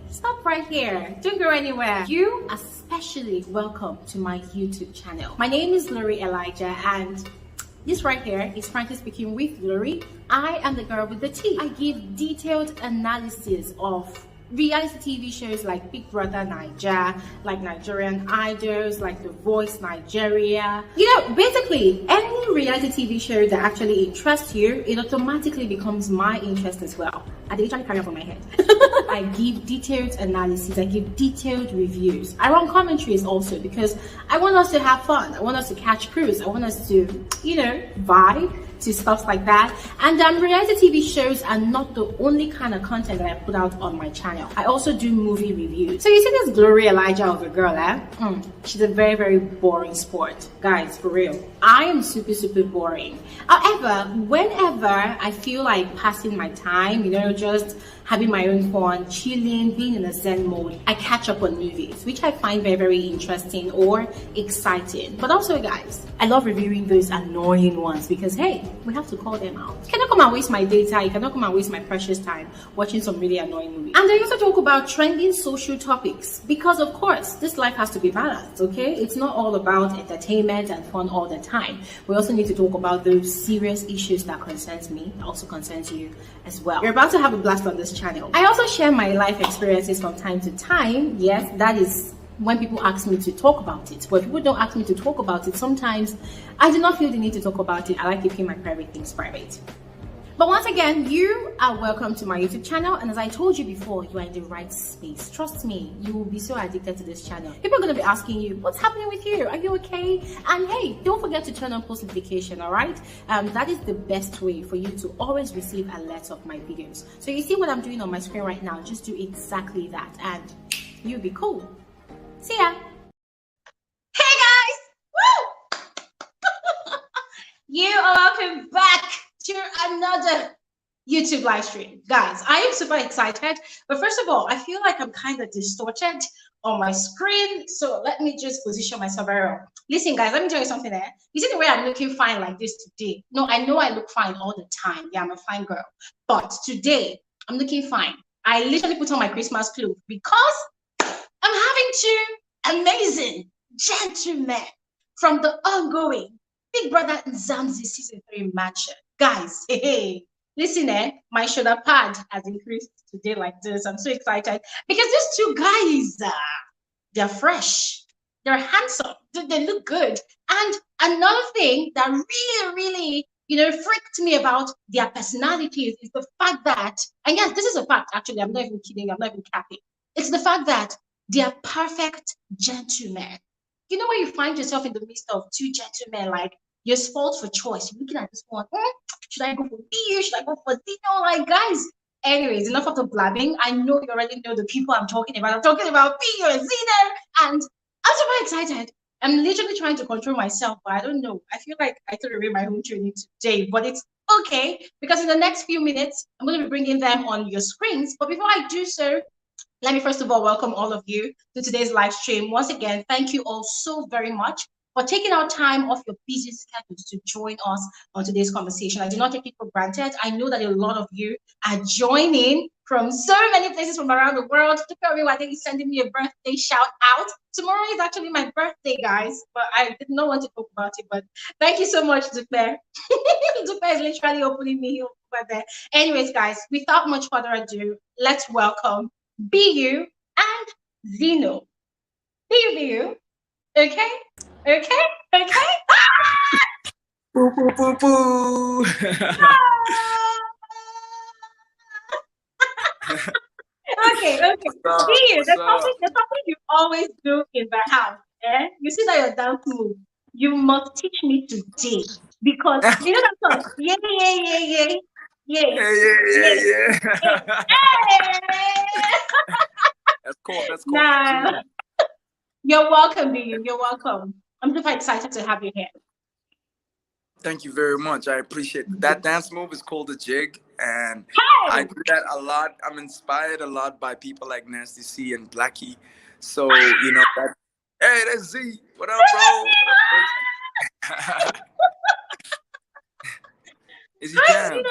Stop right here. Don't go anywhere. You are especially welcome to my YouTube channel. My name is Glory Elijah, and this right here is frankly speaking with Glory. I am the girl with the tea. I give detailed analysis of reality TV shows like Big Brother Naija, like Nigerian Idols, like The Voice Nigeria. Basically any reality TV show that actually interests you, it automatically becomes my interest as well. I literally carry on my head. I give detailed analysis, I give detailed reviews. I run commentaries also because I want us to have fun. I want us to catch cruise. I want us to, vibe to stuff like that. And reality TV shows are not the only kind of content that I put out on my channel. I also do movie reviews. So you see this Glory Elijah of a girl, she's a very, very boring sport. Guys, for real. I am super, super boring. However, whenever I feel like passing my time, just having my own fun, chilling, being in a zen mode, I catch up on movies, which I find very, very interesting or exciting. But also, guys, I love reviewing those annoying ones because, hey, we have to call them out. You cannot come and waste my data, you cannot come and waste my precious time watching some really annoying movies. And I also talk about trending social topics because, of course, this life has to be balanced, okay? It's not all about entertainment and fun all the time. We also need to talk about those serious issues that concerns me, also concerns you as well. You're about to have a blast on this channel. I also share my life experiences from time to time. Yes, that is when people ask me to talk about it. But if people don't ask me to talk about it, sometimes I do not feel the need to talk about it. I like keeping my private things private. But once again, you are welcome to my YouTube channel. And as I told you before, you are in the right space. Trust me, you will be so addicted to this channel. People are going to be asking you, what's happening with you? Are you okay? And hey, don't forget to turn on post notification, all right? That is the best way for you to always receive alerts of my videos. So you see what I'm doing on my screen right now, just do exactly that and you'll be cool. See ya. Hey guys! Woo! You are welcome back to another YouTube live stream. Guys, I am super excited, but first of all, I feel like I'm kind of distorted on my screen, so let me just position myself very well. Listen guys, let me tell you something there. You see the way I'm looking fine like this today? No, I know I look fine all the time. Yeah, I'm a fine girl, but today I'm looking fine. I literally put on my Christmas clothes because I'm having two amazing gentlemen from the ongoing Big Brother Bbmzansi season 3 match. Guys, hey, listen, my shoulder pad has increased today like this. I'm so excited because these two guys, they're fresh, they're handsome, they look good. And another thing that really, freaked me about their personalities is the fact that, and yes, this is a fact, actually, I'm not even kidding, I'm not even capping. It's the fact that they are perfect gentlemen. You know when you find yourself in the midst of two gentlemen, like you're spoiled for choice. You're looking at this one, should I go for B? Should I go for Zeno? Like, guys, anyways, enough of the blabbing. I know you already know the people I'm talking about. I'm talking about B or Zeno, and I'm super excited. I'm literally trying to control myself, but I don't know. I feel like I threw away my home training today, but it's okay because in the next few minutes, I'm going to be bringing them on your screens. But before I do so, let me first of all welcome all of you to today's live stream. Once again, thank you all so very much for taking out time off your busy schedules to join us on today's conversation. I do not take it for granted. I know that a lot of you are joining from so many places from around the world. I think he's sending me a birthday shout out. Tomorrow is actually my birthday, guys, but I did not want to talk about it. But thank you so much, Dupe. Dupe is literally opening me over there. Anyways, guys, without much further ado, let's welcome BU and Zeno. BU. Okay? Boo, boo, boo, boo. Okay. BU, the topic you always do in the house. You see that your dance move. You must teach me today because you know that song. Yeah. That's cool. Nah. You're welcome, BU. You're welcome. I'm super excited to have you here. Thank you very much. I appreciate it. That dance move is called a jig, and I do that a lot. I'm inspired a lot by people like Nasty C and Blackie. So, that. Hey, that's Z. What up, bro? Is he down?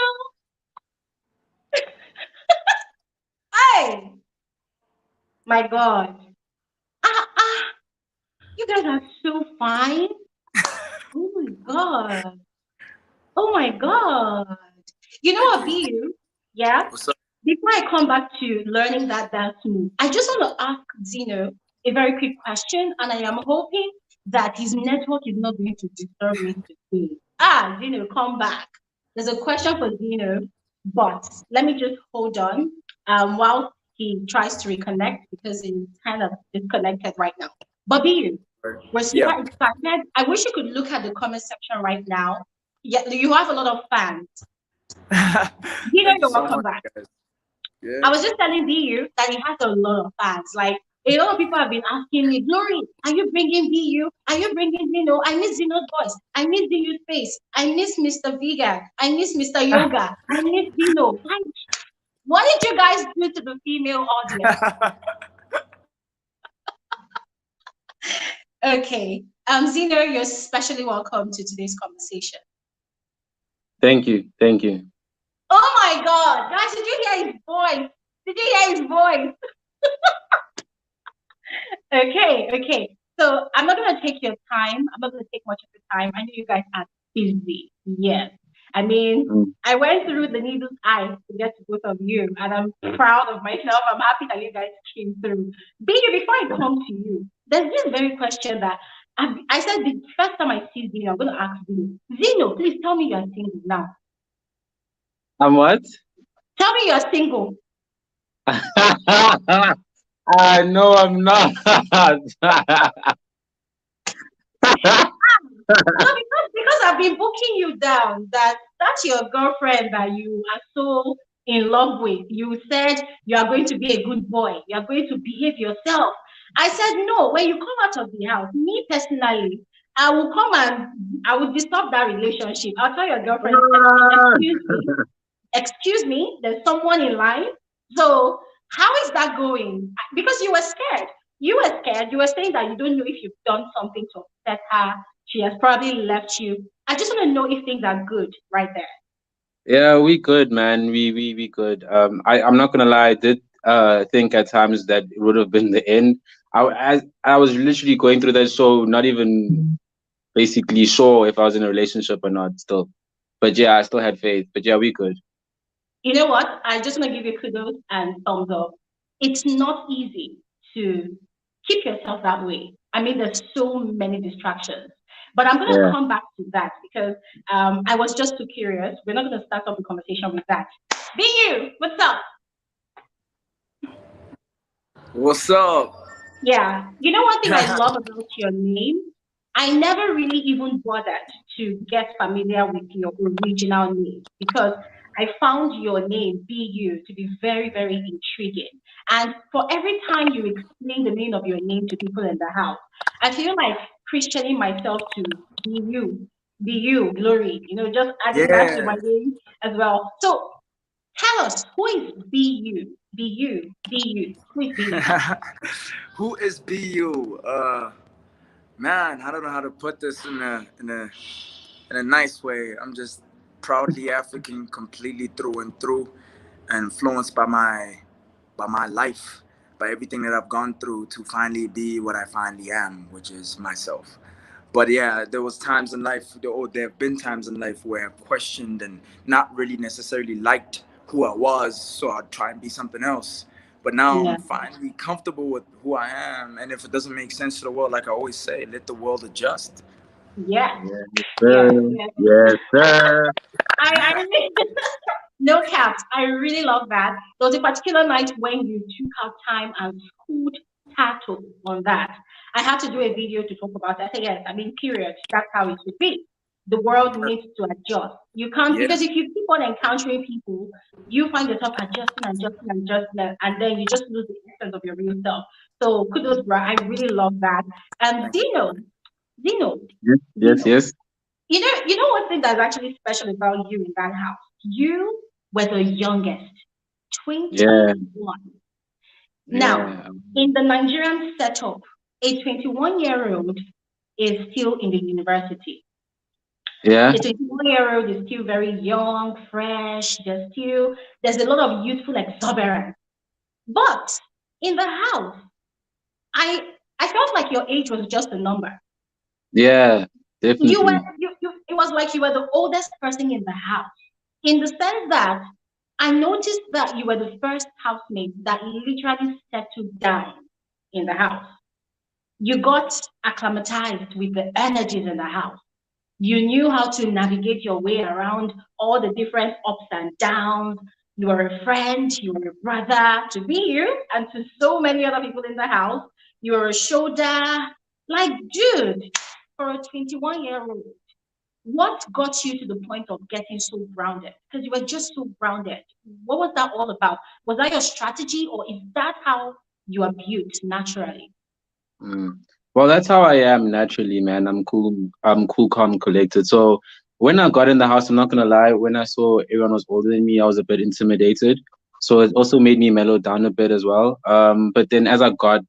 Hey, My God. Ah, ah, you guys are so fine. Oh my God. Oh my God. You know Thank what, you. BU? Yeah? What's up? Before I come back to learning that dance move, I just want to ask Zeno a very quick question, and I am hoping that his network is not going to disturb me today. Ah, Zeno, come back. There's a question for Zeno, but let me just hold on while he tries to reconnect because he's kind of disconnected right now. But BU, we're super Yeah. excited. I wish you could look at the comment section right now. Yeah, you have a lot of fans. Zeno, Thank you you're so welcome much, back. guys. Yeah. I was just telling BU that he has a lot of fans. Like a lot of people have been asking me, Glory, are you bringing BU? Are you bringing Zeno? I miss Zeno's voice. I miss BU's face. I miss Mr. Vegan. I miss Mr. Yoga. I miss Zeno. What did you guys do to the female audience? Okay. Zeno, you're especially welcome to today's conversation. Thank you. Thank you. Oh my God, guys, did you hear his voice? Did you hear his voice? Okay. So I'm not gonna take your time. I'm not gonna take much of your time. I know you guys are busy. Yes. I mean, Mm. I went through the needle's eye to get to both of you, and I'm proud of myself. I'm happy that you guys came through. Baby, before I come to you, there's this very question that I said the first time I see Zeno, I'm gonna ask Zeno. Zeno, please tell me you're single now. I'm what? Tell me you're single. No, I'm not. No, because I've been booking you down. That's your girlfriend that you are so in love with. You said you are going to be a good boy. You are going to behave yourself. I said no. When you come out of the house, me personally, I will come and I will disturb that relationship. I'll tell your girlfriend, excuse me, there's someone in line. So how is that going? Because you were scared. You were scared. You were saying that you don't know if you've done something to upset her. She has probably left you. I just want to know if things are good right there. Yeah, we good, man. We good. I'm not gonna lie. I did think at times that it would have been the end. I was literally going through that, so not even basically sure if I was in a relationship or not. Still, but yeah, I still had faith. But yeah, we good. You know what? I just want to give you kudos and thumbs up. It's not easy to keep yourself that way. I mean, there's so many distractions. But I'm going to Yeah. come back to that because I was just too curious. We're not going to start off the conversation with that. Be you, what's up? What's up? Yeah. You know, one thing I love about your name, I never really even bothered to get familiar with your original name because I found your name, BU, to be very, very intriguing. And for every time you explain the meaning of your name to people in the house, I feel like Christianing myself to be you, glory, just adding that to Yeah. my name as well. So tell us, who is BU? BU, who is BU? Who is BU? Man, I don't know how to put this in a nice way. I'm just proudly African, completely through and through, and influenced by my life, by everything that I've gone through to finally be what I finally am, which is myself. But yeah, there was times in life, or there have been times in life where I've questioned and not really necessarily liked who I was, so I'd try and be something else. But now Yeah. I'm finally comfortable with who I am, and if it doesn't make sense to the world, like I always say, let the world adjust. Yes, Yes, yes, sir. yes. Yes, sir. I really, no caps. I really love that. There was a particular night when you took out time and schooled Tato on that. I had to do a video to talk about that. I said, yes, I mean, period. That's how it should be. The world needs to adjust. You can't, Yeah. because if you keep on encountering people, you find yourself adjusting, and then you just lose the essence of your real self. So kudos, bro. I really love that. And Thank you. Zeno, Yes, yes, Zeno. yes. You know one thing that's actually special about you in that house? You were the youngest, Yeah, 21. Now, yeah, in the Nigerian setup, a 21-year-old is still in the university. yeah, A 21-year-old is still very young, fresh. There's a lot of youthful exuberance. But in the house, I felt like your age was just a number. Yeah, You were definitely. it was like you were the oldest person in the house. In the sense that I noticed that you were the first housemate that literally settled down in the house. You got acclimatized with the energies in the house. You knew how to navigate your way around all the different ups and downs. You were a friend, you were a brother to be you and to so many other people in the house. You were a shoulder. Like, dude, for a 21-year-old, what got you to the point of getting so grounded? Because you were just so grounded. What was that all about? Was that your strategy, or is that how you are built naturally? Mm. Well, that's how I am naturally, man. I'm cool, calm, collected. So when I got in the house, I'm not gonna lie, when I saw everyone was older than me, I was a bit intimidated. So it also made me mellow down a bit as well. But then as I got,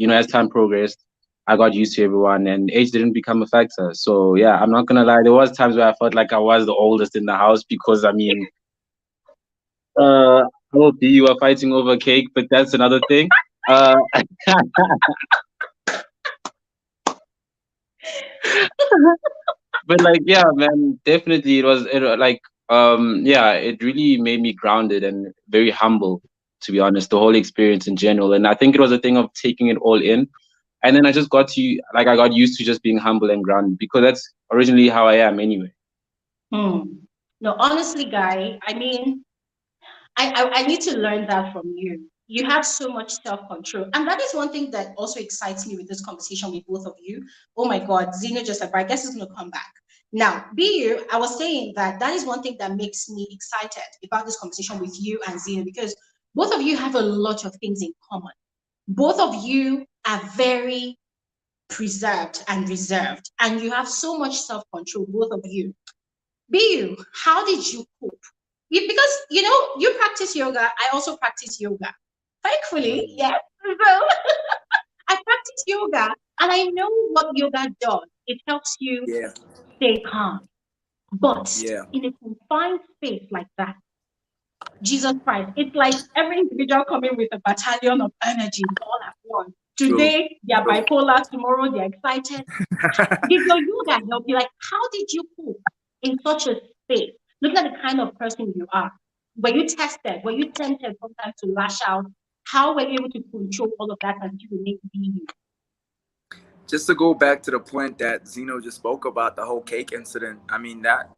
as time progressed, I got used to everyone and age didn't become a factor. So yeah, I'm not gonna lie, there was times where I felt like I was the oldest in the house because I mean, oh, you were fighting over cake, but that's another thing. Uh, but like yeah man, definitely yeah, it really made me grounded and very humble, to be honest, the whole experience in general. And I think it was a thing of taking it all in, and then I got used to just being humble and grounded because that's originally how I am anyway. Hmm. No, honestly, guy, I mean, I need to learn that from you. You have so much self control. And that is one thing that also excites me with this conversation with both of you. Oh my God, Zeno just like, I guess he's going to come back. Now, BU, I was saying that that is one thing that makes me excited about this conversation with you and Zeno because both of you have a lot of things in common. Both of you are very preserved and reserved, and you have so much self control, both of you. Bill, how did you cope? Because you practice yoga. I also practice yoga. Thankfully, Mm, yes. So I practice yoga, and I know what yoga does. It helps you yeah, stay calm. But yeah, in a confined space like that, Jesus Christ, it's like every individual coming with a battalion of energies all at once. true, Today they are true. bipolar, tomorrow they're excited. Did your yoga help you? Like, how did you cope in such a space? Looking at the kind of person you are. Were you tested? Were you tempted sometimes to lash out? How were you able to control all of that and still remain being you? Just to go back to the point that Zeno just spoke about, the whole cake incident. I mean, that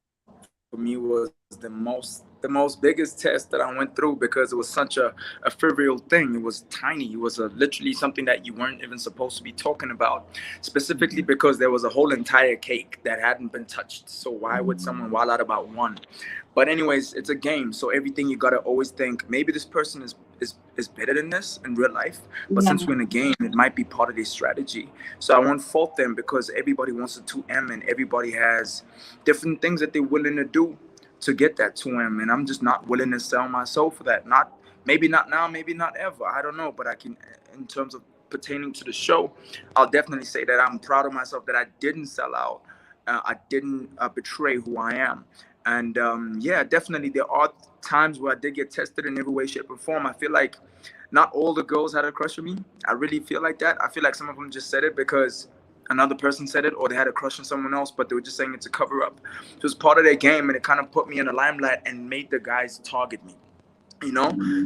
for me was the most biggest test that I went through because it was such a trivial thing. It was tiny. It was literally something that you weren't even supposed to be talking about, specifically because there was a whole entire cake that hadn't been touched. So why would someone wild out about one? But anyways, it's a game, so everything you gotta always think maybe this person is better than this in real life. But Yeah. since we're in a game, it might be part of their strategy. So I won't fault them because everybody wants a 2M and everybody has different things that they're willing to do to get that 2M. And I'm just not willing to sell my soul for that. Not maybe not now, maybe not ever. I don't know. But I can, in terms of pertaining to the show, I'll definitely say that I'm proud of myself that I didn't sell out. I didn't betray who I am. And yeah, definitely there are times where I did get tested in every way, shape, or form. I feel like not all the girls had a crush on me. I really feel like that. I feel like some of them just said it because another person said it, or they had a crush on someone else, but they were just saying it to cover up. So it's part of their game, and it kind of put me in the limelight and made the guys target me.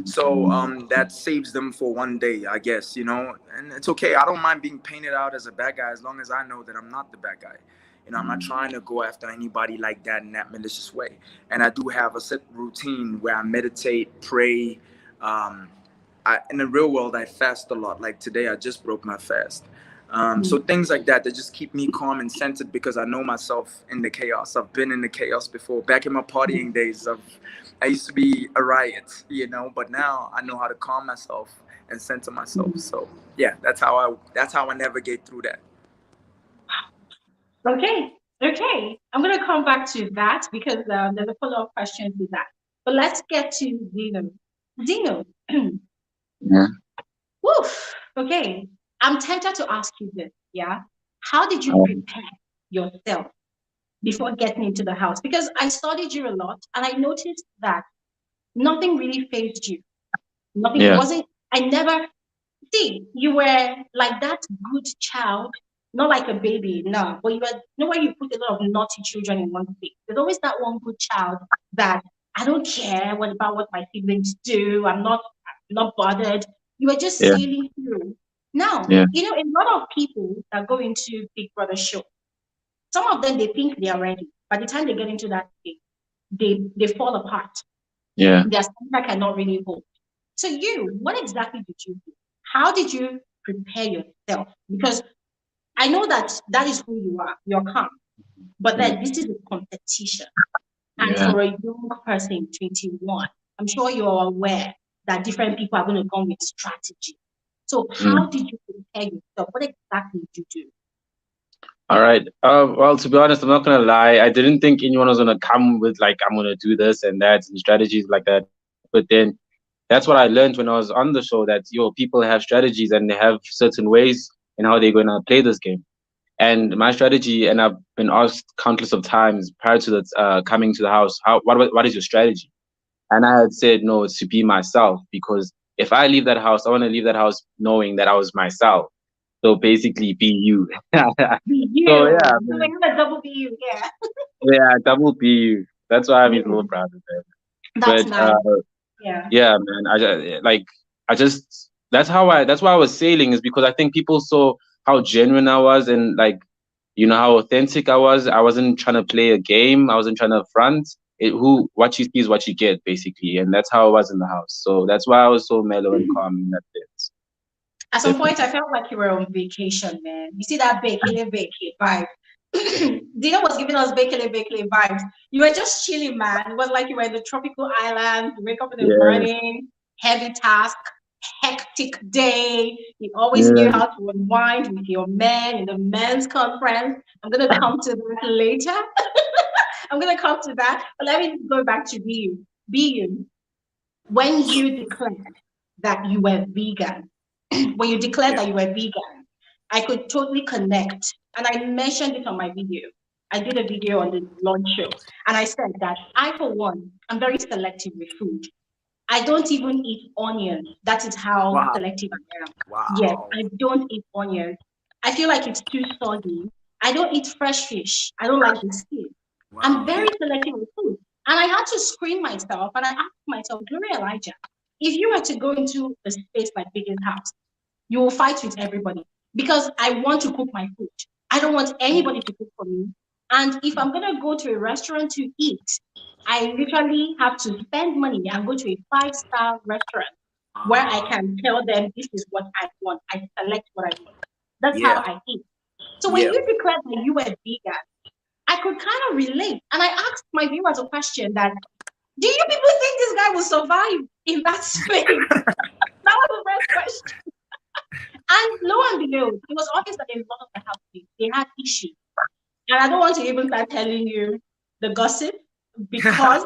So that saves them for one day, I guess. And it's okay. I don't mind being painted out as a bad guy as long as I know that I'm not the bad guy. I'm not trying to go after anybody like that in that malicious way. And I do have a set routine where I meditate, pray. um, in the real world, I fast a lot. Like today, I just broke my fast. So things like that just keep me calm and centered because I know myself in the chaos. I've been in the chaos before. Back in my partying days, I used to be a riot, but now I know how to calm myself and center myself. So yeah, that's how I navigate through that. Okay. Okay. I'm going to come back to that because there's a follow up question to that. But let's get to Zeno. Zeno. Yeah. Woof. Okay. I'm tempted to ask you this. Yeah. How did you Um, prepare yourself before getting into the house? Because I studied you a lot and I noticed that nothing really phased you. Nothing, it yeah. wasn't, I never See, you were like that good child, not like a baby, no, but you were, when you put a lot of naughty children in one place, there's always that one good child that I don't care what about what my siblings do. I'm not bothered. You were just Yeah, sailing through. Now, yeah, a lot of people that go into Big Brother show, some of them they think they are ready. By the time they get into that stage, they fall apart. yeah. Their stomach cannot really hold. So what exactly did you do? How did you prepare yourself? Because I know that is who you are. You're calm. But Mm, then this is a competition. And yeah. for a young person, 21, I'm sure you're aware that different people are going to come with strategy. So how Mm. did you prepare yourself? What exactly did you do? All right. Well, to be honest, I'm not gonna lie. I didn't think anyone was gonna come with like I'm gonna do this and that and strategies like that. But then that's what I learned when I was on the show that people have strategies and they have certain ways in how they're gonna play this game. And my strategy, and I've been asked countless of times prior to that coming to the house, what is your strategy? And I had said no, it's to be myself because if I leave that house, I want to leave that house knowing that I was myself. So basically, be you. Be So yeah, you. So we man. have a double be you, yeah. Yeah, double be you. That's why I'm a Yeah. little proud of it. That's But nice. Yeah. yeah, man, I just that's why I was sailing is because I think people saw how genuine I was and like how authentic I was. I wasn't trying to play a game. I wasn't trying to front. What you see is what you get, basically, and that's how I was in the house. So that's why I was so mellow and calm in that sense. At some point, Definitely. I felt like you were on vacation, man. You see that bakele vibe. Zeno was giving us bakele vibes. You were just chilling, man. It was like you were in the tropical island. You wake up in the Yeah, morning, heavy task, hectic day. You always knew yeah, how to unwind with your men in the men's conference. I'm gonna come to that later. I'm gonna come to that. But let me go back to be you. Be you. When you declared that you were vegan, when you declared Yeah. that you were vegan, I could totally connect. And I mentioned it on my video. I did a video on the launch show. And I said that I, for one, I'm very selective with food. I don't even eat onions. That is how Wow. selective I am. Yes, Wow. I don't eat onions. I feel like it's too soggy. I don't eat fresh fish. I don't like the skin. I'm Wow. very Yeah. selective with food. And I had to screen myself and I asked myself, Gloria Elijah, if you were to go into a space like Biggest House, you will fight with everybody because I want to cook my food. I don't want anybody to cook for me. And if I'm going to go to a restaurant to eat, I literally have to spend money and go to a five-star restaurant where I Ah. can tell them this is what I want. I select what I want. That's how Yeah. I eat. So when Yeah. you declared that you were vegan, I could kind of relate. And I asked my viewers a question that, do you people think this guy will survive in that space? That was the first question. And lo and behold, it was obvious that a lot of the households they had issues. And I don't want to even start telling you the gossip because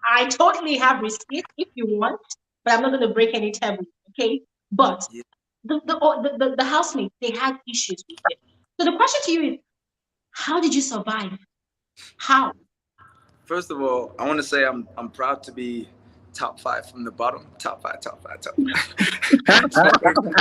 I totally have receipts if you want, but I'm not going to break any taboo, okay? But Yeah. the housemates they had issues with it. So the question to you is, how did you survive? How? First of all, I want to say I'm proud to be top five from the bottom. Top five, top five, top five. That's my favorite.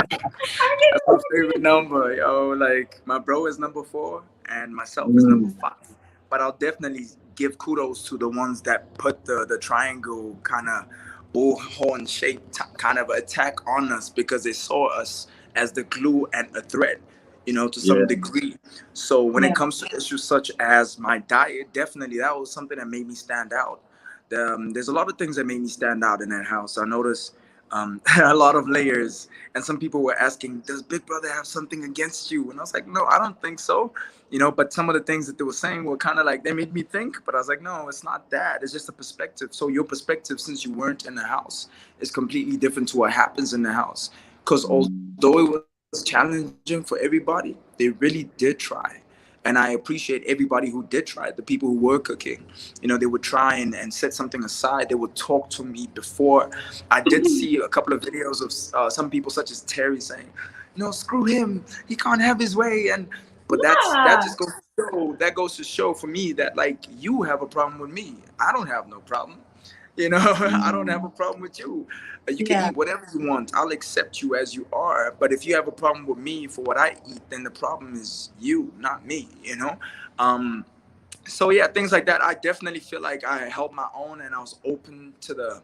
That's my favorite number, yo. Like my bro is number four, and myself is number Mm, five. But I'll definitely give kudos to the ones that put the triangle kind of bullhorn shaped kind of attack on us because they saw us as the glue and a thread, to some yeah, degree. So when it Yeah. comes to issues such as my diet, definitely that was something that made me stand out. There's a lot of things that made me stand out in that house. I noticed a lot of layers, and some people were asking, "Does Big Brother have something against you?" And I was like, "No, I don't think so." But some of the things that they were saying were kind of like they made me think. But I was like, "No, it's not that. It's just a perspective." So your perspective, since you weren't in the house, is completely different to what happens in the house. Because mm, although it was challenging for everybody, they really did try. And I appreciate everybody who did try, the people who were cooking. They would try and set something aside. They would talk to me before. I did see a couple of videos of some people, such as Terry, saying, "No, screw him. He can't have his way." But that Yeah. just goes to show. That goes to show for me that like you have a problem with me. I don't have no problem. You know, I don't have a problem with you. You can Yeah. eat whatever you want. I'll accept you as you are. But if you have a problem with me for what I eat, then the problem is you, not me. You know. Um, so yeah, things like that. I definitely feel like I held my own, and I was open to the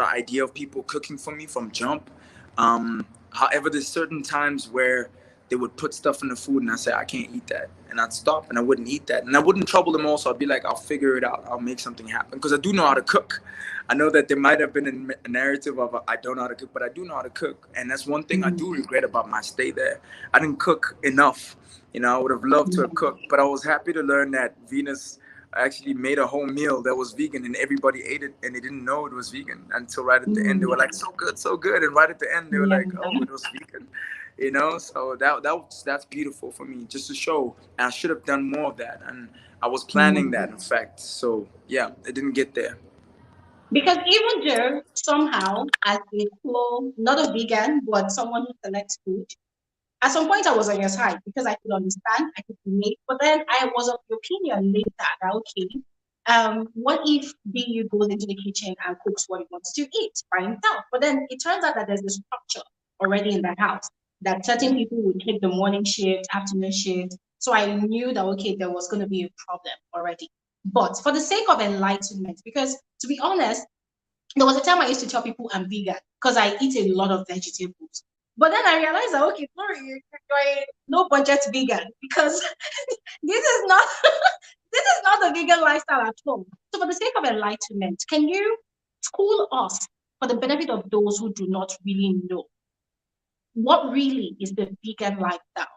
idea of people cooking for me from jump. However, there's certain times where they would put stuff in the food, and I say I can't eat that, and I'd stop, and I wouldn't eat that, and I wouldn't trouble them. Also, I'd be like, I'll figure it out. I'll make something happen because I do know how to cook. I know that there might have been a narrative of I don't know how to cook, but I do know how to cook, and that's one thing I Mm. do regret about my stay there. I didn't cook enough. You know, I would have loved to have cooked, but I was happy to learn that Venus actually made a whole meal that was vegan, and everybody ate it, and they didn't know it was vegan until right at the end. They Mm. were like, "So good, so good," and right at the end, they were Yeah. like, "Oh, it was vegan." You know, so that's beautiful for me, just to show. And I should have done more of that, and I was planning Mm. that, in fact. So yeah, it didn't get there. Because even though somehow, as a whole, not a vegan, but someone who selects food, at some point I was on your side because I could understand, I could relate. But then I was of the opinion later that okay, what if BU goes into the kitchen and cooks what he wants to eat by himself? But then it turns out that there's a structure already in the house that certain people would take the morning shift, afternoon shift. So I knew that okay, there was going to be a problem already. But for the sake of enlightenment, because to be honest, there was a time I used to tell people I'm vegan because I eat a lot of vegetables. But then I realized that okay, sorry, you're a no budget vegan because this is not this is not the vegan lifestyle at all. So for the sake of enlightenment, can you school us for the benefit of those who do not really know what really is the vegan lifestyle?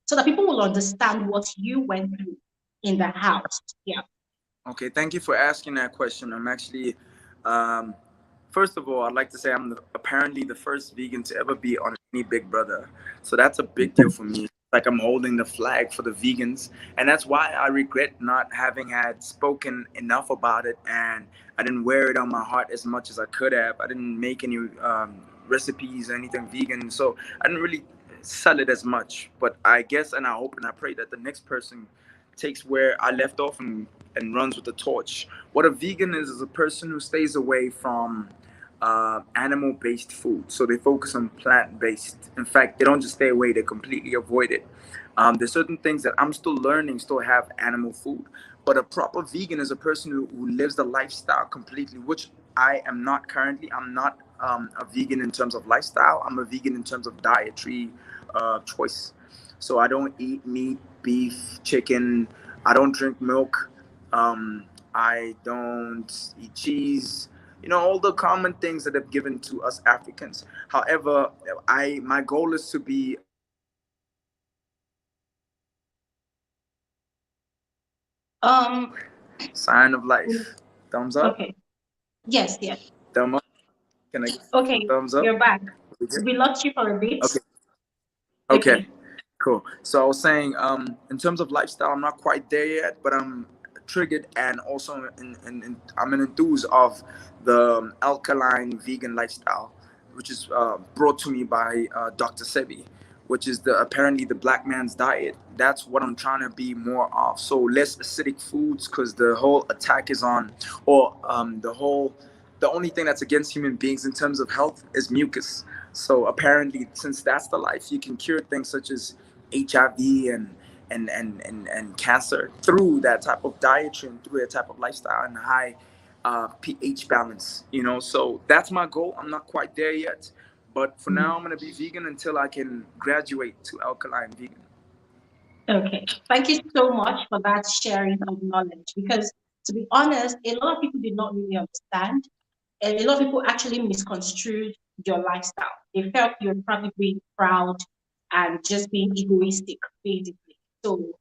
So that people will understand what you went through in the house. Yeah. Okay, thank you for asking that question. I'm actually, um, first of all, I'd like to say apparently the first vegan to ever be on any Big Brother. So that's a big deal for me. Like I'm holding the flag for the vegans, and that's why I regret not having had spoken enough about it, and I didn't wear it on my heart as much as I could have. I didn't make any recipes or anything vegan, so I didn't really sell it as much. But I guess, and I hope and I pray that the next person takes where I left off and runs with the torch. What a vegan is a person who stays away from animal based food. So they focus on plant based. In fact, they don't just stay away, they completely avoid it. There's certain things that I'm still learning, still have animal food. But a proper vegan is a person who lives the lifestyle completely, which I am not currently. I'm not a vegan in terms of lifestyle, I'm a vegan in terms of dietary choice. So I don't eat meat, beef, chicken. I don't drink milk. I don't eat cheese. You know, all the common things that have given to us Africans. However, I my goal is to be a vegan Um. sign of life. Thumbs up. Okay. Yes. Yes. Thumb up. Can I get some Okay. thumbs up? You're back. Okay. We lost you for a bit. Okay. Okay. Cool. So I was saying, in terms of lifestyle, I'm not quite there yet, but I'm triggered and also I'm an enthused of the alkaline vegan lifestyle, which is brought to me by Dr. Sebi, which is the apparently the black man's diet. That's what I'm trying to be more of. So less acidic foods, because the whole attack is on, or the only thing that's against human beings in terms of health is mucus. So apparently, since that's the life, you can cure things such as HIV and cancer through that type of dietary and through that type of lifestyle and high pH balance. You know, so that's my goal. I'm not quite there yet, but for now, I'm gonna be vegan until I can graduate to alkaline vegan. Okay. Thank you so much for that sharing of knowledge. Because to be honest, a lot of people did not really understand, and a lot of people actually misconstrued your lifestyle. They felt you're probably being proud and just being egoistic, basically. So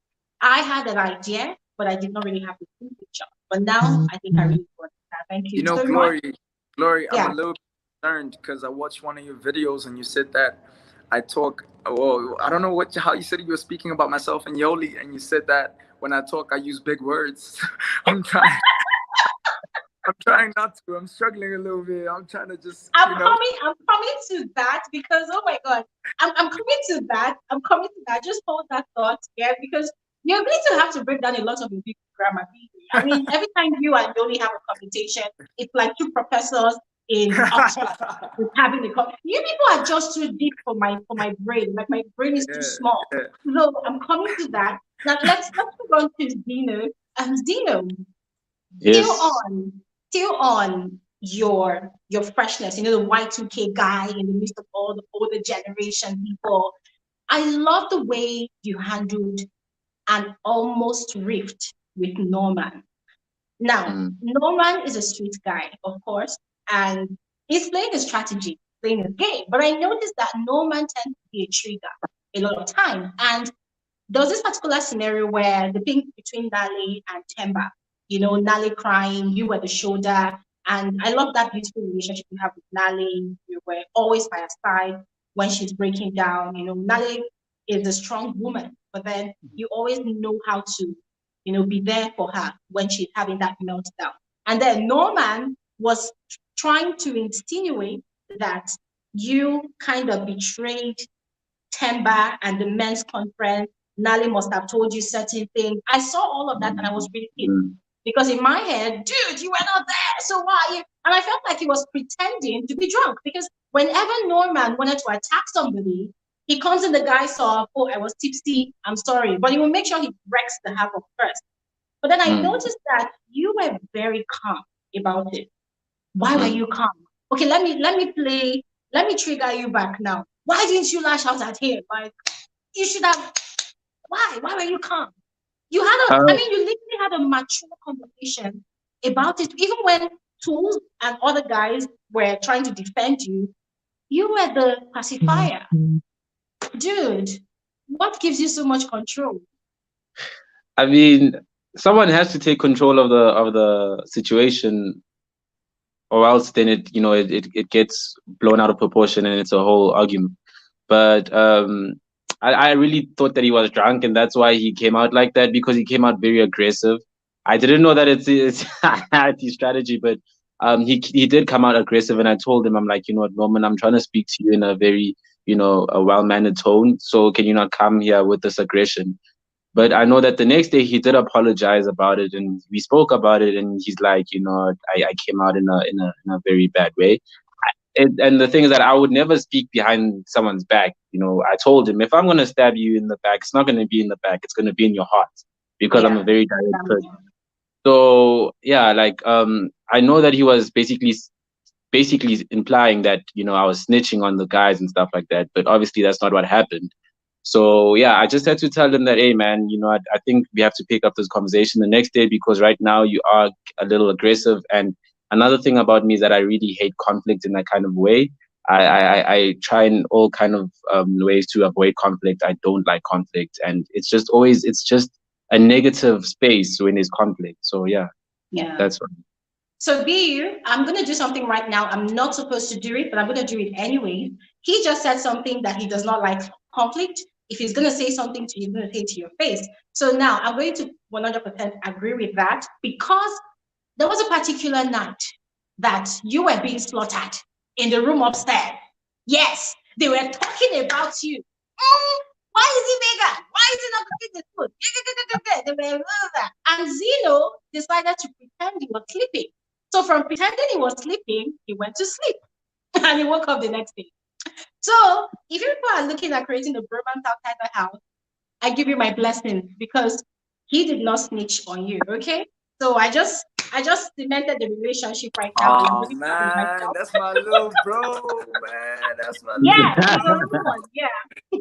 I had an idea, but I did not really have the full picture. But now I think I really got that. Thank You you know, so much. Glory, I'm a Yeah. little concerned because I watched one of your videos and you said that I talk. Well, I don't know how you said you were speaking about myself and Yoli, and you said that when I talk, I use big words. I'm trying. I'm trying not to. I'm struggling a little bit. I'm trying to just, I'm coming to that because oh my god, I'm coming to that. I'm coming to that. Just hold that thought, yeah, because you're going to have to break down a lot of your big grammar. I mean, every time you and Dolly have a conversation, it's like two professors in Oxford with having a you people are just too deep for my brain. Like my brain is too small. Yeah. So I'm coming to that. Now let's move on to Zeno. Zeno, still Yes. on your freshness, you know, the Y2K guy in the midst of all the older generation people. I love the way you handled an almost rift with Norman. Now, Mm. Norman is a sweet guy, of course, and he's playing a strategy, playing a game. But I noticed that Norman tends to be a trigger a lot of time. And there was this particular scenario where the thing between Nali and Temba, you know, Nali crying, you were the shoulder. And I love that beautiful relationship you have with Nali. You were always by her side when she's breaking down. You know, Nali is a strong woman, but then you always know how to, you know, be there for her when she's having that meltdown. And then Norman was trying to insinuate that you kind of betrayed Temba and the men's conference. Nali must have told you certain things. I saw all of that and I was really pissed. Mm. Because in my head, dude, you were not there. So why are you? And I felt like he was pretending to be drunk because whenever Norman wanted to attack somebody, he comes in the guy's off, oh, I was tipsy, I'm sorry. But he will make sure he wrecks the havoc first. But then I noticed that you were very calm about it. Why were you calm? Okay, let me trigger you back now. Why didn't you lash out at him? Like you should have. Why? Why were you calm? You had Uh, I mean, you literally had a mature conversation about it. Even when Tools and other guys were trying to defend you, you were the pacifier. Dude, what gives you so much control? I mean, someone has to take control of the situation, or else then it gets blown out of proportion and it's a whole argument. But I really thought that he was drunk and that's why he came out like that, because he came out very aggressive. I didn't know that it's his strategy, but he did come out aggressive, and I told him, I'm like, you know what, Norman, I'm trying to speak to you in a very, a well-mannered tone, so can you not come here with this aggression? But I know that the next day he did apologize about it, and we spoke about it, and he's like, I came out in a very bad way. And the thing is that I would never speak behind someone's back. I told him, if I'm gonna stab you in the back, it's not gonna be in the back; it's gonna be in your heart, because I'm a very direct person. So yeah, like I know that he was basically implying that I was snitching on the guys and stuff like that, but obviously that's not what happened. So yeah, I just had to tell them that, hey man, I think we have to pick up this conversation the next day, because right now you are a little aggressive. And another thing about me is that I really hate conflict in that kind of way. I try in all kind of ways to avoid conflict. I don't like conflict, and it's just a negative space when there's conflict. So yeah, that's what. So I'm going to do something right now. I'm not supposed to do it, but I'm going to do it anyway. He just said something that he does not like conflict. If he's going to say something to you, he's going to say it to your face. So now I'm going to 100% agree with that, because there was a particular night that you were being slaughtered in the room upstairs. Yes, they were talking about you. Why is he vegan? Why is he not cooking the food? They were and Zeno decided to pretend he was sleeping. So from pretending he was sleeping, he went to sleep and he woke up the next day. So if you people are looking at creating a bromance outside the house, I give you my blessing, because he did not snitch on you. Okay. So I just cemented the relationship right now. And I'm Oh really proud of man, myself. that's my little bro, man. That's my Yeah, little he's a bro. real one. Yeah.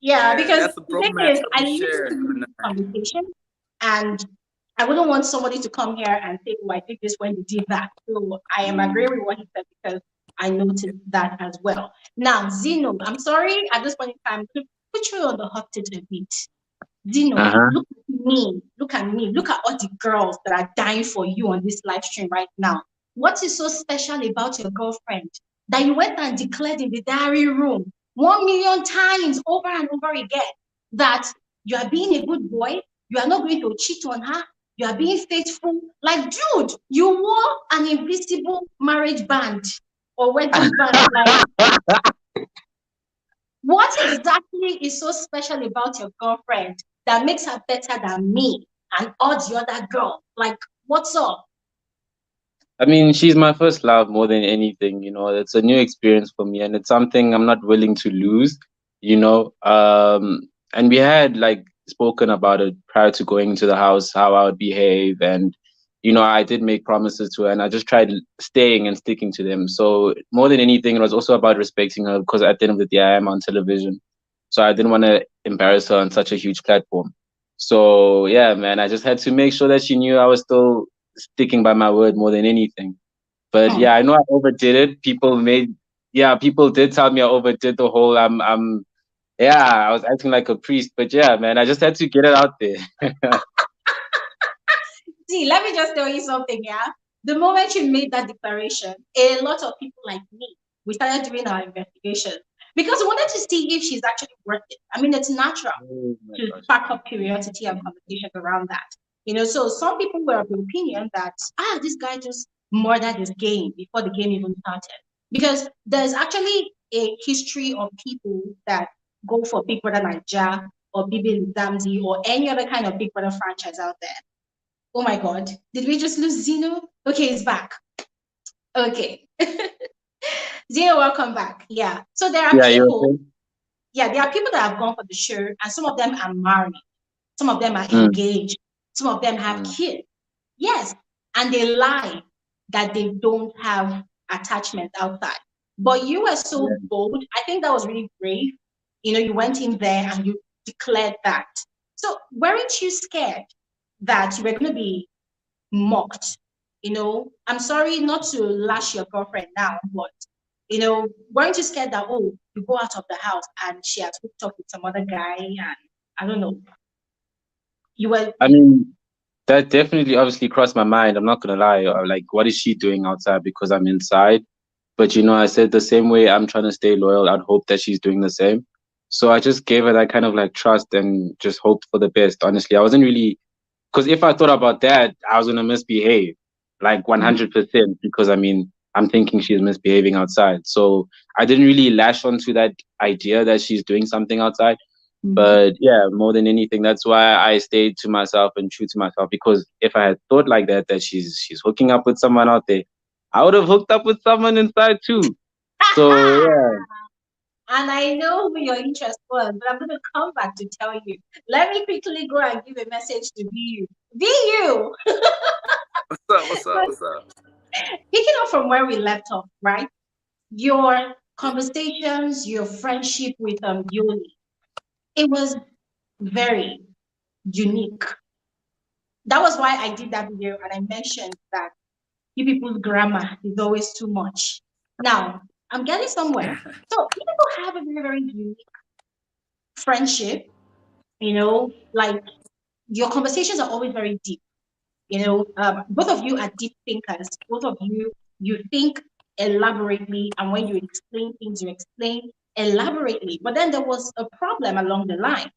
Yeah, Man, because that's a the thing is, bromance that I we listen share. to this conversation, and I wouldn't want somebody to come here and say, "Oh, I did this when you did that." So I am agreeing with what he said, because I noticed that as well. Now, Zeno, I'm sorry at this point in time to put you on the hot seat a bit. Zeno, look at me, look at me, look at all the girls that are dying for you on this live stream right now. What is so special about your girlfriend that you went and declared in the diary room 1 million times over and over again that you are being a good boy, you are not going to cheat on her, you are being faithful? Like, dude, you wore an invisible marriage band or wedding band. Like, what exactly is so special about your girlfriend that makes her better than me and all the other girls Like, what's up? I mean, she's my first love more than anything, you know. It's a new experience for me and it's something I'm not willing to lose, you know. And we had like spoken about it prior to going into the house, how I would behave and you know, I did make promises to her and I just tried staying and sticking to them. So more than anything, it was also about respecting her because at the end of the day, I am on television. So I didn't want to embarrass her on such a huge platform. So yeah, man, I just had to make sure that she knew I was still sticking by my word more than anything. But Hmm. yeah, I know I overdid it. People did tell me I overdid the whole. Yeah, I was acting like a priest. But yeah, man, I just had to get it out there. See, let me just tell you something, yeah. The moment you made that declaration, a lot of people like me, we started doing our investigation because we wanted to see if she's actually worth it. I mean, it's natural Oh my to gosh. spark up curiosity and conversations around that. So some people were of the opinion that this guy just murdered his game before the game even started. Because there's actually a history of people that go for Big Brother Nigeria or Bbmzansi or any other kind of Big Brother franchise out there. Oh my God, did we just lose Zeno? Okay, he's back. Okay. Zeno, welcome back. Yeah. So there are Yeah, you people, okay? there are people that have gone for the show, and some of them are married. Some of them are Mm, engaged. Some of them have mm, kids. Yes. And they lie that they don't have attachment outside. But you were so yeah. bold. I think that was really brave. You went in there and you declared that. So weren't you scared that you were going to be mocked? I'm sorry not to lash your girlfriend now, but weren't you scared that, oh, you go out of the house and she has hooked up with some other guy and I don't know, you were. I mean, that definitely obviously crossed my mind. I'm not gonna lie. Like, what is she doing outside because I'm inside? But you know, I said the same way I'm trying to stay loyal, I'd hope that she's doing the same. So I just gave her that kind of like trust and just hoped for the best. Honestly, I wasn't really because if I thought about that, I was gonna misbehave like Mhm. 100% because I mean I'm thinking she's misbehaving outside. So I didn't really lash onto that idea that she's doing something outside. Mhm. But yeah, more than anything, that's why I stayed to myself and true to myself. Because if I had thought like that, that she's hooking up with someone out there, I would have hooked up with someone inside too. So yeah, And I know who your interest was, but I'm going to come back to tell you. Let me quickly go and give a message to VU. VU! What's up? What's up? What's up? Picking up from where we left off, right? Your conversations, your friendship with Yoli, it was very unique. That was why I did that video and I mentioned that you people's grammar is always too much. Now, I'm getting somewhere. So, you people have a very, very unique friendship, like your conversations are always very deep. Both of you are deep thinkers. Both of you think elaborately, and when you explain things, you explain elaborately. But then there was a problem along the line,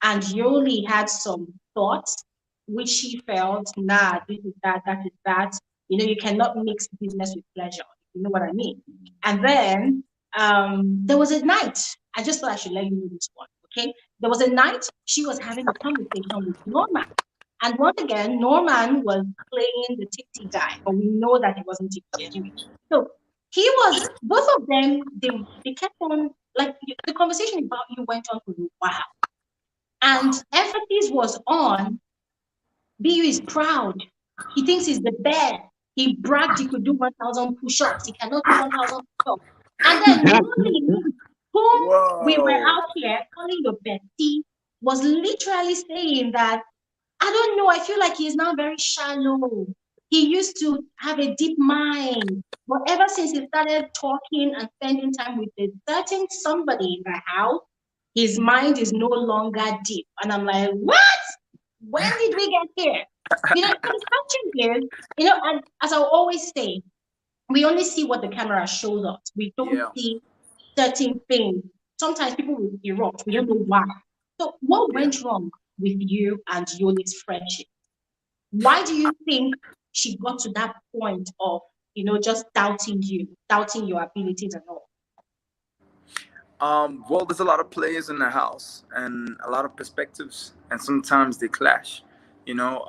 and Yoli had some thoughts which she felt, nah, this is that, that is that. You cannot mix business with pleasure. You know what I mean? And then there was a night. I just thought I should let you know this one. Okay. There was a night she was having a conversation with Norman. And once again, Norman was playing the tipsy guy, but we know that he wasn't tipsy anyway. So both of them, they kept on, like, the conversation about you went on for a while. And Wow. emphasis was on BU is proud. He thinks he's the best. He bragged he could do 1,000 push ups. He cannot do 1,000 push ups. And then Yuli, whom we were Whoa. out here calling your bestie, was literally saying that I don't know. I feel like he's now very shallow. He used to have a deep mind. But ever since he started talking and spending time with a certain somebody in the house, his mind is no longer deep. And I'm like, what? When did we get here? So the question is, and as I always say, we only see what the camera shows us. We don't Yeah. see certain things. Sometimes people will erupt. We don't know why. So what Yeah. went wrong with you and Yoli's friendship? Why do you think she got to that point of, just doubting you, doubting your abilities and all? Well, there's a lot of players in the house and a lot of perspectives, and sometimes they clash. You know,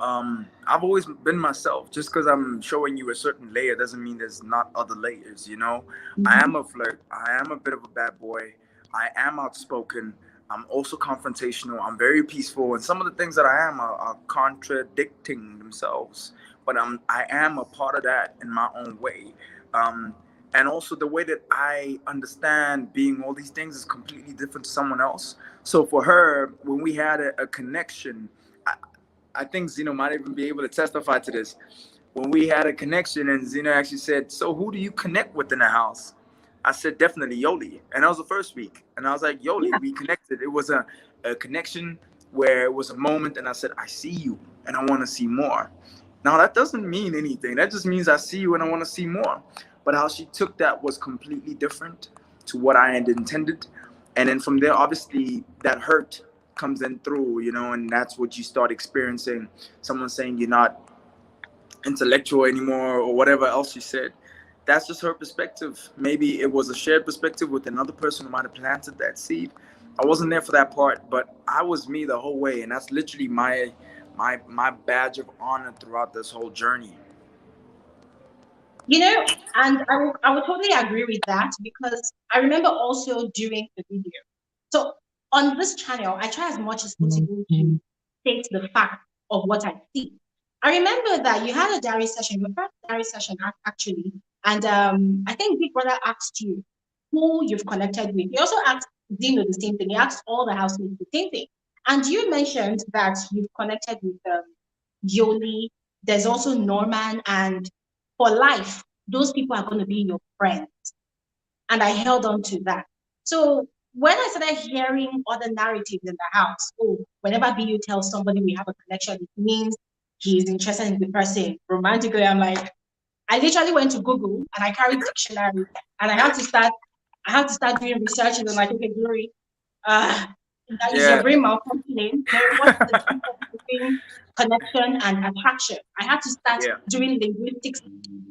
I've always been myself. Just because I'm showing you a certain layer doesn't mean there's not other layers. You know, I am a flirt. I am a bit of a bad boy. I am outspoken. I'm also confrontational. I'm very peaceful, and some of the things that I am are contradicting themselves. But I am a part of that in my own way. Um, and also the way that I understand being all these things is completely different to someone else. So for her, when we had a connection, I think Zeno might even be able to testify to this. When we had a connection, and Zeno actually said, "So who do you connect with in the house?" I said, "Definitely Yoli." And that was the first week. And I was like, "Yoli, Yeah. we connected." It was a connection where it was a moment, and I said, "I see you, and I want to see more." Now that doesn't mean anything. That just means I see you and I want to see more. But how she took that was completely different to what I had intended. And then from there, obviously, that hurt comes in through, you know, and that's what you start experiencing. Someone saying you're not intellectual anymore or whatever else you said. That's just her perspective. Maybe it was a shared perspective with another person who might have planted that seed. I wasn't there for that part, but I was me the whole way, and that's literally my badge of honor throughout this whole journey. You know, and I would totally agree with that because I remember also doing the video. So on this channel, I try as much as possible to state the fact of what I see. I remember that you had a diary session, your first diary session actually, and I think Big Brother asked you who you've connected with. He also asked Zeno the same thing. He asked all the housemates the same thing. And you mentioned that you've connected with Yoli. There's also Norman, and for life, those people are going to be your friends. And I held on to that. So when I started hearing other narratives in the house, oh, whenever BU tells somebody we have a connection, it means he's interested in the person. Romantically, I'm like, I literally went to Google and I carried dictionary and I had to start doing research and I'm like, okay, Glory, uh, is your Yeah, brain malfunctioning? What's the difference between connection and attraction? I had to start yeah. doing linguistics,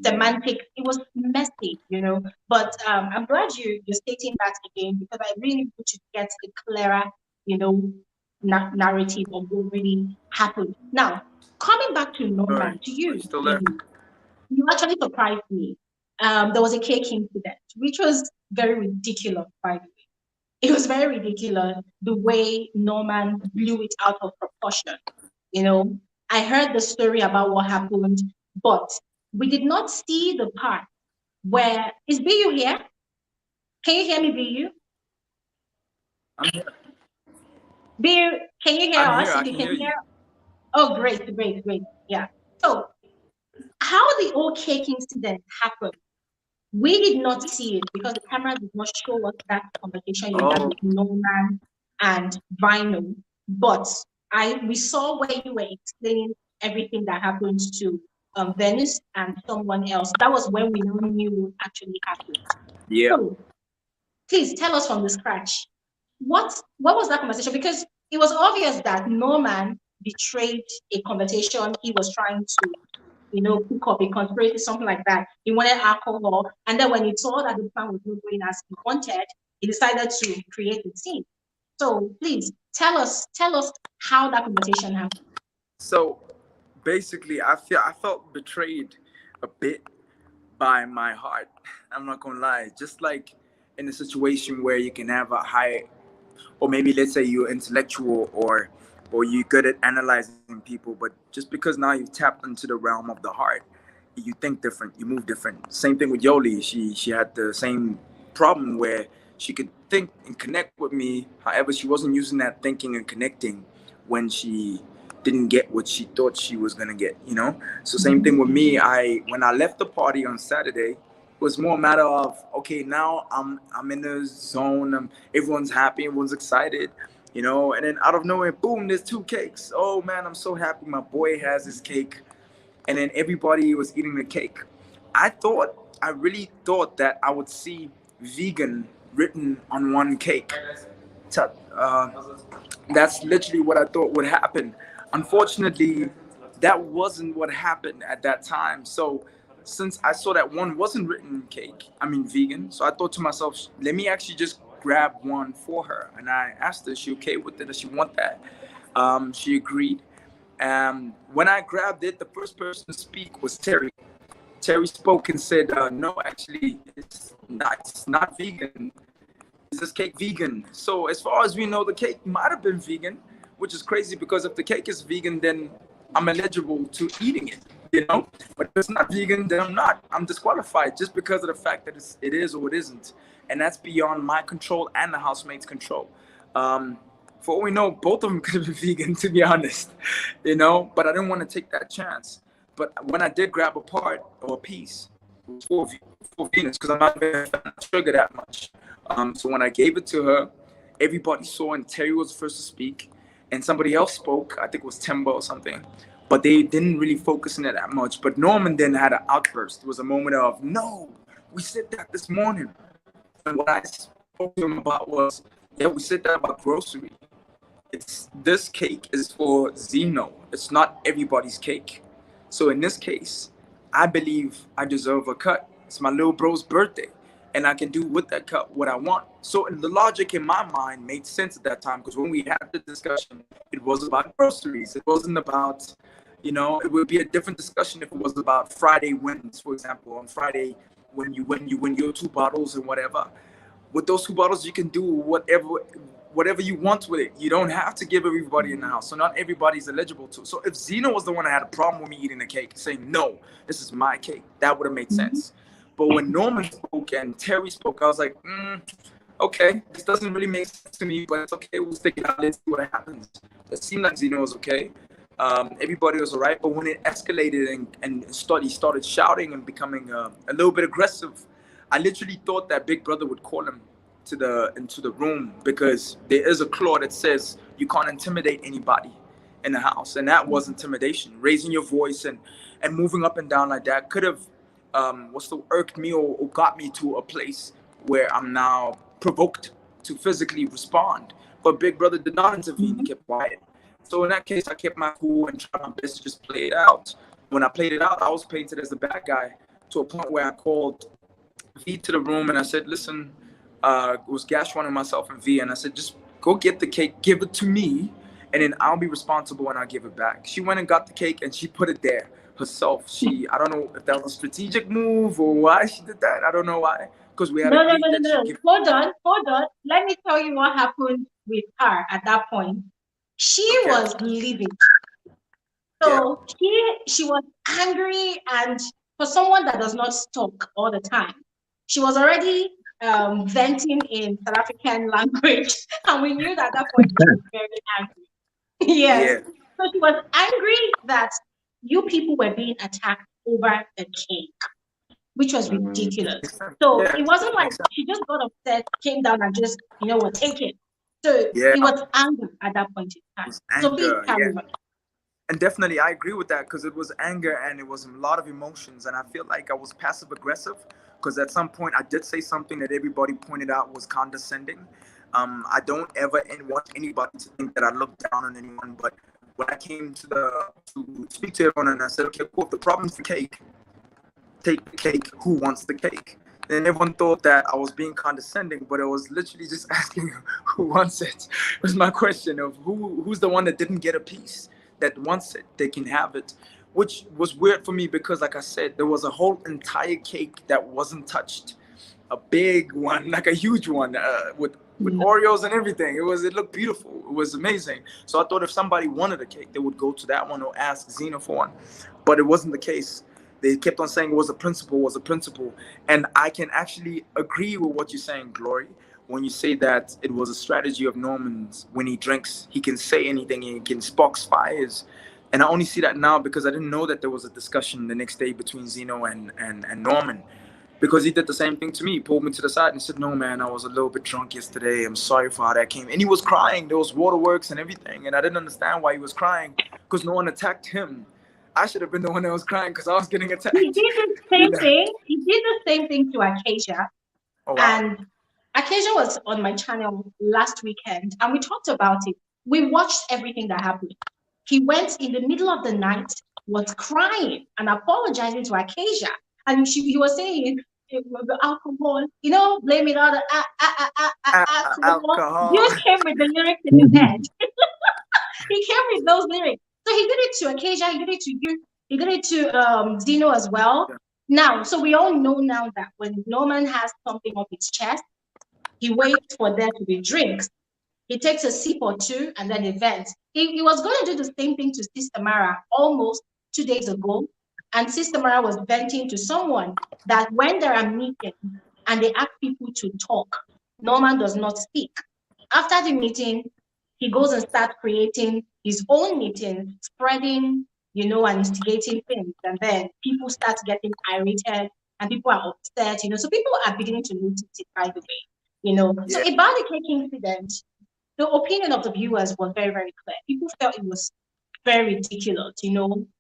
semantics. It was messy, you know. But I'm glad you're stating that again because I really want to get a clearer, you know, narrative of what really happened. Now, coming back to Sorry, Norman, to are you you, still there? maybe you actually surprised me. There was a cake incident, which was very ridiculous, by the way. It was very ridiculous the way Norman blew it out of proportion. You know, I heard the story about what happened, but we did not see the part where is BU here? Can you hear me, BU? I'm here. BU, can you hear I'm here. us? I If you can can hear you. hear, oh, great, great, great. Yeah. So, how the old cake incident happened, we did not see it because the camera did not show us that conversation you had Oh, with Norman and Vinyl. But we saw where you were explaining everything that happened to Venice and someone else. That was when we now knew what actually happened. yeah. So please tell us from the scratch. What was that conversation? Because it was obvious that Norman betrayed a conversation he was trying to, you know, cook up a conspiracy, something like that. He wanted alcohol, and then when he saw that the plan was not going as he wanted, he decided to create a scene. So please tell us how that conversation happened. So basically, I felt betrayed a bit by my heart. I'm not gonna lie. Just like in a situation where you can have a high, or maybe let's say you're intellectual or you're good at analyzing people, but just because now you've tapped into the realm of the heart, you think different, you move different. Same thing with Yoli. She had the same problem where she could think and connect with me. However, she wasn't using that thinking and connecting when she didn't get what she thought she was gonna get, you know? So same thing with me. I when I left the party on Saturday, it was more a matter of okay, now I'm in the zone. Everyone's happy, everyone's excited, you know. And then out of nowhere, boom, there's two cakes. Oh man, I'm so happy. My boy has his cake, and then everybody was eating the cake. I really thought that I would see vegan written on one cake. Uh, that's literally what I thought would happen. Unfortunately, that wasn't what happened at that time. So, since I saw that one wasn't written cake, I mean vegan, so I thought to myself, let me actually just grab one for her. And I asked her, is she okay with it? Does she want that? She agreed. When I grabbed it, the first person to speak was Terry. Terry spoke and said, "No, actually, it's not vegan. Is this cake vegan?" So as far as we know, the cake might have been vegan, which is crazy because if the cake is vegan, then I'm eligible to eating it, you know. But if it's not vegan, then I'm not. I'm disqualified just because of the fact that it is or it isn't, and that's beyond my control and the housemate's control. For all we know, both of them could have been vegan, to be honest, you know. But I didn't want to take that chance. But when I did grab a part or a piece, it was for Venus because I'm not even a fan of sugar that much. So when I gave it to her, everybody saw, and Terry was the first to speak, and somebody else spoke. I think it was Timber or something, but they didn't really focus on it that much. But Norman then had an outburst. It was a moment of, "No, we said that this morning." And what I spoke to him about was, "Yeah, we said that about grocery. This cake is for Zeno. It's not everybody's cake. So in this case, I believe I deserve a cut. It's my little bro's birthday, and I can do with that cut what I want." So the logic in my mind made sense at that time, because when we had the discussion, it was about groceries. It wasn't about, you know, it would be a different discussion if it was about Friday wins, for example. On Friday, when you win your 2 bottles and whatever. With those 2 bottles, you can do whatever you want with it. You don't have to give everybody in the house. So not everybody's eligible to. So if Zeno was the one that had a problem with me eating the cake, saying, "No, this is my cake," that would have made sense. But when Norman spoke and Terry spoke, I was like, okay, this doesn't really make sense to me, but it's okay. We'll stick it out. Let's see what happens. It seemed like Zeno was okay. Everybody was all right. But when it escalated and he started shouting and becoming a little bit aggressive, I literally thought that Big Brother would call him into the room, because there is a clause that says you can't intimidate anybody in the house, and that was intimidation. Raising your voice and moving up and down like that could have irked me or got me to a place where I'm now provoked to physically respond. But Big Brother did not intervene. He kept quiet. So in that case, I kept my cool and tried my best to just play it out. When I played it out, I was painted as the bad guy, to a point where I called V to the room and I said, "Listen," it was Gashwan and myself and V, and I said, "Just go get the cake, give it to me, and then I'll be responsible and I'll give it back." She went and got the cake and she put it there herself. I don't know if that was a strategic move or why she did that. I don't know why, because we had agreed that she Hold on. Let me tell you what happened with her at that point. She was livid. So she was angry, and for someone that does not talk all the time, she was already venting in South African language, and we knew that at that point she was very angry. Yes. Yeah. So she was angry that you people were being attacked over the cake, which was ridiculous. So it wasn't like she just got upset, came down, and just, would take it. So it was anger at that point in time. So please carry on. And definitely, I agree with that, because it was anger and it was a lot of emotions. And I feel like I was passive aggressive, because at some point I did say something that everybody pointed out was condescending. I don't ever want anybody to think that I look down on anyone. But when I came to speak to everyone, and I said, "Okay, cool, if the problem's the cake, take the cake. Who wants the cake?" And everyone thought that I was being condescending, but I was literally just asking who wants it. It was my question of who's the one that didn't get a piece, that wants it, they can have it, which was weird for me, because like I said, there was a whole entire cake that wasn't touched, a big one, like a huge one, with Oreos and everything. It looked beautiful. It was amazing. So I thought if somebody wanted a cake, they would go to that one or ask Zeno for one, but it wasn't the case. They kept on saying it was a principle. And I can actually agree with what you're saying, Glory, when you say that it was a strategy of Norman's. When he drinks, he can say anything and he can spark fires. And I only see that now because I didn't know that there was a discussion the next day between Zeno and Norman, because he did the same thing to me. He pulled me to the side and said, "No, man, I was a little bit drunk yesterday. I'm sorry for how that came." And he was crying. There was waterworks and everything. And I didn't understand why he was crying, because no one attacked him. I should have been the one that was crying because I was getting attacked. He did the same thing. He did the same thing to Acacia. Oh, wow. And Acacia was on my channel last weekend, and we talked about it. We watched everything that happened. He went in the middle of the night, was crying and apologizing to Acacia. And he was saying, "The alcohol, blame it on the alcohol." You came with the lyrics in his head. He came with those lyrics. So he did it to Acacia, he did it to you, he did it to Zeno as well. Now, so we all know now that when Norman has something on his chest, he waits for there to be drinks. He takes a sip or two and then he vents. He was going to do the same thing to Sister Mara almost 2 days ago. And Sister Mara was venting to someone that when there are meetings and they ask people to talk, Norman does not speak. After the meeting, he goes and starts creating his own meeting, spreading, and instigating things. And then people start getting irritated and people are upset, So people are beginning to notice it, by the way. So about the cake incident, the opinion of the viewers was very, very clear. People felt it was very ridiculous,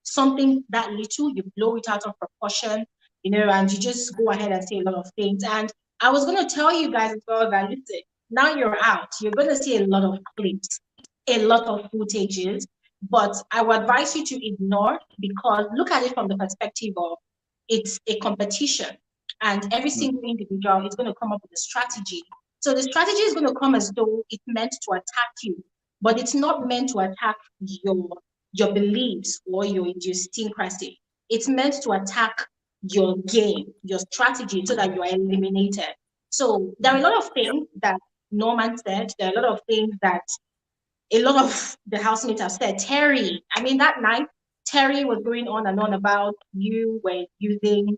something that little, you blow it out of proportion, and you just go ahead and say a lot of things. And I was going to tell you guys as well that, listen, now you're out, you're going to see a lot of clips, a lot of footages, but I would advise you to ignore, because look at it from the perspective of it's a competition and every single individual is going to come up with a strategy. So the strategy is going to come as though it's meant to attack you, but it's not meant to attack your beliefs or your idiosyncrasy. It's meant to attack your game, your strategy, so that you are eliminated. So there are a lot of things that Norman said. There are a lot of things that a lot of the housemates have said. Terry, I mean, that night, Terry was going on and on about you were using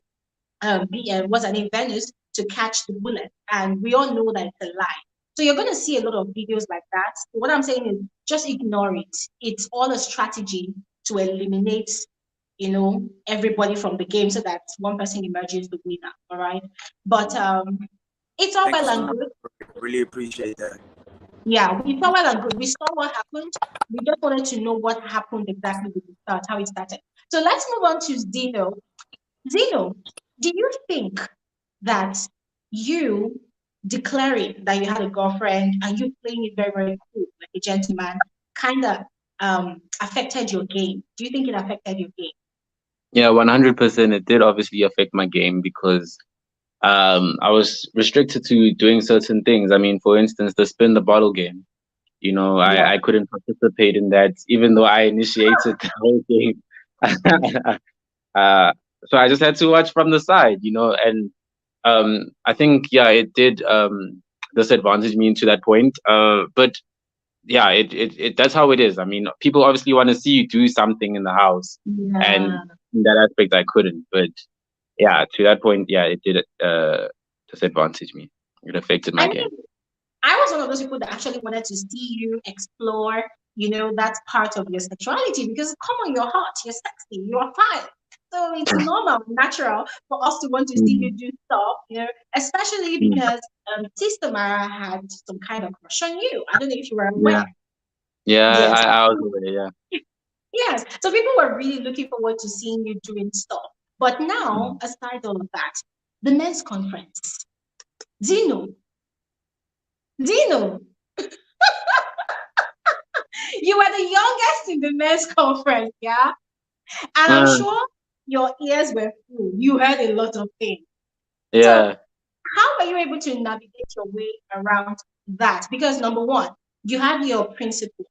what's her name, Venus, to catch the bullet. And we all know that it's a lie. So you're going to see a lot of videos like that. What I'm saying is just ignore it. It's all a strategy to eliminate, everybody from the game so that one person emerges the winner. All right. But it's all well and good. Really appreciate that. Yeah, it's all well and good. We saw what happened. We just wanted to know what happened exactly with the start, how it started. So let's move on to Zeno. Zeno, do you think that you declaring that you had a girlfriend and you playing it very, very cool, like a gentleman, kind of affected your game? Do you think it affected your game? Yeah, 100%. It did obviously affect my game because I was restricted to doing certain things. I mean, for instance, the spin the bottle game. I couldn't participate in that, even though I initiated the whole game. So I just had to watch from the side, and I think, it did disadvantage me to that point. But yeah, it that's how it is. I mean, people obviously want to see you do something in the house, and in that aspect, I couldn't. But yeah, to that point, it did disadvantage me. It affected my game. I was one of those people that actually wanted to see you explore, that part of your sexuality, because come on, you're hot, you're sexy, you're fine. So it's normal, natural for us to want to see you do stuff, especially because Sister Mara had some kind of crush on you. I don't know if you were aware. Yeah, yes. I was aware, yeah. Yes, so people were really looking forward to seeing you doing stuff. But now, aside all of that, the men's conference. Zeno, you were the youngest in the men's conference, yeah? And I'm sure your ears were full. You heard a lot of things. Yeah. So how were you able to navigate your way around that? Because number one, you had your principle,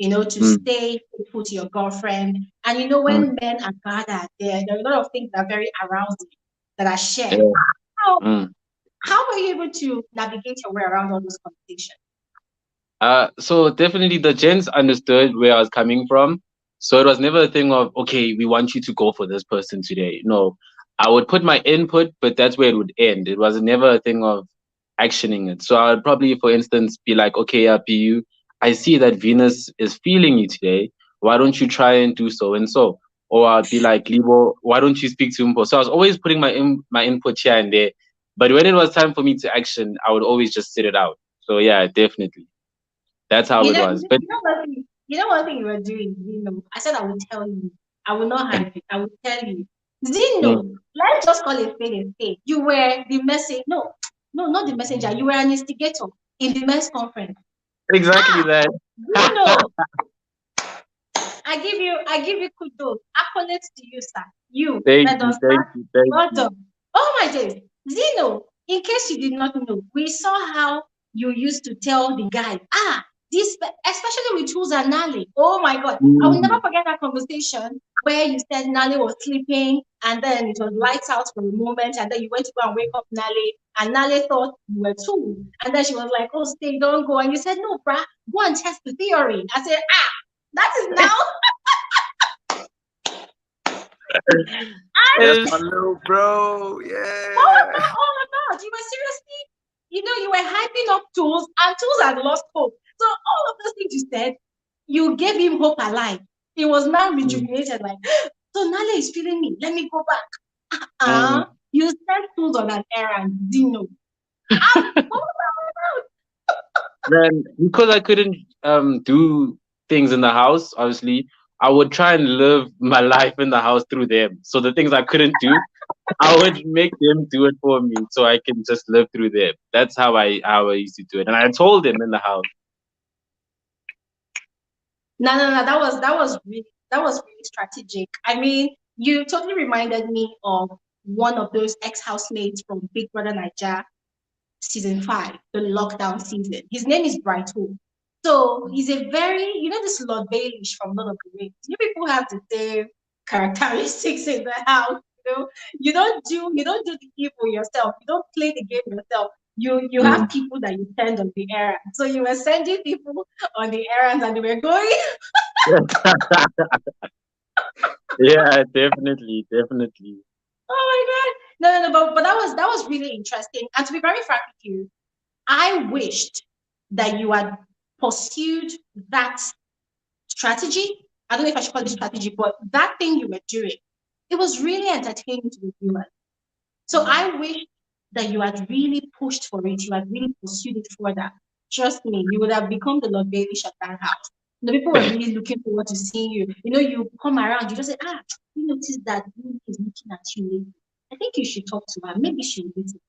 to stay faithful to your girlfriend. And when men are gathered there are a lot of things that are very arousing, that are shared. Yeah. How were you able to navigate your way around all those conversations? So definitely the gents understood where I was coming from. So it was never a thing of, okay, we want you to go for this person today. No, I would put my input, but that's where it would end. It was never a thing of actioning it. So I would probably, for instance, be like, okay, PU, I see that Venus is feeling you today. Why don't you try and do so and so? Or I'd be like, Libo, why don't you speak to Mpo? So I was always putting my input here and there. But when it was time for me to action, I would always just sit it out. So yeah, definitely. That's how it was. But one thing you were doing, I said I would tell you. I will not hide it. I will tell you. Zeno, let's just call it spade a spade. You were the message. No, not the messenger. You were an instigator in the men's conference. Exactly that. Zeno, I give you kudos. Accolades to you, sir. Thank you. Oh my days. Zeno, in case you did not know, we saw how you used to tell the guy, This, especially with Tools and Nali. Oh my God. I will never forget that conversation where you said Nali was sleeping and then it was lights out for a moment and then you went to go and wake up Nali and Nali thought you were Tools. And then she was like, oh, stay, don't go. And you said, no, bruh, go and test the theory. I said, that is now. That's my little bro. Yeah. All about. You were seriously, you were hyping up Tools and Tools had lost hope. So all of those things you said, you gave him hope alive. He was now rejuvenated, like, so Nale is feeling me. Let me go back. You sent Tools on an errand, Zeno. Then because I couldn't do things in the house, obviously, I would try and live my life in the house through them. So the things I couldn't do, I would make them do it for me, so I can just live through them. That's how I used to do it, and I told them in the house. No. That was really strategic. I mean, you totally reminded me of one of those ex-housemates from Big Brother Nigeria season 5, the lockdown season. His name is Brighto. So he's a very, this Lord Baelish from Lord of the Rings. You people have the same characteristics in the house. You don't do the evil yourself. You don't play the game yourself. You have people that you send on the errand. So you were sending people on the errands and they were going. Yeah, definitely. Oh my God. No, but that was really interesting. And to be very frank with you, I wished that you had pursued that strategy. I don't know if I should call it strategy, but that thing you were doing, it was really entertaining to the viewers. So I wish that you had really pushed for it, you had really pursued it further. Trust me, you would have become the Lord Baelish at that house. The people were really looking forward to seeing you. You come around, you just say, you notice that Lily is looking at you lately. I think you should talk to her. Maybe she'll listen.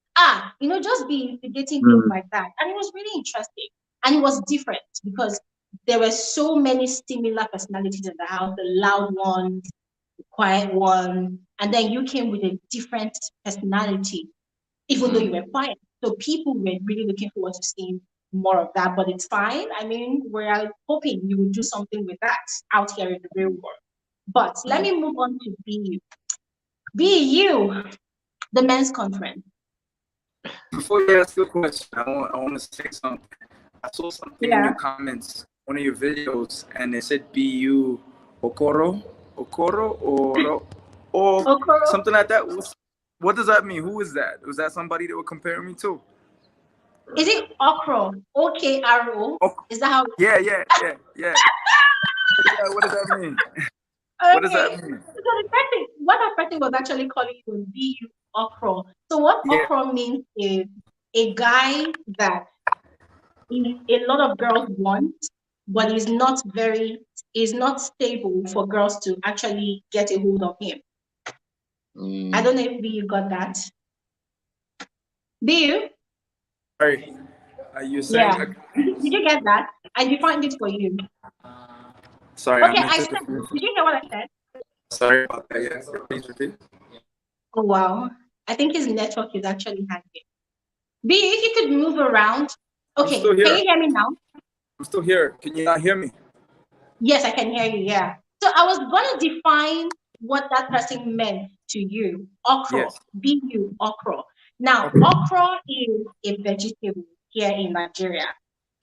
Just be getting things like that. And it was really interesting. And it was different because there were so many similar personalities in the house, the loud ones, the quiet one, and then you came with a different personality, even though you were quiet. So people were really looking forward to seeing more of that, but it's fine. I mean, we're hoping you will do something with that out here in the real world. But let me move on to BU. BU, the men's conference. Before you ask the question, I want to say something. I saw something in your comments, one of your videos, and it said BU Okoro, or something like that. What does that mean? Who is that? Was that somebody that were comparing me to? Is it Okro? OKRO? Is that how? Yeah. Yeah, what does that mean? Okay. What does that mean? So what that person was actually calling you was BU Okro. So what Okro means is a guy that a lot of girls want, but is not stable for girls to actually get a hold of him. I don't know if BU got that. BU? Sorry, you saying? Yeah. Did you get that? I defined it for you. Sorry. Okay, I said. Did you hear what I said? Sorry about that. Yes, please repeat. Oh wow! I think his network is actually hanging. B, if you could move around. Okay, can you hear me now? I'm still here. Can you not hear me? Yes, I can hear you. Yeah. So I was going to define what that person meant to you. Okra. Yes. BU okra. Now, okra is a vegetable here in Nigeria.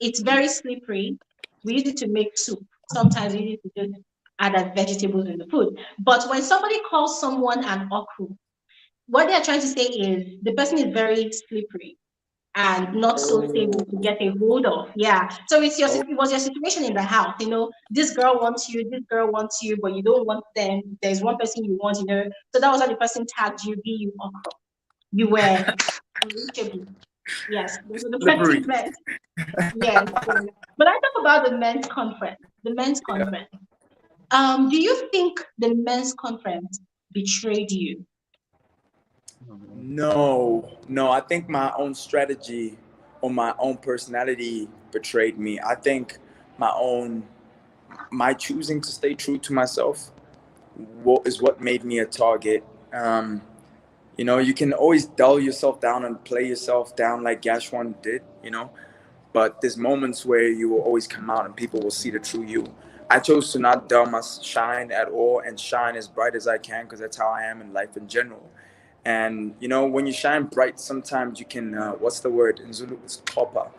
It's very slippery. We use it to make soup. Sometimes we use it to just add as vegetables in the food. But when somebody calls someone an okra, what they're trying to say is the person is very slippery and not so stable to get a hold of. Yeah. So it was your situation in the house. This girl wants you, but you don't want them. There's one person you want, So that was how the person tagged you, BU okra. You were unreachable. Yes, those were the person meant. Yes. But I talk about the men's conference. The men's conference. Do you think the men's conference betrayed you? No. I think my own strategy or my own personality betrayed me. I think my choosing to stay true to myself is what made me a target. You can always dull yourself down and play yourself down like Gashwan did, but there's moments where you will always come out and people will see the true you. I chose to not dull my shine at all and shine as bright as I can because that's how I am in life in general. And you know, when you shine bright, sometimes you can what's the word in Zulu? It's kopa.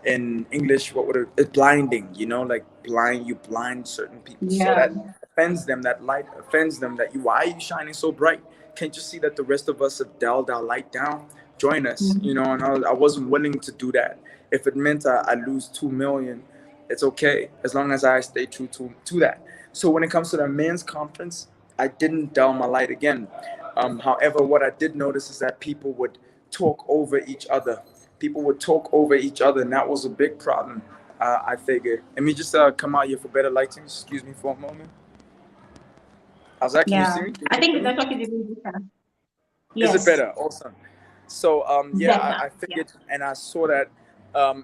In English, what would it's blinding? You know, like you blind certain people, so Yeah. that offends them. That light offends them. That you, why are you shining so bright? Can't you see that the rest of us have dulled our light down? Join us, you know. And I wasn't willing to do that. If it meant I lose 2 million, it's okay as long as I stay true to that. So when it comes to the men's conference, I didn't dull my light again. However, what I did notice is that people would talk over each other. People would talk over each other, and that was a big problem. I figured. Let me just come out here for better lighting. Excuse me for a moment. How's that? Can you Yeah. see me? Can I you think hear the me? network is even better. Is it Yes. better? Awesome. So yeah, Better. I Yeah. figured and I saw that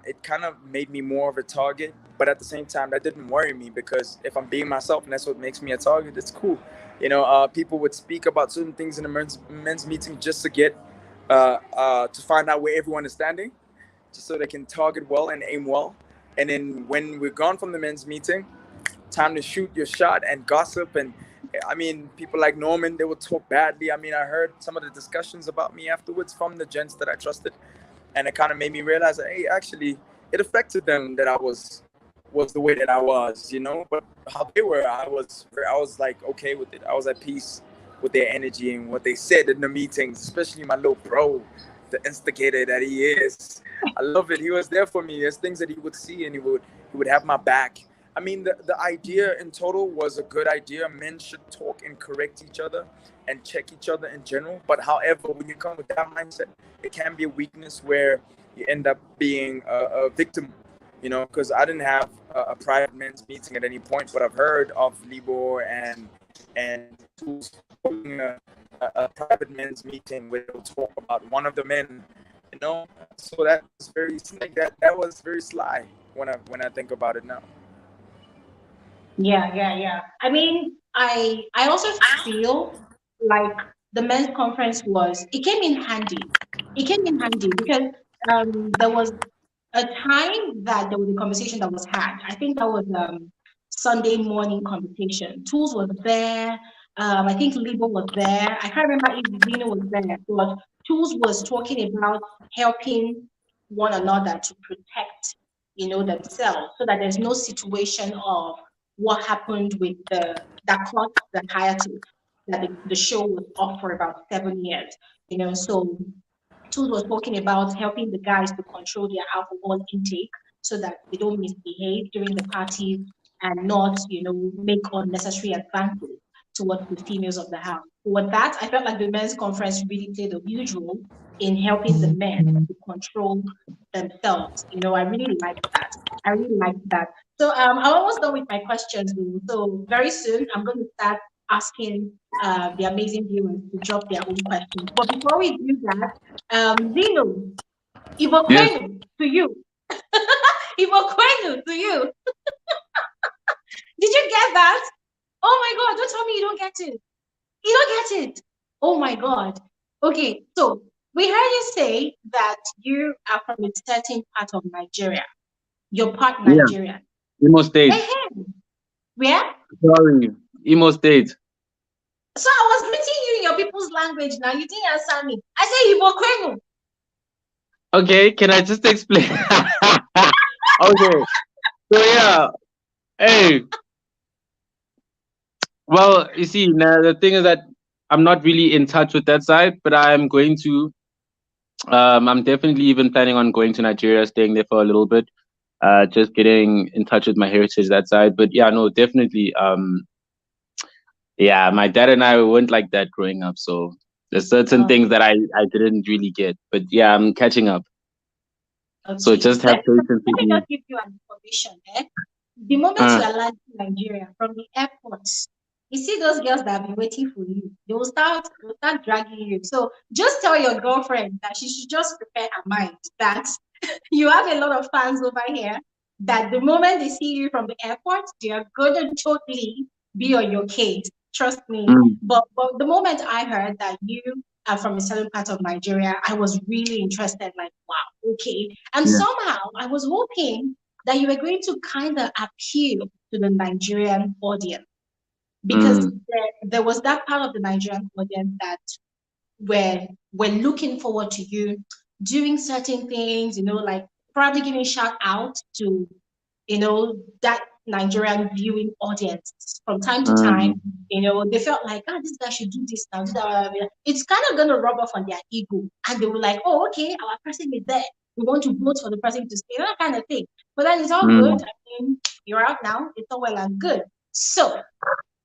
it kind of made me more of a target, but at the same time that didn't worry me because if I'm being myself and that's what makes me a target, it's cool. You know, people would speak about certain things in a men's meeting just to get to find out where everyone is standing, just so they can target well and aim well. And then when we're gone from the men's meeting, time to shoot your shot and gossip. And I mean, people like Norman, they would talk badly. I mean, I heard some of the discussions about me afterwards from the gents that I trusted, and it kind of made me realize that, hey, actually, it affected them that I was the way that I was, you know. But how they were, I was like okay with it. I was at peace with their energy and what they said in the meetings, especially my little bro, the instigator that he is. I love it. He was there for me. There's things that he would see and he would have my back. I mean, the idea in total was a good idea. Men should talk and correct each other and check each other in general. But however, when you come with that mindset, it can be a weakness where you end up being a victim, you know, because I didn't have a private men's meeting at any point, but I've heard of Libor and Tools holding a private men's meeting where they'll talk about one of the men, you know. So that was very like that was very sly when I think about it now. Yeah, yeah, yeah. I mean, I also feel like the men's conference was it came in handy. It came in handy because there was a time that there was a conversation that was had. I think that was Sunday morning conversation. Tools was there. I think Libo was there. I can't remember if Zeno was there, but Tools was talking about helping one another to protect, themselves, so that there's no situation of what happened with that caused the hiatus that the show was off for about 7 years. So Tools was talking about helping the guys to control their alcohol intake so that they don't misbehave during the parties and not, make unnecessary advances towards the females of the house. So with that, I felt like the men's conference really played a huge role in helping the men to control themselves. I really liked that. I really liked that. So I'm almost done with my questions, Lou. So very soon I'm going to start asking the amazing viewers to drop their own questions. But before we do that, Zeno, Yes. Ivoquenu to you. Ivoquenu to you. Did you get that? Oh my God, don't tell me you don't get it. You don't get it. Oh my God. Okay, so we heard you say that you are from a certain part of Nigeria. You're part Yeah. Nigerian. Imo State. Hey, where? Sorry. Imo State. So I was greeting you in your people's language now. You didn't answer me. I say Ivoquenu. Okay, can I just explain? Okay. So yeah. Hey. Well, you see, now the thing is that I'm not really in touch with that side, but I'm going to. I'm definitely even planning on going to Nigeria, staying there for a little bit. Just getting in touch with my heritage that side. But yeah, no, definitely. Yeah, my dad and I weren't like that growing up, so there's certain things that I didn't really get. But yeah, I'm catching up. So Okay. just have patience Let with me me. just give you an information. The moment Uh, you are landing in Nigeria from the airport, you see those girls that have been waiting for you. They will start dragging you. So just tell your girlfriend that she should just prepare her mind that you have a lot of fans over here. That the moment they see you from the airport, they are going to totally be on your case. Trust me. mm, But the moment I heard that you from a certain part of Nigeria, I was really interested, like, wow, okay. And Yeah. somehow I was hoping that you were going to kind of appeal to the Nigerian audience because Mm. there was that part of the Nigerian audience that were looking forward to you doing certain things, like probably giving shout out to, that Nigerian viewing audience from time to time. Mm. They felt like, this guy should do this now. Do that. It's kind of going to rub off on their ego. And they were like, oh, okay, our person is there. We want to vote for the person to stay, that kind of thing. But then it's all good. Mm. I mean, you're out now. It's all well and good. So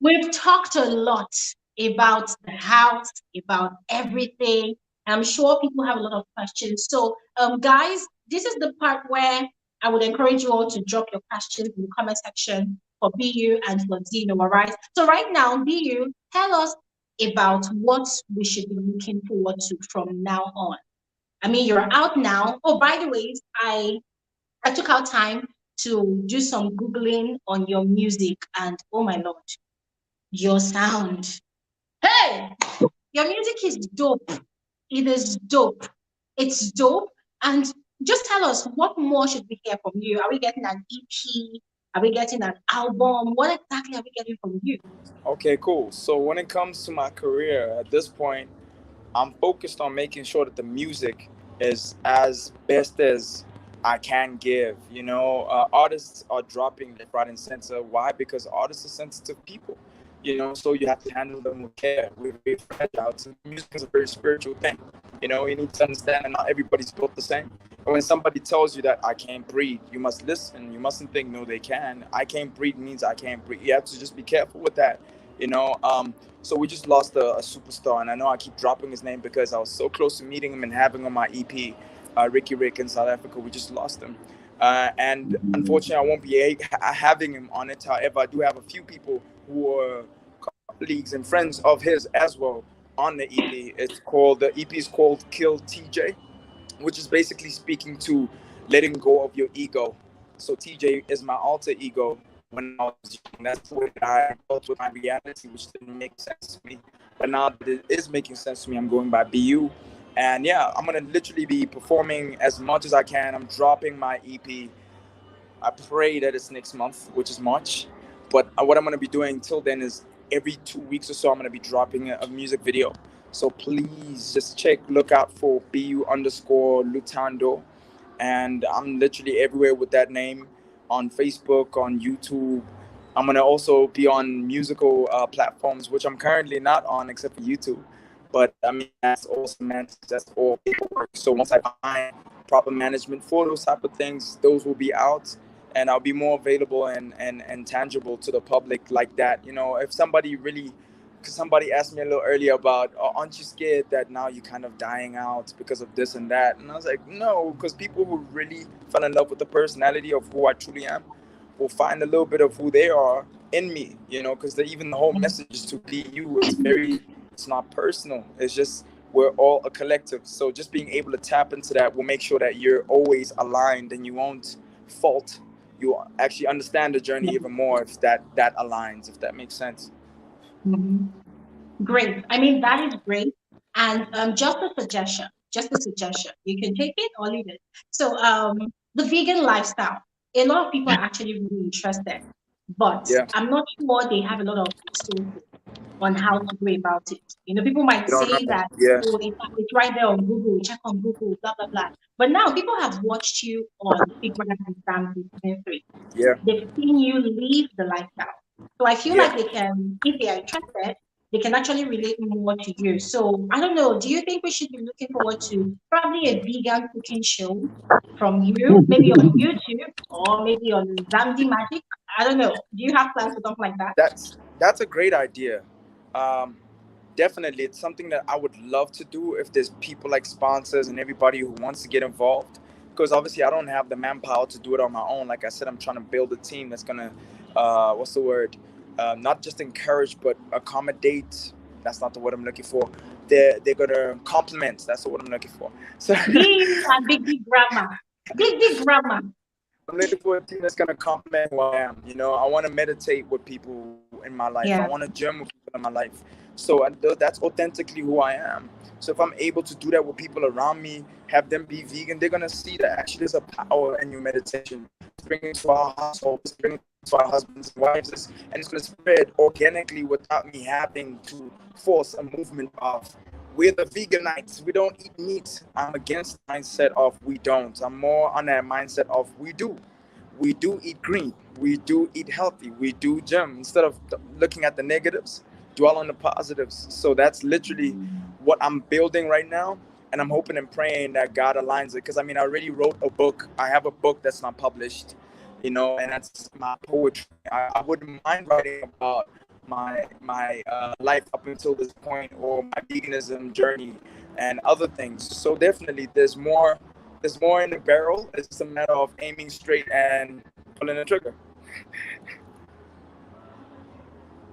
we've talked a lot about the house, about everything. I'm sure people have a lot of questions. So, guys, this is the part where I would encourage you all to drop your questions in the comment section for BU and for Zeno, all right? So right now, BU, tell us about what we should be looking forward to from now on. I mean, you're out now. Oh, by the way, I took out time to do some Googling on your music, and oh my Lord, your sound. Hey, your music is dope. It is dope. It's dope. And just tell us, what more should we hear from you? Are we getting an EP? Are we getting an album? What exactly are we getting from you? Okay, cool. So when it comes to my career at this point, I'm focused on making sure that the music is as best as I can give. Artists are dropping left, right, and center. Why? Because artists are sensitive people. So you have to handle them with care. We're very fragile. So music is a very spiritual thing. You need to understand that not everybody's built the same. And when somebody tells you that I can't breathe, you must listen. You mustn't think, no, they can. I can't breathe means I can't breathe. You have to just be careful with that. So we just lost a superstar, and I know I keep dropping his name because I was so close to meeting him and having him on my EP, Ricky Rick in South Africa. We just lost him, and unfortunately, I won't be having him on it. However, I do have a few people who are colleagues and friends of his as well on the EP. The EP is called Kill TJ, which is basically speaking to letting go of your ego. So TJ is my alter ego. When I was young, that's the way that I dealt with my reality, which didn't make sense to me. But now that it is making sense to me, I'm going by BU. And yeah, I'm going to literally be performing as much as I can. I'm dropping my EP. I pray that it's next month, which is March. But what I'm going to be doing till then is every 2 weeks or so, I'm going to be dropping a music video. So please just look out for BU_Lutando. And I'm literally everywhere with that name on Facebook, on YouTube. I'm going to also be on musical platforms, which I'm currently not on except for YouTube. But I mean, that's all semantics, that's all paperwork. So once I find proper management for those type of things, those will be out, and I'll be more available and tangible to the public like that. If somebody really, because somebody asked me a little earlier about, aren't you scared that now you're kind of dying out because of this and that? And I was like, no, because people who really fell in love with the personality of who I truly am will find a little bit of who they are in me, because even the whole message is to be you. It's not personal. It's just, we're all a collective. So just being able to tap into that will make sure that you're always aligned and you won't fault. You'll actually understand the journey even more if that aligns, if that makes sense. Mm-hmm. Great. I mean, that is great. And just a suggestion. You can take it or leave it. So the vegan lifestyle, a lot of people are actually really interested, but Yeah. I'm not sure they have a lot of resources on how to go about it. People might You don't say know. that, Yeah. oh, it's right there on Google, check on Google, blah, blah, blah. But now people have watched you on Bbmzansi season 3. Yeah. They've seen you live the lifestyle. So I feel like they can, if they are interested, they can actually relate more to you. So I don't know, do you think we should be looking forward to probably a vegan cooking show from you, maybe on YouTube or maybe on Zamdi Magic? I don't know. Do you have plans for something like that? That's a great idea. Definitely, it's something that I would love to do if there's people like sponsors and everybody who wants to get involved. Because obviously, I don't have the manpower to do it on my own. Like I said, I'm trying to build a team that's gonna, what's the word? Not just encourage, but accommodate. That's not the word I'm looking for. They're gonna complement. That's the word I'm looking for. So Big grammar. Big grammar. I'm looking for a team that's gonna complement who I am. I want to meditate with people in my life. Yeah. I want to gym with people in my life. So that's authentically who I am. So if I'm able to do that with people around me, have them be vegan, they're gonna see that actually there's a power in your meditation. Let's bring it to our household. Let's bring it to our husbands and wives, and it's gonna spread organically without me having to force a movement of we're the veganites, we don't eat meat. I'm against the mindset of we don't. I'm more on that mindset of we do. We do eat green. We do eat healthy. We do gym. Instead of looking at the negatives, dwell on the positives. So that's literally what I'm building right now. And I'm hoping and praying that God aligns it. Because I mean, I already wrote a book. I have a book that's not published, and that's my poetry. I wouldn't mind writing about my life up until this point, or my veganism journey and other things. So definitely there's more in the barrel. It's just a matter of aiming straight and pulling the trigger.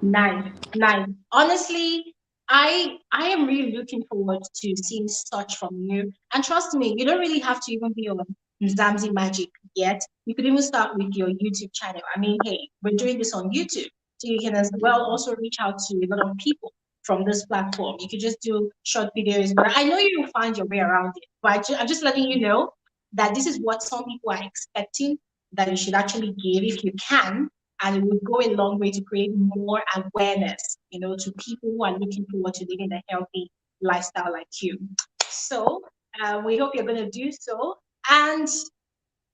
Nice, nice. Honestly, I am really looking forward to seeing such from you. And trust me, you don't really have to even be on Zamzi Magic yet. You could even start with your YouTube channel. I mean, hey, we're doing this on YouTube, so you can as well also reach out to a lot of people from this platform. You could just do short videos, but I know you will find your way around it. But I'm just letting you know that this is what some people are expecting that you should actually give if you can, and it would go a long way to create more awareness, to people who are looking forward to living a healthy lifestyle like you. So we hope you're going to do so. And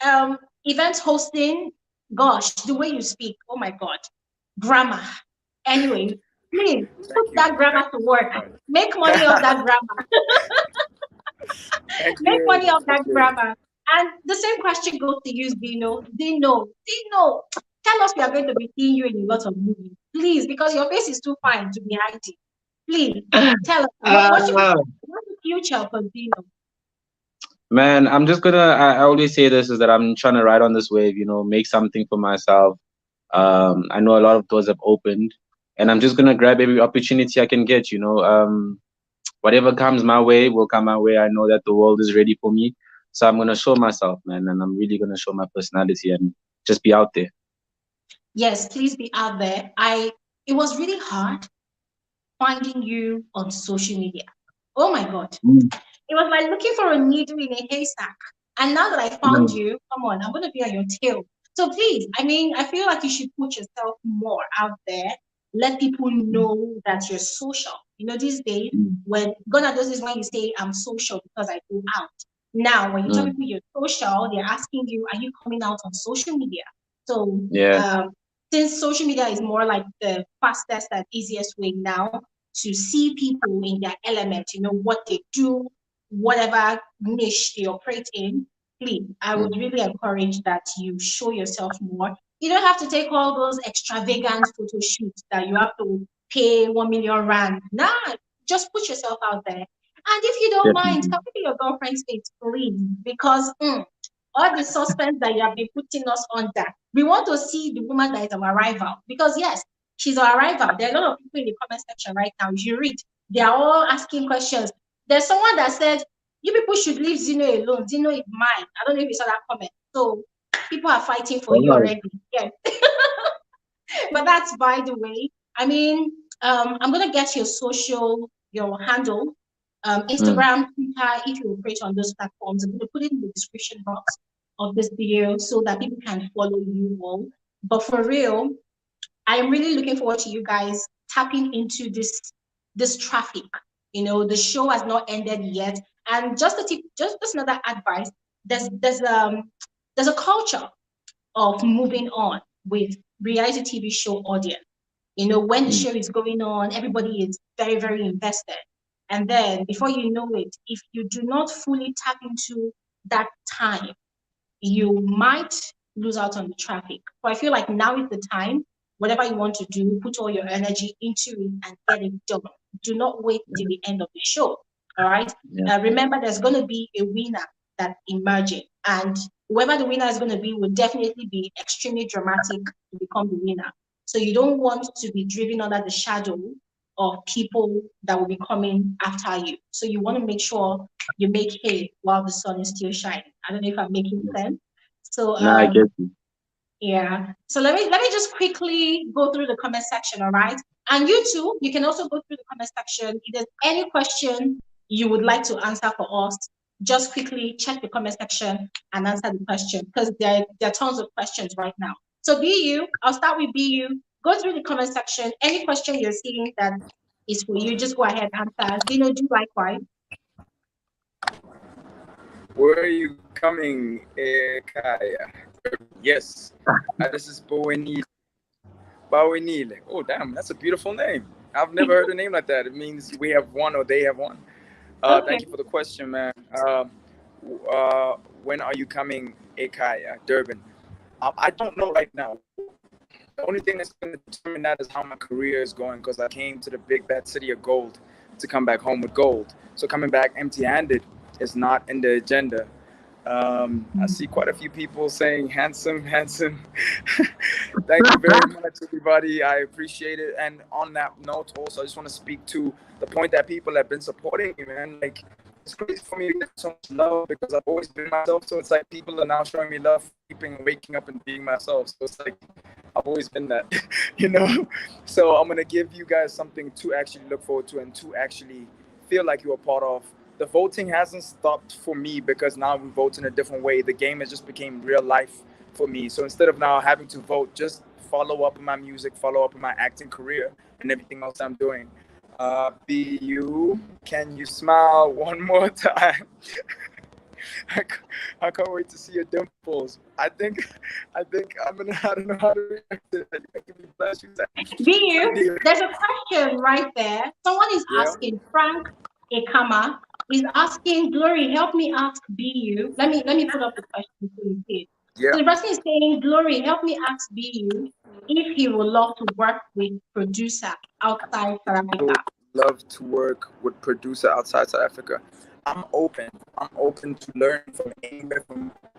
um, event hosting, gosh, the way you speak, oh my God, grammar. Anyway, please put Thank you. that grammar Thank to you work. so much. Make money off that grammar. Thank Make money you. off Thank that you. grammar. And the same question goes to you, Zeno. Zeno. Tell us we are going to be seeing you in a lot of movies. Please, because your face is too fine to be hiding. Please, tell us, Ah, what's the future for Zeno? man, I'm just gonna. I always say this is that I'm trying to ride on this wave. Make something for myself. I know a lot of doors have opened, and I'm just gonna grab every opportunity I can get. Whatever comes my way will come my way. I know that the world is ready for me, so I'm gonna show myself, man, and I'm really gonna show my personality and just be out there. Yes, please be out there. It was really hard finding you on social media. Oh my God. Mm, It was like looking for a needle in a haystack. And now that I found mm, you, come on, I'm going to be on your tail. So please, I mean, I feel like you should put yourself more out there. Let people know that you're social. These days, mm, when gonna do this is when you say I'm social because I go out. Now, when you tell mm. people you're social, they're asking you, are you coming out on social media? So Yeah. um, since social media is more like the fastest and easiest way now to see people in their element, what they do, whatever niche they operate in, please, I would Mm. really encourage that you show yourself more. You don't have to take all those extravagant photo shoots that you have to pay 1 million rand. Nah, just put yourself out there. And if you don't mind, Definitely. come to your girlfriend's face, please, because all the suspense that you have been putting us under, we want to see the woman that is our rival. Because yes, she's our rival. There are a lot of people in the comment section right now. If you read, they are all asking questions. There's someone that said, you people should leave Zeno alone. Zeno is mine. I don't know if you saw that comment. So people are fighting for you Wow. already. Yes. But that's by the way. I mean, I'm gonna get your handle, Mm. Instagram, Twitter, if you operate on those platforms. I'm gonna put it in the description box of this video so that people can follow you all. But for real, I am really looking forward to you guys tapping into this traffic. The show has not ended yet. And just a tip, just another advice. There's a culture of moving on with reality TV show audience. When the Mm. show is going on, everybody is very, very invested. And then before you know it, if you do not fully tap into that time, you might lose out on the traffic. So I feel like now is the time. Whatever you want to do, put all your energy into it and get it done. Do not wait till the end of the show. All right. Yeah. Remember, there's going to be a winner that's emerging, and whoever the winner is going to be will definitely be extremely dramatic to become the winner. So you don't want to be driven under the shadow of people that will be coming after you. So you want to make sure you make hay while the sun is still shining. I don't know if I'm making Yeah. sense. So Nah, I get you. yeah. So let me just quickly go through the comment section, all right? And you too, you can also go through the comment section. If there's any question you would like to answer for us, just quickly check the comment section and answer the question, because there are tons of questions right now. So BU, I'll start with BU. Go through the comment section. Any question you're seeing that is for you, just go ahead and answer. Zeno, do likewise. Where are you coming, Kaya? Yes. This is Bowenile. Bowenile. Oh, damn, that's a beautiful name. I've never heard a name like that. It means we have one or they have one. Okay. Thank you for the question, man. When are you coming, Kaya, Durban? I don't know right now. The only thing that's going to determine that is how my career is going, because I came to the big bad city of gold to come back home with gold. So coming back empty-handed is not in the agenda. I see quite a few people saying handsome, handsome. Thank you very much, everybody. I appreciate it. And on that note, also, I just want to speak to the point that people have been supporting me, man. Like, it's crazy for me to get so much love because I've always been myself. So it's like people are now showing me love, sleeping, waking up, and being myself. So it's like I've always been that, you know? So I'm going to give you guys something to actually look forward to and to actually feel like you're a part of. The voting hasn't stopped for me because now we vote in a different way. The game has just became real life for me. So instead of now having to vote, just follow up on my music, follow up on my acting career and everything else I'm doing. BU, can you smile one more time? I can't wait to see your dimples. I think I don't know how to react to that. Give me bless you. BU, there's a question right there. Someone is asking, Frank Ekama is asking, Glory, help me ask BU. Let me put up the question for you here. Yeah. So the person is saying, Glory, help me ask BU if he would love to work with producer outside South Africa. Love to work with producer outside South Africa. I'm open to learn from anywhere,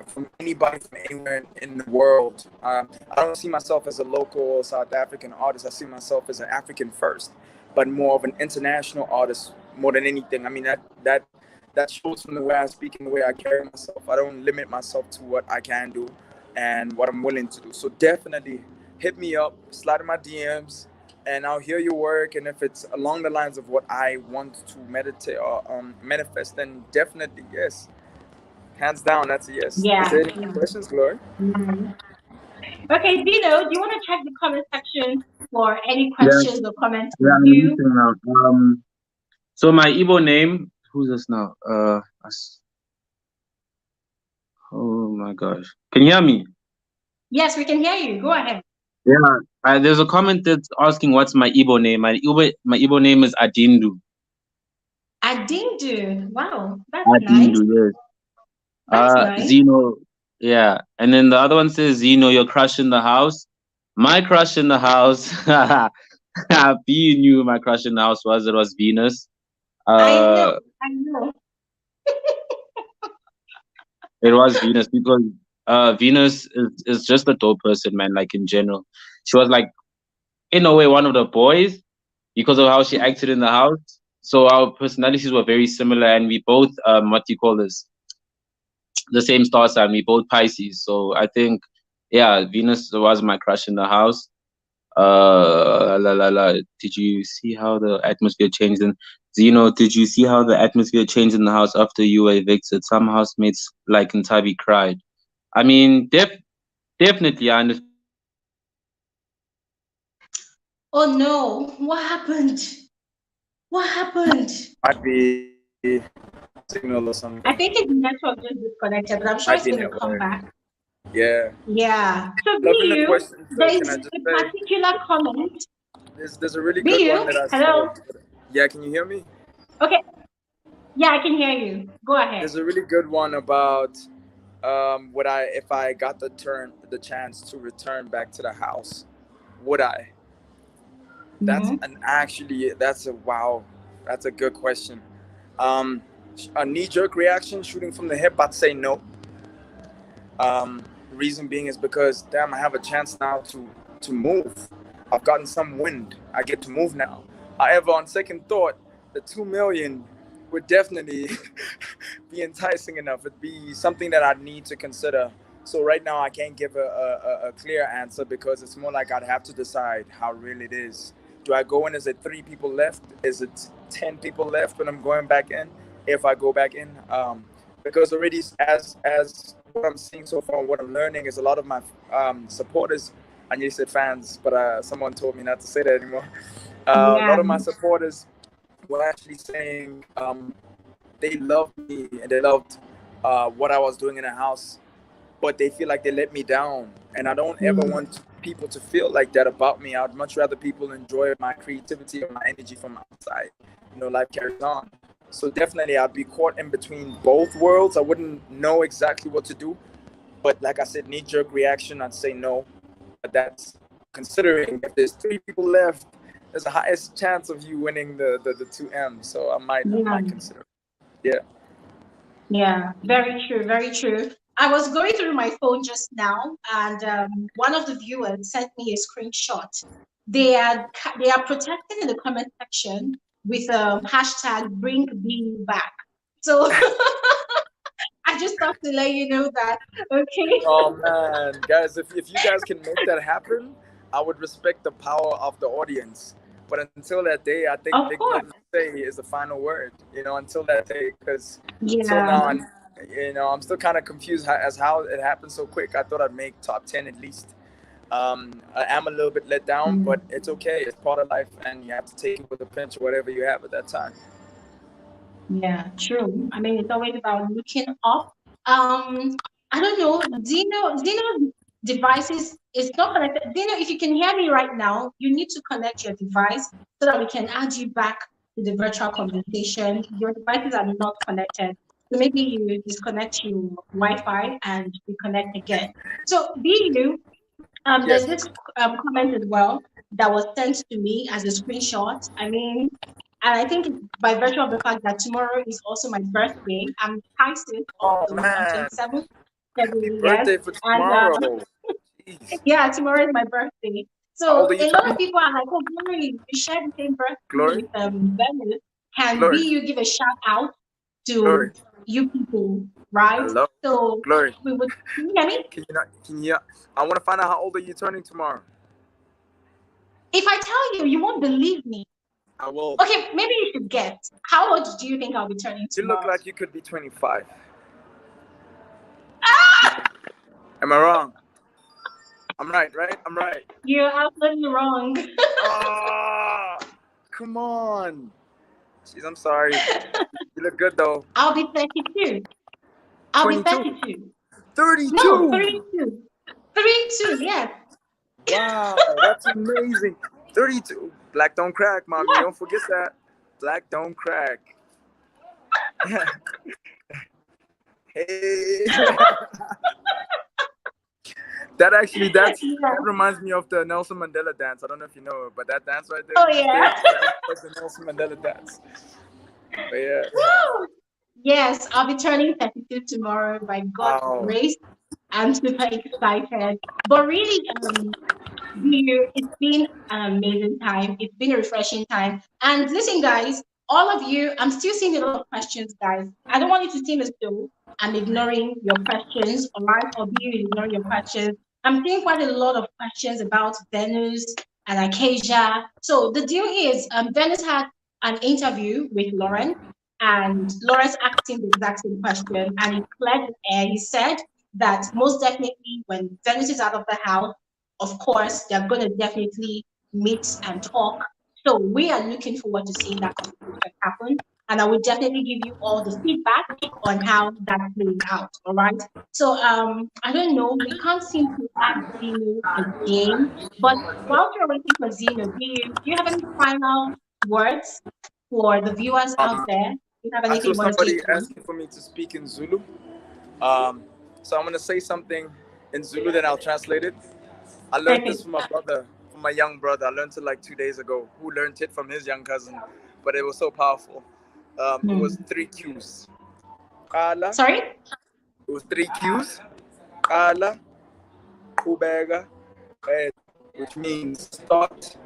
from anybody from anywhere in the world. I don't see myself as a local South African artist. I see myself as an African first, but more of an international artist more than anything. I mean, that shows from the way I speak and the way I carry myself. I don't limit myself to what I can do and what I'm willing to do. So definitely hit me up, slide in my DMs, and I'll hear your work. And if it's along the lines of what I want to meditate or manifest, then definitely yes. Hands down, that's a yes. Yeah. Is there any questions, Glory? Mm-hmm. Okay, Zeno, do you want to check the comment section for any questions or comments? Yeah, I'm listening now. So my Igbo name, who's this now? Oh my gosh. Can you hear me? Yes, we can hear you. Go ahead. Yeah. There's a comment that's asking what's my Igbo name. My Igbo name is Adindu. Adindu. Wow, that's Adindu, nice. yes. That's nice. Zeno, yeah. And then the other one says, Zeno, your crush in the house. My crush in the house. You knew my crush in the house was. It was Venus. I know. It was Venus because Venus is just a dope person, man. Like in general, she was like, in a way, one of the boys because of how she acted in the house. So our personalities were very similar, and we both what do you call this? The same star sign. We both Pisces. So I think, yeah, Venus was my crush in the house. Did you see how the atmosphere changed in Zeno? Did you see how the atmosphere changed in the house after you were evicted? Some housemates like Ntabi cried. I mean, definitely I understand. Oh no, what happened? What happened? Might be signal or something. I think his network just disconnected, but I'm sure it's going to come back. Yeah. Yeah. So BU, there's a particular comment. There's a really good one that I hello? saw. Yeah, can you hear me? Okay. Yeah, I can hear you. Go ahead. There's a really good one about if I got the chance to return back to the house, would I? That's that's a good question. A knee-jerk reaction shooting from the hip, I'd say no. Reason being is because damn, I have a chance now to move. I've gotten some wind. I get to move now. However, on second thought, the 2 million would definitely be enticing enough. It'd be something that I'd need to consider. So right now I can't give a clear answer because it's more like I'd have to decide how real it is Do I go in? Is it 3 people left? Is it 10 people left when I'm going back in? If I go back in, because already as what I'm seeing so far, what I'm learning is a lot of my supporters. And you said fans, but someone told me not to say that anymore. A Yeah. lot of my supporters were actually saying they loved me and they loved what I was doing in the house, but they feel like they let me down. And I don't ever want people to feel like that about me. I'd much rather people enjoy my creativity and my energy from outside. Life carries on. So definitely I'd be caught in between both worlds. I wouldn't know exactly what to do. But like I said, knee-jerk reaction, I'd say no. But that's considering if there's 3 people left, there's the highest chance of you winning the 2M. So I might consider it. Yeah, very true, very true. I was going through my phone just now, and one of the viewers sent me a screenshot. They are protesting in the comment section with hashtag Bring Bean Back. So I just have to let you know that. Okay. Oh man, guys, if you guys can make that happen, I would respect the power of the audience. But until that day, I think Of Big course. Brother say is the final word. Until that day, because until Yeah. now, I'm still kind of confused as how it happened so quick. I thought I'd make top 10 at least. I am a little bit let down, but it's okay. It's part of life, and you have to take it with a pinch or whatever you have at that time. Yeah, true. I mean, it's always about looking up. I don't know. Zeno's devices is not connected. Zeno, if you can hear me right now, you need to connect your device so that we can add you back to the virtual conversation. Your devices are not connected. So maybe you disconnect your Wi-Fi and reconnect again. So be you. There's Yes. this comment as well that was sent to me as a screenshot. I mean, and I think by virtue of the fact that tomorrow is also my birthday, I'm Pisces Oh also on man, 27th happy February, yes. birthday for And tomorrow. Jeez. yeah, tomorrow is my birthday. How old So are you a lot of turning? people are like, oh, Glory, we share the same birthday Glory, with Venus. Can Glory, be you give a shout out Glory. to you people, right? Hello, So Glory. we would, can you hear me? Can you not? Can you? I want to find out how old are you turning tomorrow. If I tell you, you won't believe me. I will. Okay, maybe you should guess. How old do you think I'll be turning You look tomorrow? like you could be 25. Ah! Am I wrong? I'm right, right? I'm right. You're absolutely wrong. Oh, come on. Jeez, I'm sorry. You look good though. I'll be 32. I'll be 22. 32. 32. No, 32. 32, yes. Wow, that's amazing. 32. Black don't crack, mommy. Yes. Don't forget that. Black don't crack. Hey. That reminds me of the Nelson Mandela dance. I don't know if you know it, but that dance right there. Oh, yeah. That's the Nelson Mandela dance. But yeah. Woo! Yes, I'll be turning 32 tomorrow by God's Wow. grace. I'm super excited. But really, it's been an amazing time. It's been a refreshing time. And listen, guys, all of you, I'm still seeing a lot of questions, guys. I don't want you to seem as though I'm ignoring your questions, all right, or be ignoring your questions. I'm seeing quite a lot of questions about Venus and Acacia. So the deal is, Venus had an interview with Lauren, and Lawrence asked him the exact same question, and he cleared the air. He said that most definitely when Venus is out of the house, of course, they're going to definitely meet and talk. So we are looking forward to seeing that conversation happen. And I will definitely give you all the feedback on how that plays out. All right. So I don't know. We can't seem to add Zeno again. But while you're waiting for Zeno, do you have any final words for the viewers out there? Do you have I anything saw you want to say somebody to them? asking for me to speak in Zulu. So I'm gonna say something in Zulu, then I'll translate it. I learned this from my brother, from my young brother. I learned it like 2 days ago. Who learned it from his young cousin, but it was so powerful. It was 3 Qs. Kala. Sorry? It was 3 Qs. Kala, Kubega, which means start,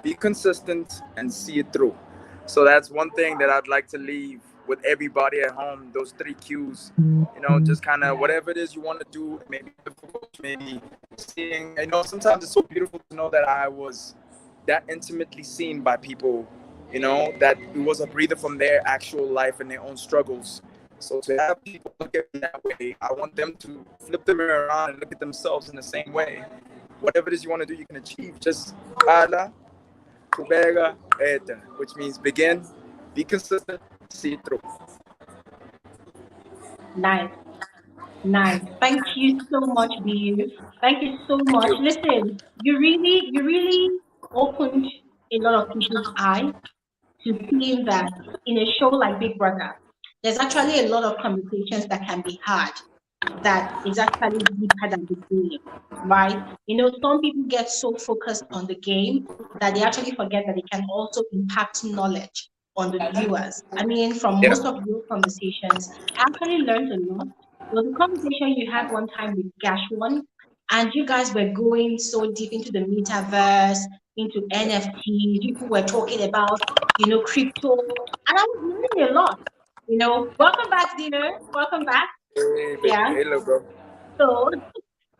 be consistent, and see it through. So that's one thing that I'd like to leave with everybody at home. Those 3 Qs. Just kind of whatever it is you want to do. Maybe difficult, maybe seeing. Sometimes it's so beautiful to know that I was that intimately seen by people, that it was a breather from their actual life and their own struggles. So to have people look at me that way, I want them to flip the mirror around and look at themselves in the same way. Whatever it is you want to do, you can achieve. Just ala, kubega, eta, which means begin, be consistent, see it through. Nice. Nice. Thank you so much, BU. Thank you so Thank much. you. Listen, you really opened a lot of people's eyes to seeing that in a show like Big Brother, there's actually a lot of conversations that can be had that is actually deeper than the game, right? Some people get so focused on the game that they actually forget that it can also impact knowledge on the viewers. I mean, from Yeah. most of your conversations, I actually learned a lot. There was a conversation you had one time with Gashwan, and you guys were going so deep into the metaverse, into NFTs. People were talking about, crypto, and I was learning a lot. Welcome back, Zeno. Welcome back. Hey, Yeah. hey, little bro. So,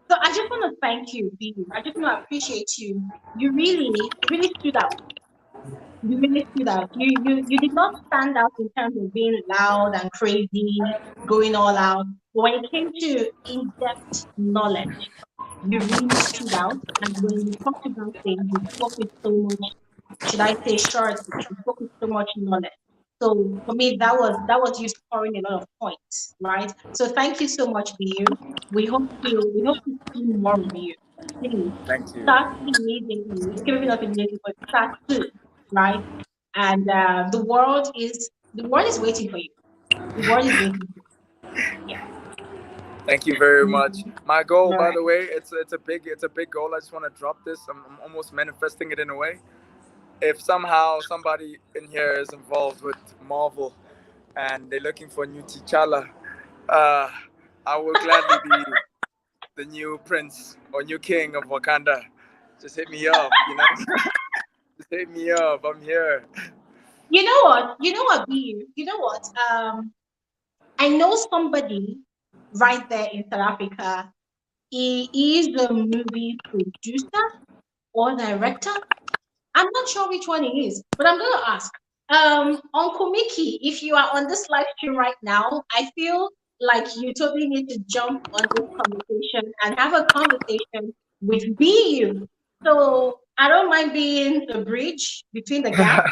so I just want to thank you, B. I just want to appreciate you. You really stood out. You really stood out. You did not stand out in terms of being loud and crazy, going all out. But when it came to in-depth knowledge, you really stood out. And when you talked about things, you spoke with so much, should I say, surety. You spoke with so much knowledge. So for me, that was you scoring a lot of points, right? So thank you so much, BU. We hope to see more of you. Please Thank you. start immediately. Okay, maybe not immediately, but start soon, right? And the world is waiting for you. The world is waiting for you. Yeah. Thank you very much. Mhm. My goal, All by right. the way, it's a big goal. I just want to drop this. I'm almost manifesting it in a way. If somehow somebody in here is involved with Marvel and they're looking for a new T'Challa, uh, I will gladly be the new prince or new king of Wakanda. Just hit me up, Just hit me up. I'm here. You know what? You know what, BU? You know what? I know somebody right there in South Africa. He is a movie producer or director. I'm not sure which one it is, but I'm going to ask. Uncle Mickey, if you are on this live stream right now, I feel like you totally need to jump on this conversation and have a conversation with BU. So I don't mind being the bridge between the gap.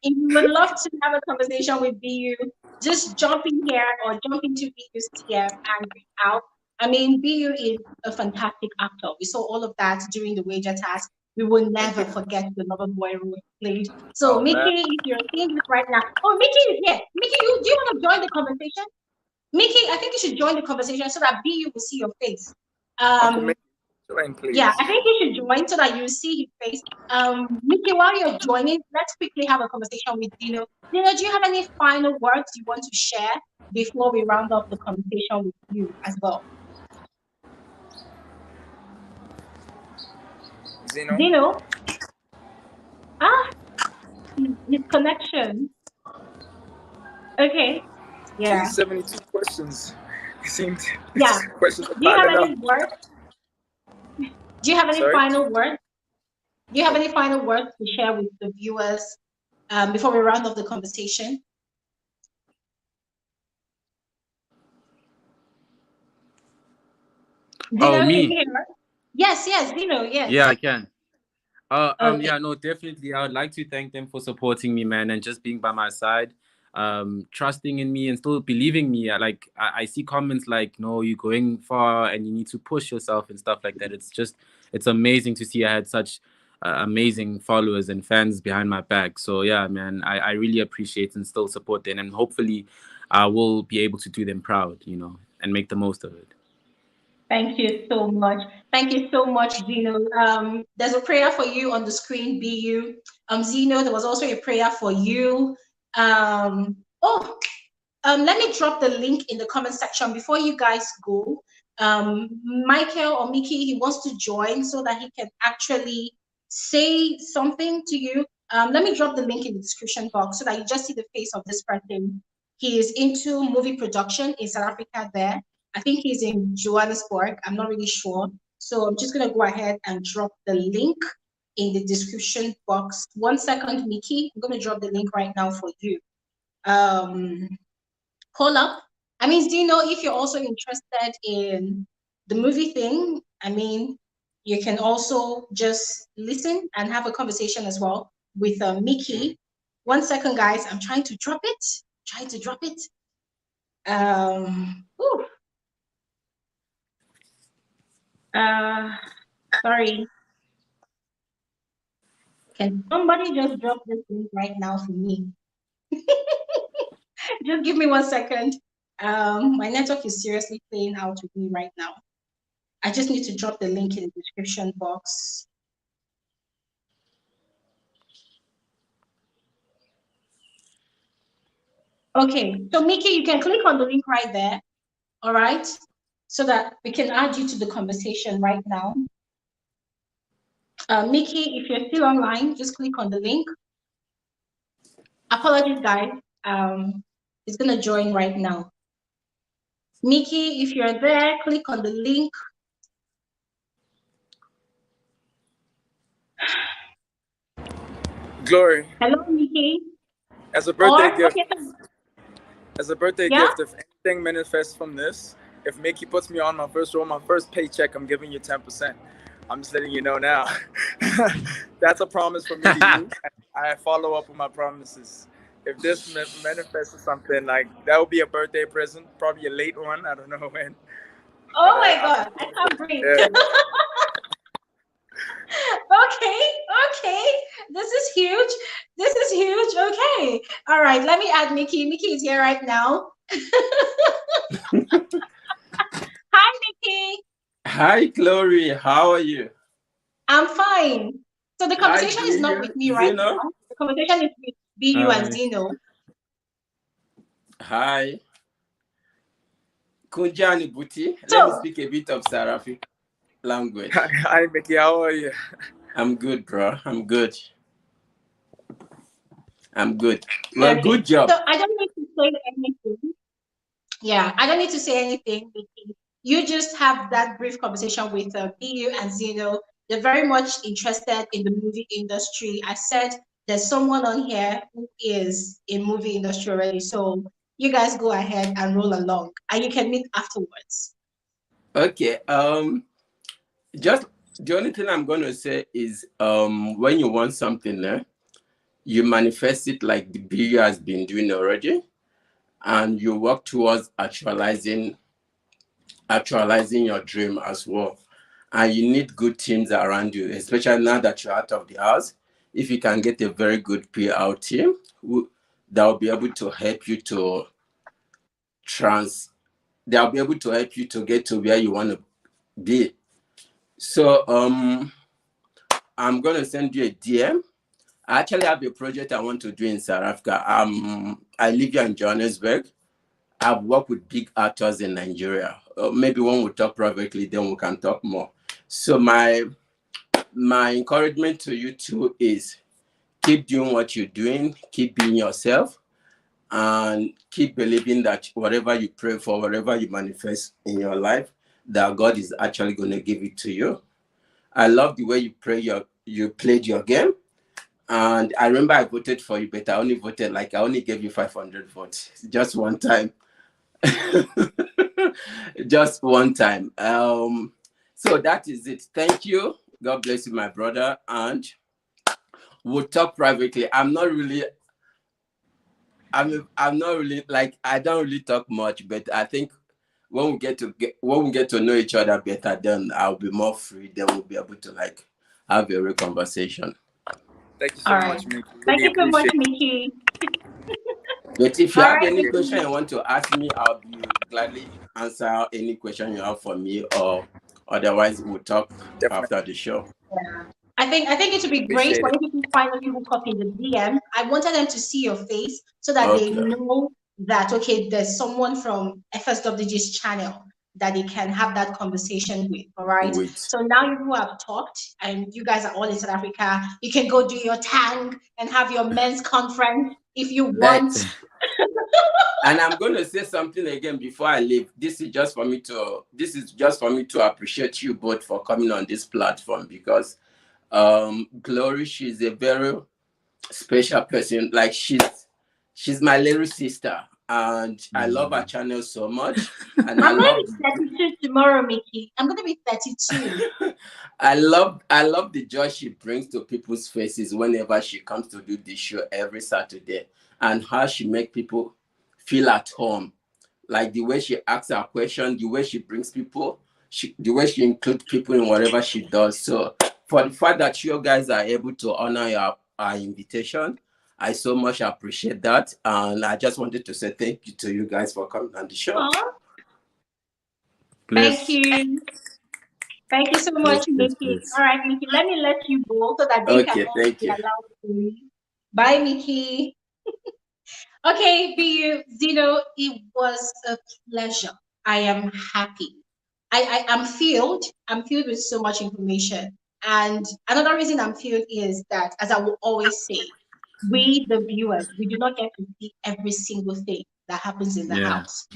If you would love to have a conversation with BU, just jump in here or jump into BU's TM and reach out. I mean, BU is a fantastic actor. We saw all of that during the wager task. We will Thank never you. forget the Lover Boy role he played. So, Oh Mickey, man, if you're seeing this right now, oh, Mickey is here. Mickey, do you want to join the conversation? Mickey, I think you should join the conversation so that BU will see your face. Uncle Um, Mickey, join yeah, please. I think you should join so that you see his face. Mickey, while you're joining, let's quickly have a conversation with Zeno. Zeno, do you have any final words you want to share before we round up the conversation with you as well? Zeno, Zeno, ah, his connection. Okay, yeah, these 72 questions seemed yeah. questions are Do you have piling any up. words? Do you have any Sorry. final words? Do you have any final words to share with the viewers before we round up the conversation? Oh, Zeno, can you me? hear us? Yes, yes, Zeno, Yeah, yes. I can. Okay. Yeah, no, definitely. I would like to thank them for supporting me, man, and just being by my side, trusting in me and still believing me. I see comments like, "No, you're going far, and you need to push yourself and stuff like that." It's amazing to see I had such amazing followers and fans behind my back. So yeah, man, I really appreciate and still support them, and hopefully, I will be able to do them proud, and make the most of it. Thank you so much. Thank you so much, Zeno. There's a prayer for you on the screen, BU. Zeno, there was also a prayer for you. Oh, let me drop the link in the comment section before you guys go. Michael or Mickey, he wants to join so that he can actually say something to you. Let me drop the link in the description box so that you just see the face of this person. He is into movie production in South Africa there. I think he's in Johannesburg. I'm not really sure. So I'm just going to go ahead and drop the link in the description box. 1 second, Mickey. I'm going to drop the link right now for you. Pull up. I mean, Zeno, if you're also interested in the movie thing, I mean, you can also just listen and have a conversation as well with Mickey. 1 second, guys. I'm trying to drop it. Ooh. Sorry. Can somebody just drop this link right now for me? Just give me 1 second. My network is seriously playing out with me right now. I just need to drop the link in the description box. Okay, so Mickey, you can click on the link right there, all right? So that we can add you to the conversation right now. Mickey, if you're still online, just click on the link. Apologies, guys. It's gonna join right now. Mickey, if you're there, click on the link. Glory. Hello, Mickey. As a birthday gift, Okay. as a birthday gift, if anything manifests from this, if Mickey puts me on my first roll, my first paycheck, I'm giving you 10%. I'm just letting you know now. That's a promise from me to you. I follow up with my promises. If this manifests something, like that will be a birthday present, probably a late one. I don't know when. Oh my God, I can't breathe. Yeah. Okay. This is huge. Okay. All right, let me add Mickey. Mickey is here right now. Hi, Mickey. Hi, Glory. How are you? I'm fine. So the conversation is not with me right now. The conversation is with BU and Zeno. Hi. Kunjani Buti. Let me speak a bit of Sarafi language. Hi, Mickey. How are you? I'm good, bro. I'm good. Well, okay. Good job. So I don't need to say anything. Yeah, I don't need to say anything, Mickey. You just have that brief conversation with BU and Zeno. They're very much interested in the movie industry. I said there's someone on here who is in movie industry already. So you guys go ahead and roll along, and you can meet afterwards. Okay. Just the only thing I'm going to say is when you want something, you manifest it like the BU has been doing already, and you work towards actualizing your dream as well. And you need good teams around you, especially now that you're out of the house. If you can get a very good PR team that will be able to help you to get to where you want to be. So I'm going to send you a DM. I actually have a project I want to do in South Africa. I live here in Johannesburg. I've worked with big actors in Nigeria. Maybe when we talk privately, then we can talk more. So my encouragement to you too is keep doing what you're doing, keep being yourself, and keep believing that whatever you pray for, whatever you manifest in your life, that God is actually going to give it to you. I love the way you played your game. And I remember I voted for you, but I only gave you 500 votes. Just one time. Just one time. So that is it. Thank you. God bless you, my brother. And we'll talk privately. I don't really talk much, but I think when we get to know each other better, then I'll be more free. Then we'll be able to have a real conversation. Thank you so much, Mickey. Thank you so much, Mickey. But if you have any question you want to ask me, I'll be gladly answer any question you have for me, or otherwise we'll talk after the show. Yeah. I think it would be great for you to find people copy the DM. I wanted them to see your face so that they know that there's someone from FSWG's channel that they can have that conversation with. All right. So now you have talked and you guys are all in South Africa. You can go do your tang and have your men's conference if you want. And I'm going to say something again before I leave. This is just for me to appreciate you both for coming on this platform, because Glory, she's a very special person. Like she's my little sister, and I love her channel so much. And I'm going to be 32 tomorrow, Mickey. I'm going to be 32. I love the joy she brings to people's faces whenever she comes to do this show every Saturday, and how she make people feel at home. Like the way she asks her question, the way she brings people, the way she includes people in whatever she does. So for the fact that you guys are able to honor our invitation, I so much appreciate that. And I just wanted to say thank you to you guys for coming on the show. Aww. Thank you. Thank you so much, Mickey. All right, Mickey, let me let you go so that they can thank be you. allowed to leave. Bye, Mickey. Okay, BU Zeno, it was a pleasure. I am happy. I'm filled. I'm filled with so much information. And another reason I'm filled is that, as I will always say, we, the viewers, we do not get to see every single thing that happens in the house.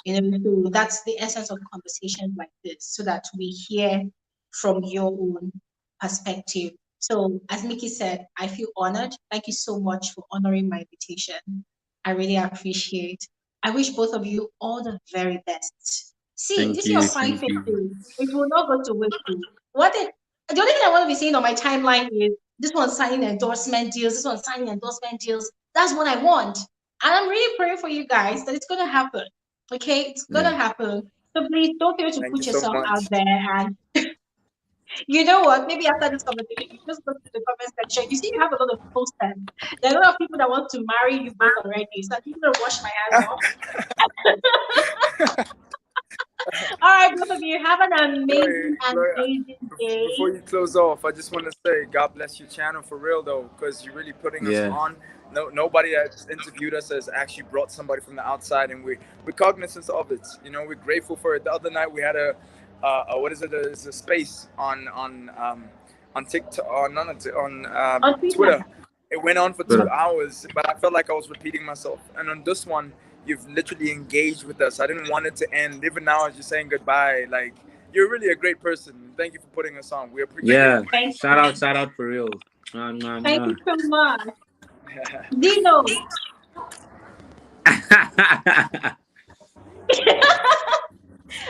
You know, so that's the essence of conversations like this, so that we hear from your own perspective. So, as Mickey said, I feel honored. Thank you so much for honoring my invitation. I really appreciate. I wish both of you all the very best. See, this is your fine faces. It will not go to waste. The only thing I want to be seeing on my timeline is this one signing endorsement deals, this one signing endorsement deals. That's what I want. And I'm really praying for you guys that it's going to happen. Okay, it's going to happen. So please don't feel to put yourself out there. And you know what? Maybe after this conversation, you just go to the comment section. You see, you have a lot of posters. There are a lot of people that want to marry you both already. So I'm going to wash my hands off. All right, both of you, have an amazing day. Before you close off, I just want to say, God bless your channel for real though, because you're really putting us on. Nobody that's interviewed us has actually brought somebody from the outside, and we're cognizant of it. You know, we're grateful for it. The other night we had it's a space on TikTok, on Twitter. It went on for 2 hours, but I felt like I was repeating myself. And on this one, you've literally engaged with us. I didn't want it to end. Even now, as you're saying goodbye, like, you're really a great person. Thank you for putting us on. We appreciate it. Shout out for real. Thank you so much. Zeno.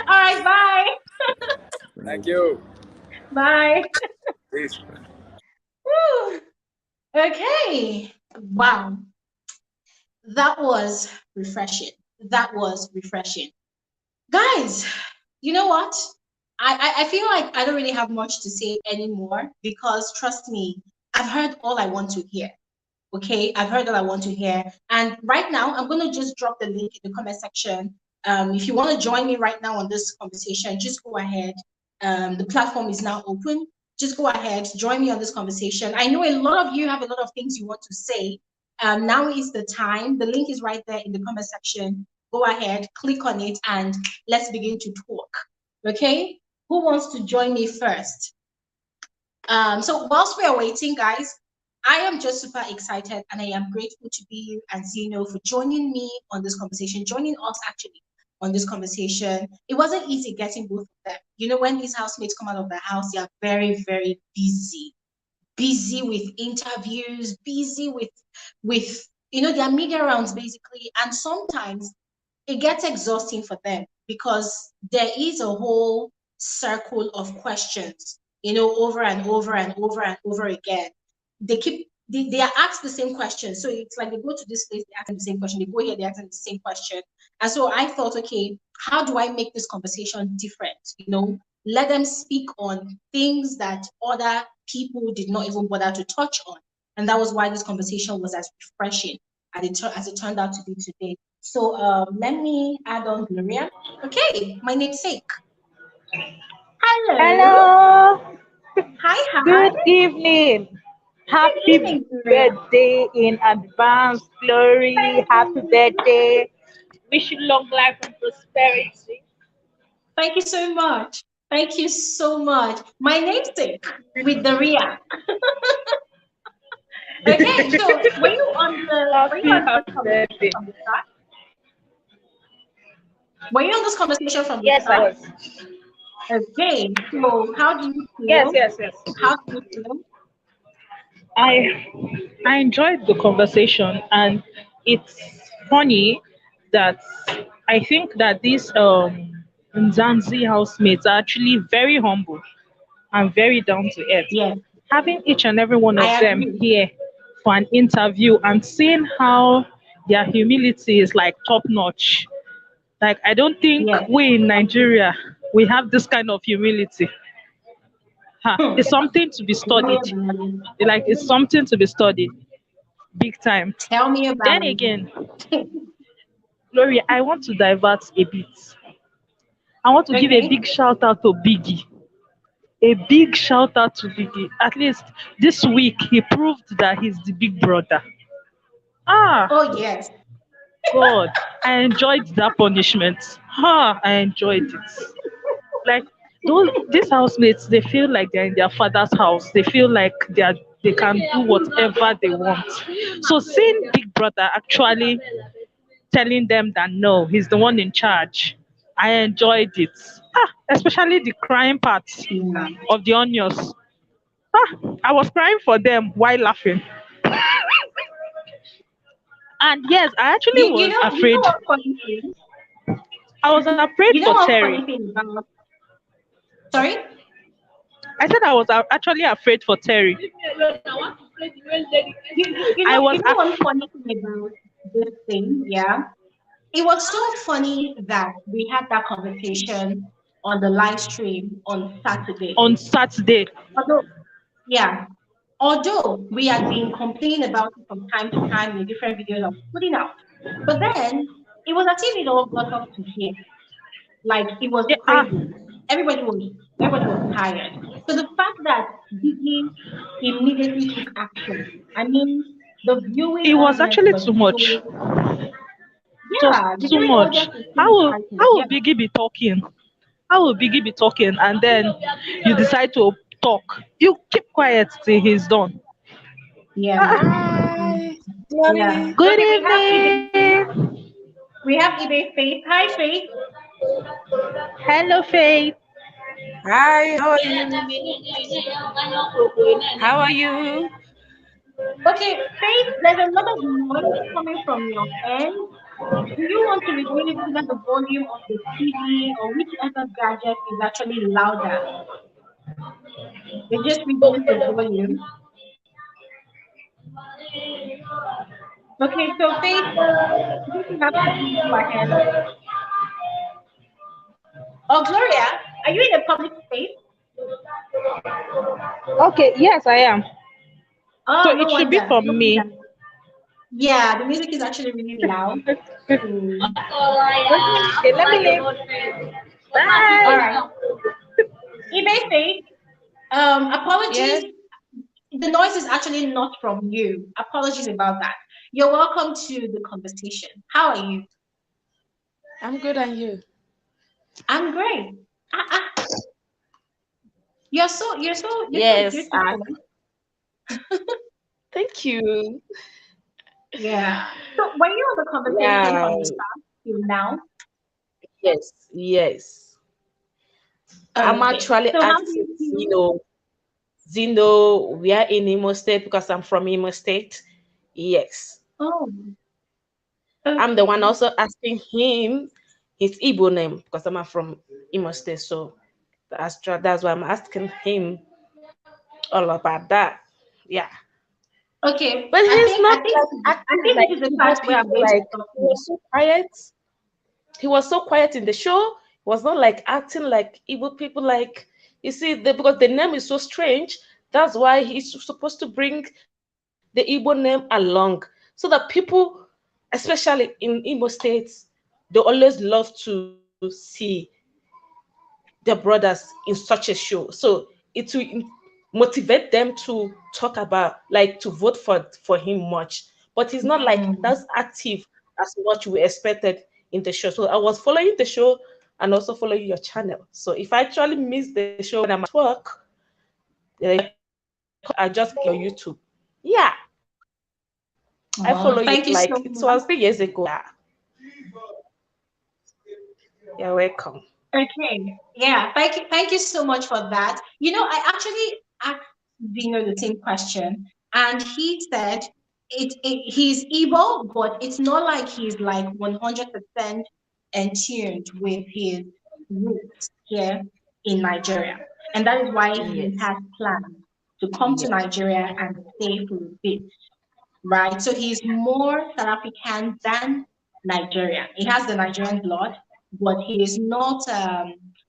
All right, bye. Thank you. Bye. Peace. Woo. Okay. Wow. That was refreshing. Guys, you know what? I feel like I don't really have much to say anymore, because trust me, I've heard all I want to hear. Okay, I've heard all I want to hear. And right now, I'm going to just drop the link in the comment section. If you want to join me right now on this conversation, just go ahead. The platform is now open. Just go ahead, join me on this conversation. I know a lot of you have a lot of things you want to say. Now is the time. The link is right there in the comment section. Go ahead, click on it, and let's begin to talk. Okay? Who wants to join me first? So whilst we are waiting, guys, I am just super excited, and I am grateful to you and Zeno for joining me on this conversation, joining us actually on this conversation. It wasn't easy getting both of them. You know, when these housemates come out of the house, they are very, very busy with interviews, busy with their media rounds basically. And sometimes it gets exhausting for them, because there is a whole circle of questions, over and over and over and over again. They are asked the same question. So it's like they go to this place, they ask the same question, they go here, they ask the same question. And so I thought, okay, how do I make this conversation different? Let them speak on things that other people did not even bother to touch on. And that was why this conversation was as refreshing as it turned out to be today. So let me add on Gloria. Okay, my namesake. Hello. Hi. Good evening. Happy birthday in advance, Glory. Happy birthday. Wish you long life and prosperity. Thank you so much. My namesake with the Ria. Okay, so were you on the conversation from the start? Were you on this conversation from the start? Yes, I was. Okay, so how do you feel? Yes. How do you feel? I enjoyed the conversation, and it's funny that I think that these Mzansi housemates are actually very humble and very down to earth. Yes, Having each and every one of I them agree. here for an interview and seeing how their humility is like top notch. Like I don't think Yes. we in Nigeria we have this kind of humility. Ha, Hmm. it's something to be Tell me studied. about it. Like it's something to be studied, big time. Tell me about Then again, it. Gloria, I want to divert a bit. I want to give a Okay. big shout out to Biggie. A big shout out to Biggie. At least this week he proved that he's the big brother. Ah, Oh yes. God, I enjoyed that punishment. Ah, I enjoyed it. Like these housemates, they feel like they're in their father's house. They feel like they can do whatever they want. So seeing Big Brother actually telling them that no, he's the one in charge, I enjoyed it. Ah, especially the crying part Yeah. of the onions. Ah, I was crying for them while laughing. And yes, I actually was You know afraid. what funny thing? I was afraid You for know what Terry. funny thing about sorry? I said I was actually afraid for Terry. I was You know one funny thing about this thing, yeah? It was so funny that we had that conversation on the live stream on Saturday. on Saturday. Although, yeah, although we had been complaining about it from time to time in different videos I was putting out, but then it was as if it all got up to here. Like it was Yeah, crazy. Everybody was tired. So the fact that Biggie immediately took action. I mean, the viewing it was audience actually was too much. so It was yeah, the too viewing much. audience was so excited. How will Yeah, Biggie be talking? How will Biggie be talking and then you decide to talk? You keep quiet till he's done. yeah, Ah, Hi, yeah. Glory. good Okay, evening. We have eBay Faith. Hi Faith. Hello, Faith. Hi, how are you? How are you? Okay, Faith, there's a lot of noise coming from your end. Do you want to reduce either the volume of the TV or whichever gadget is actually louder? You just reduce the volume. Okay, so Faith, this is have to please go ahead. Oh, Gloria, are you in a public space? Okay, yes, I am. So Oh, no it should be wonder. from No me. wonder. Yeah, the music is actually really loud. Hmm. Okay, let me leave. All Bye. right. eBay Faith, Yes, apologies. The noise is actually not from you. Apologies about that. You're welcome to the conversation. How are you? I'm good, and you? I'm great. Ah, you're Yes, so tall. thank you. Yeah. So were you on the conversation Yeah, from the start till now? yes. I'm Okay. actually So how do asking you feel? Zeno, we are in Imo State because I'm from Imo State. Yes. Oh, I'm the okay. one also asking him his Igbo name because I'm from Imo State. So that's why I'm asking him all about that. Yeah. Okay. But he's not like I acting think like this is the part Igbo where I'm people, going to like stop he you. was so quiet. He was so quiet in the show. He was not like acting like Igbo people. Like you see, because the name is so strange. That's why he's supposed to bring the Igbo name along, so that people, especially in Igbo states, they always love to see their brothers in such a show. So it will motivate them to talk about, like, to vote for him much. But he's not like Mm. that's active as much we expected in the show. So I was following the show and also following your channel. So if I actually miss the show when I'm at work, like, I just go your YouTube. Yeah, I Oh, follow you thank you so like it much. was 3 years ago. Yeah, you're welcome. Okay. Yeah. Thank you. Thank you so much for that. I actually asked Zeno the same question and he said he's Igbo, but it's not like he's like 100% in tune with his roots here in Nigeria. And that is why he Yes. has plans to come to Yes. Nigeria and stay for a bit, right? So he's more South African than Nigerian. He has the Nigerian blood, but he is not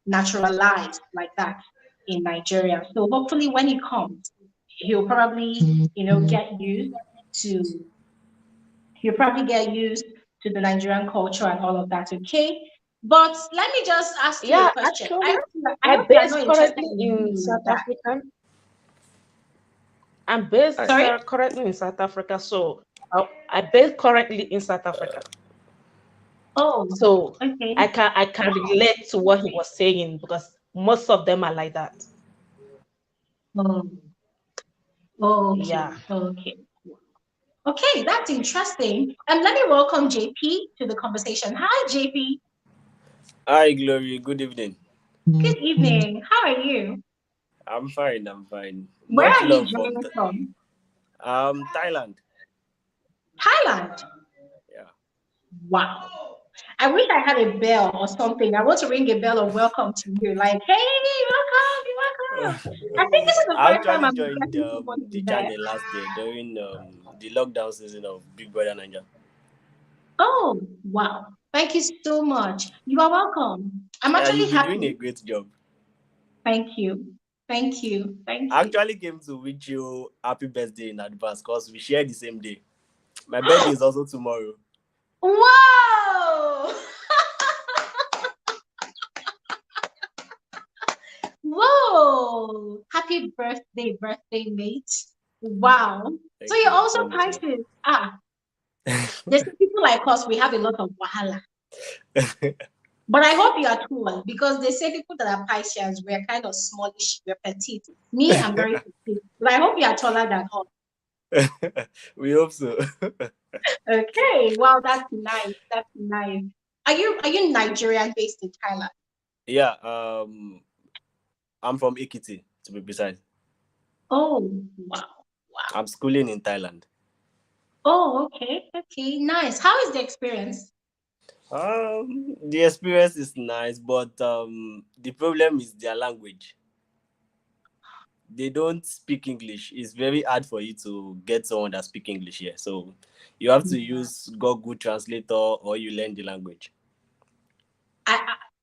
naturalized like that in Nigeria. So hopefully when he comes, he'll probably, get used to he'll probably get used to the Nigerian culture and all of that, okay? But let me just ask you a Yeah, question. actually, I I hope you are based not interested currently in in doing South that. Africa. I'm based Sorry? currently in South Africa, so I based currently in South Africa. Oh, So okay. I can relate to what he was saying because most of them are like that. Oh, okay, Yeah. okay. Okay, that's interesting. And let me welcome JP to the conversation. Hi, JP. Hi, Glory. Good evening. Good evening. How are you? I'm fine. I'm fine. Where Much are you love from joining from? Thailand. Thailand. Yeah. Wow. I wish I had a bell or something. I want to ring a bell of welcome to you. Like, hey, welcome, you're welcome. I think this is the I first time actually I'm joined getting somebody the there. channel last year during the lockdown season of Big Brother Nigeria. Oh, wow. Thank you so much. You are welcome. I'm Yeah, actually you've been doing a happy. great job. Thank you. Thank you. Thank I you. actually came to wish you happy birthday in advance because we share the same day. My birthday is also tomorrow. Whoa! Whoa! Happy birthday, mate. Wow. So Thank you're you also so much. Pisces. There's people like us, we have a lot of wahala. But I hope you are tall because they say people that are Pisces, we're kind of smallish, we're petite. Me, I'm very petite. But I hope you are taller than us. We hope so. Okay, wow, that's nice. That's nice. Are you Nigerian based in Thailand? Yeah, I'm from Ekiti, to be precise. Oh, wow. I'm schooling in Thailand. Oh, okay, nice. How is the experience? The experience is nice, but the problem is their language. They don't speak English. It's very hard for you to get someone that speak English here. So you have to use Google Translator or you learn the language.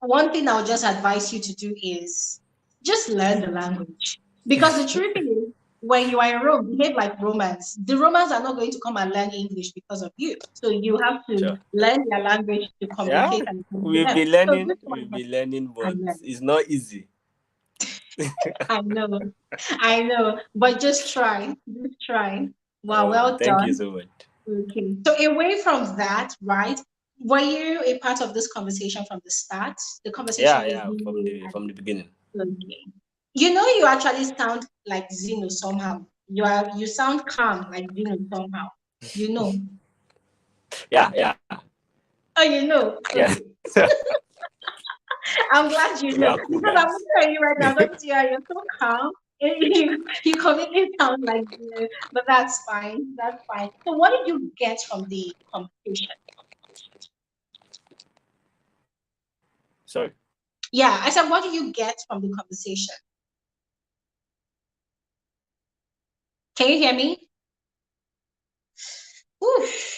One thing I'll just advise you to do is just learn the language. Because the truth is, when you are in Rome, behave like Romans. The Romans are not going to come and learn English because of you. So you have to Sure. learn their language to Yeah, communicate and talk to we'll them. be So learning. this We'll one, be learning, I but know. it's not easy. I know, but just try. Just try. Wow, well Thank you done. so much. Okay. So away from that, right? Were you a part of this conversation from the start? The conversation with Yeah, me from the beginning. okay. You actually sound like Zeno somehow. You sound calm like Zeno somehow. You know. Yeah. Oh, you know. Yeah. Okay. I'm glad you We know are cool because I'm guys. looking at you right now. Don't you? You're so calm. You completely sound like Zeno, but that's fine. That's fine. So, what did you get from the competition? Sorry. Yeah, I said, what do you get from the conversation? Can you hear me? Oof.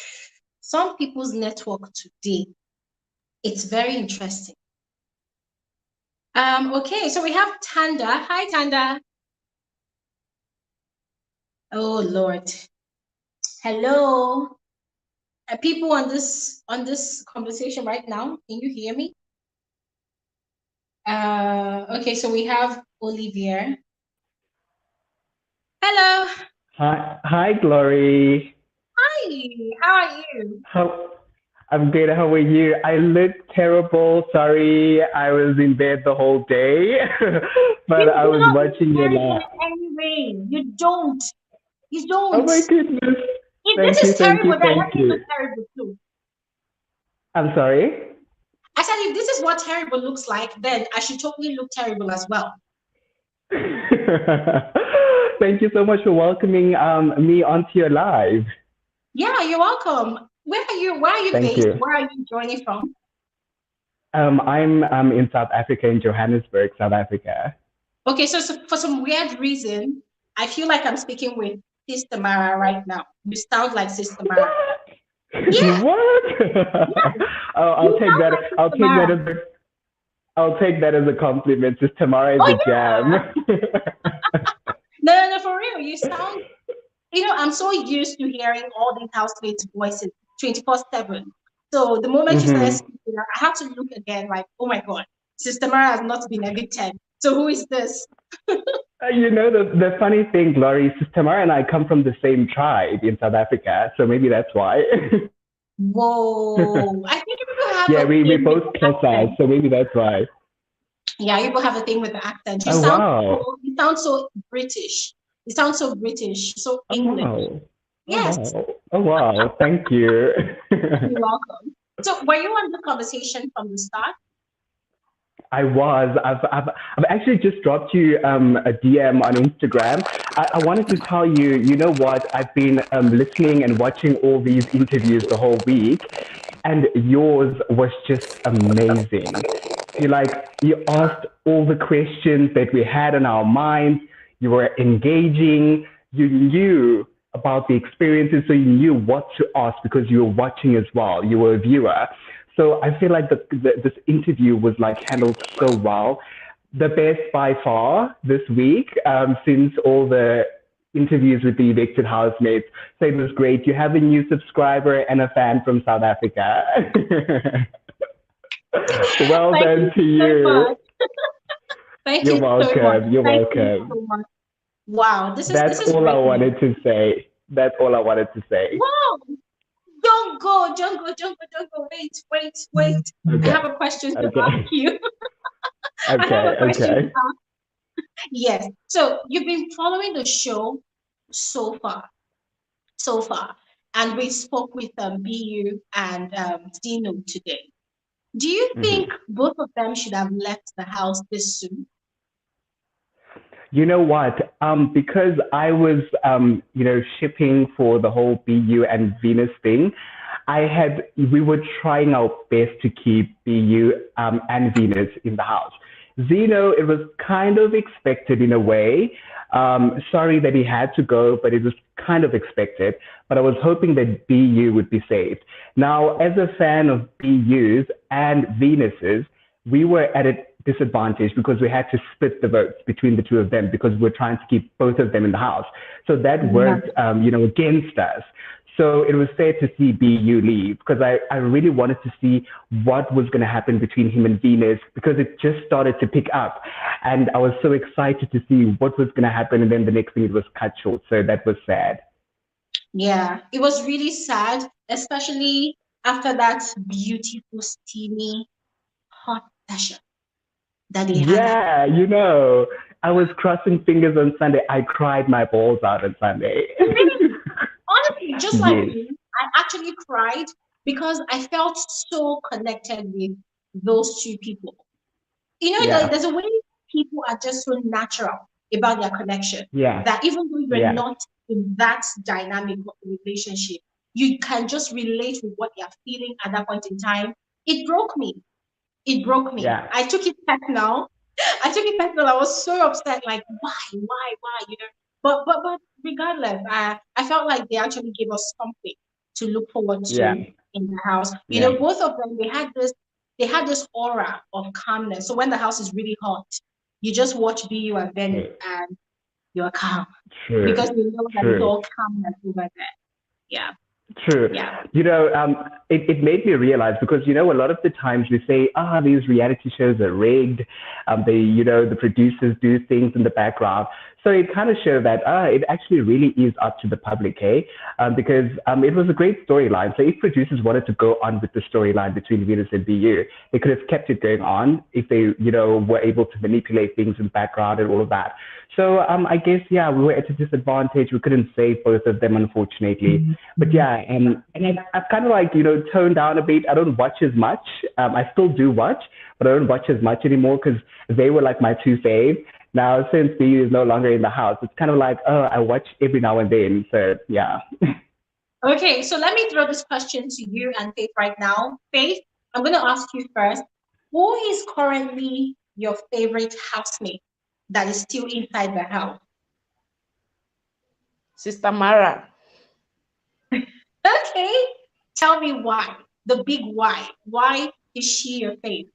Some people's network today, it's very interesting. Okay, so we have Tanda. Hi, Tanda. Oh Lord. Hello. People on this conversation right now, can you hear me? Okay, so we have Olivier. Hello. Hi, Glory. Hi, how are you? I'm good. How are you? I look terrible. Sorry, I was in bed the whole day, but You I do was not look watching you terrible laugh. in any way. You don't. You Oh don't. my goodness. If Thank this you, is thank you, terrible, then thank let me look you. terrible too. I'm sorry. I said, if this is what terrible looks like, then I should totally look terrible as well. Thank you so much for welcoming me onto your live. Yeah, you're welcome. Where are you? Where are you Thank based? you. Where are you joining from? I'm in South Africa, in Johannesburg, South Africa. Okay, so for some weird reason, I feel like I'm speaking with Sister Mara right now. You sound like Sister Mara. Yeah. What? I'll You take sound that. like I'll Sister take that Mara. as a. I'll take that as a compliment. Just Tamara is Oh a jam. No, for real. You sound. I'm so used to hearing all these housemates' voices 24/7. So the moment you started Hmm. speaking, I had to look again, like, oh my God, Sister Mara has not been evicted. So who is this? The funny thing, Glory, is Tamara and I come from the same tribe in South Africa, so maybe that's why. Whoa. I think people have Yeah, a we thing with both the Xhosas, accent. so maybe that's why. Yeah, you both have a thing with the accent. Oh wow! You sound so British. You sound so British, so Oh English. wow! Oh Yes, wow! Oh wow! Thank you. you're welcome. So were you on the conversation from the start? I was. I've actually just dropped you a DM on Instagram. I wanted to tell you, you know what? I've been listening and watching all these interviews the whole week, and yours was just amazing. You asked all the questions that we had in our minds. You were engaging. You knew about the experiences, so you knew what to ask because you were watching as well. You were a viewer. So I feel like this interview was like handled so well. The best by far this week, since all the interviews with the evicted housemates. So it was great. You have a new subscriber and a fan from South Africa. Well Thank done you to so you. much. Thank You're you so much. welcome. You're Thank you welcome. so much. Wow, this That's is all I great news. wanted to say. That's all I wanted to say. Wow. Don't go. Wait. I Okay. have a question to ask Okay. you. I have Okay. a question to Okay. ask. Yes. So you've been following the show so far, and we spoke with BU and Zeno today. Do you Mhm. think both of them should have left the house this soon? You know what? Because I was, shipping for the whole BU and Venus thing, we were trying our best to keep BU and Venus in the house. Zeno, it was kind of expected in a way. Sorry that he had to go, but it was kind of expected. But I was hoping that BU would be saved. Now, as a fan of BUs and Venuses, we were at a disadvantage because we had to split the votes between the two of them because we're trying to keep both of them in the house. So that Yeah. worked, against us. So it was fair to see BU leave because I really wanted to see what was going to happen between him and Venus because it just started to pick up. And I was so excited to see what was going to happen. And then the next thing it was cut short. So that was sad. Yeah, it was really sad, especially after that beautiful, steamy, hot session that they had. Yeah, I was crossing fingers on Sunday. I cried my balls out on Sunday. Really, honestly, just like Yes. you, I actually cried because I felt so connected with those two people. Yeah. There's a way people are just so natural about their connection Yeah. that even though you're Yeah. not in that dynamic of relationship, you can just relate with what they're feeling at that point in time. It broke me. It broke me. Yeah. I took it personal. I was so upset. Like, why? But regardless, I felt like they actually gave us something to look forward to Yeah. in the house. Yeah. Both of them they had this aura of calmness. So when the house is really hot, you just watch BU and Venu and you're calm True. because you know that it's True. all calmness over there. Yeah, True. yeah. It made me realize because, a lot of the times we say, these reality shows are rigged. The producers do things in the background. So it kind of showed that it actually really is up to the public, eh? Because it was a great storyline. So if producers wanted to go on with the storyline between Venus and BU, they could have kept it going on if they, were able to manipulate things in the background and all of that. So I guess, we were at a disadvantage. We couldn't save both of them, unfortunately. Mm-hmm. But yeah, and I've kind of like, toned down a bit. I don't watch as much. I still do watch, but I don't watch as much anymore because they were like my two faves. Now, since B is no longer in the house, it's kind of like, oh, I watch every now and then. So, yeah. Okay, so let me throw this question to you and Faith right now. Faith, I'm going to ask you first. Who is currently your favorite housemate that is still inside the house? Sister Mara. Okay, tell me why. The big why. Why is she your favorite?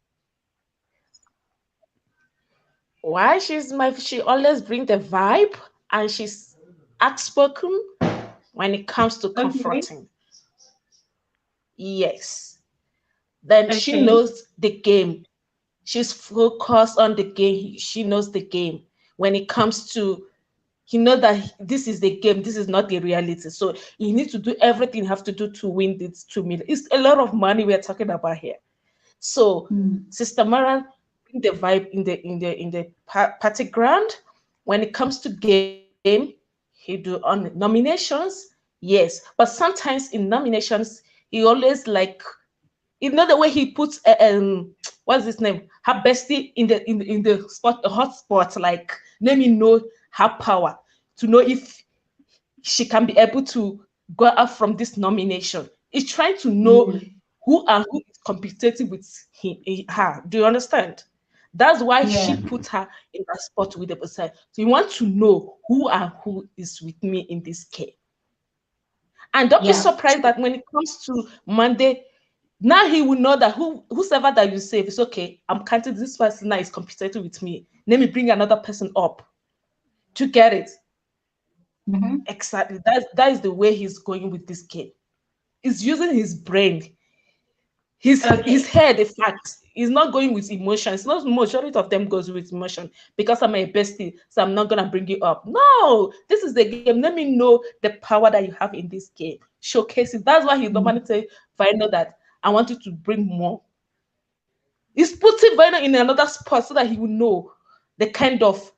Why she always bring the vibe, and she's outspoken when it comes to Okay. confronting. Yes. Then she Okay. knows the game. She's focused on the game. She knows the game. When it comes to, you know that this is the game, this is not the reality. So you need to do everything you have to do to win this 2 million. It's a lot of money we're talking about here. So Sister Mara bring the vibe in the party ground. When it comes to game, he do on nominations, yes. But sometimes in nominations, he always like, you know, the way he puts what's his name, her bestie in the spot, the hot spot, like let me know her power to know if she can be able to go out from this nomination. He's trying to know who is competing with her. Do you understand? That's why she put her in that spot with the person. So you want to know who is with me in this game. And don't be surprised that when it comes to Monday, now he will know that whosoever that you save is okay. I'm counting this person now is competing with me. Let me bring another person up to get it. Exactly. That is the way he's going with this game. He's using his brain. His head, in fact, is not going with emotion. It's not majority of them goes with emotion because I'm a bestie, so I'm not gonna bring you up. No, this is the game. Let me know the power that you have in this game. Showcase it. That's why he normally say, Vino, that I want you to bring more. He's putting Vino in another spot so that he will know the kind of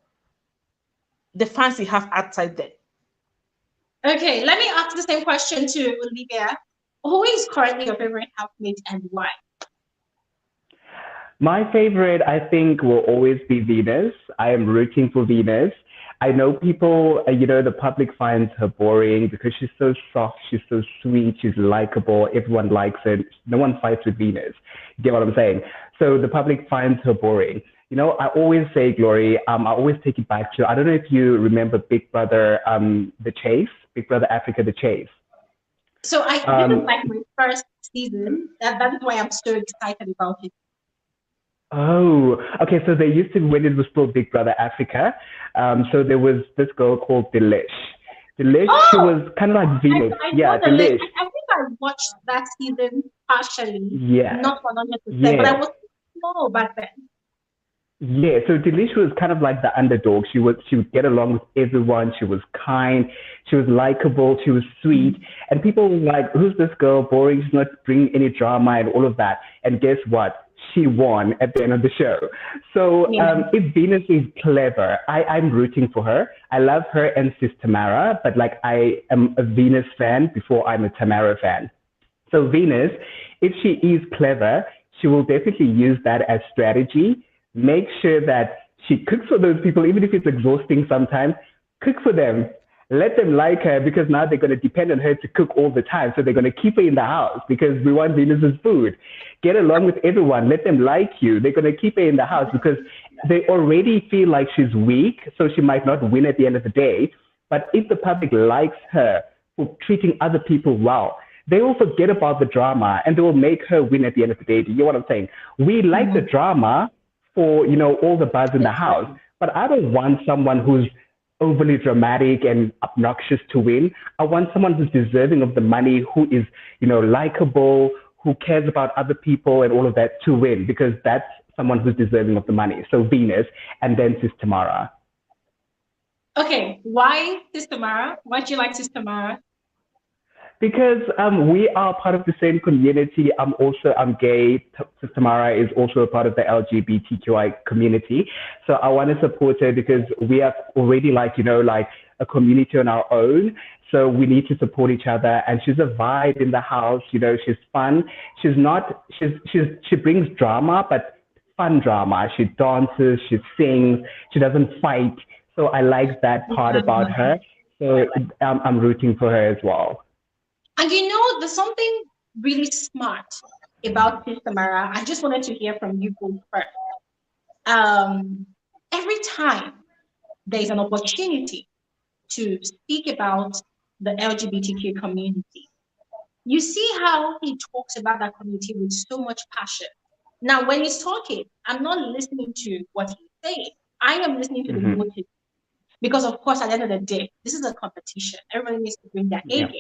the fans he have outside there. Okay, let me ask the same question to Olivia. Who is currently your favorite housemate and why? My favorite, I think, will always be Venus. I am rooting for Venus. I know people, the public finds her boring because she's so soft, she's so sweet, she's likable, everyone likes her. No one fights with Venus. You get what I'm saying? So the public finds her boring. I always say, Glory, I always take it back to, I don't know if you remember Big Brother, The Chase, Big Brother Africa, The Chase. So I didn't like my first season. That is why I'm so excited about it. Oh, okay. So they used to, when it was still Big Brother Africa, so there was this girl called Delish. Delish, she was kind of like Venus. I Delish. I think I watched that season partially. Yeah. Not 100%, but I was small back then. Yeah, so Delish was kind of like the underdog. She would get along with everyone. She was kind. She was likable. She was sweet. And people were like, who's this girl? Boring. She's not bringing any drama and all of that. And guess what? She won at the end of the show. So if Venus is clever, I'm rooting for her. I love her and Sis Tamara, but like I am a Venus fan before I'm a Tamara fan. So Venus, if she is clever, she will definitely use that as strategy. Make sure that she cooks for those people, even if it's exhausting sometimes. Cook for them. Let them like her because now they're going to depend on her to cook all the time. So they're going to keep her in the house because we want Venus's food. Get along with everyone. Let them like you. They're going to keep her in the house because they already feel like she's weak, so she might not win at the end of the day. But if the public likes her for treating other people well, they will forget about the drama and they will make her win at the end of the day. Do you know what I'm saying? We like the drama for, all the buzz in the house, but I don't want someone who's overly dramatic and obnoxious to win. I want someone who's deserving of the money, who is, likable, who cares about other people and all of that to win, because that's someone who's deserving of the money. So Venus and then Sis Tamara. Okay, why Sis Tamara? Why do you like Sis Tamara? Because we are part of the same community. I'm gay. Sis Tamara is also a part of the LGBTQI community. So I want to support her because we are already like a community on our own. So we need to support each other. And she's a vibe in the house. She's fun. She brings drama, but fun drama. She dances, she sings, she doesn't fight. So I like that part about her. So I'm rooting for her as well. And you know, there's something really smart about Sister Mara. I just wanted to hear from you both first. Every time there's an opportunity to speak about the LGBTQ community, you see how he talks about that community with so much passion. Now, when he's talking, I'm not listening to what he's saying. I am listening to the motive. Because, of course, at the end of the day, this is a competition. Everybody needs to bring their A game.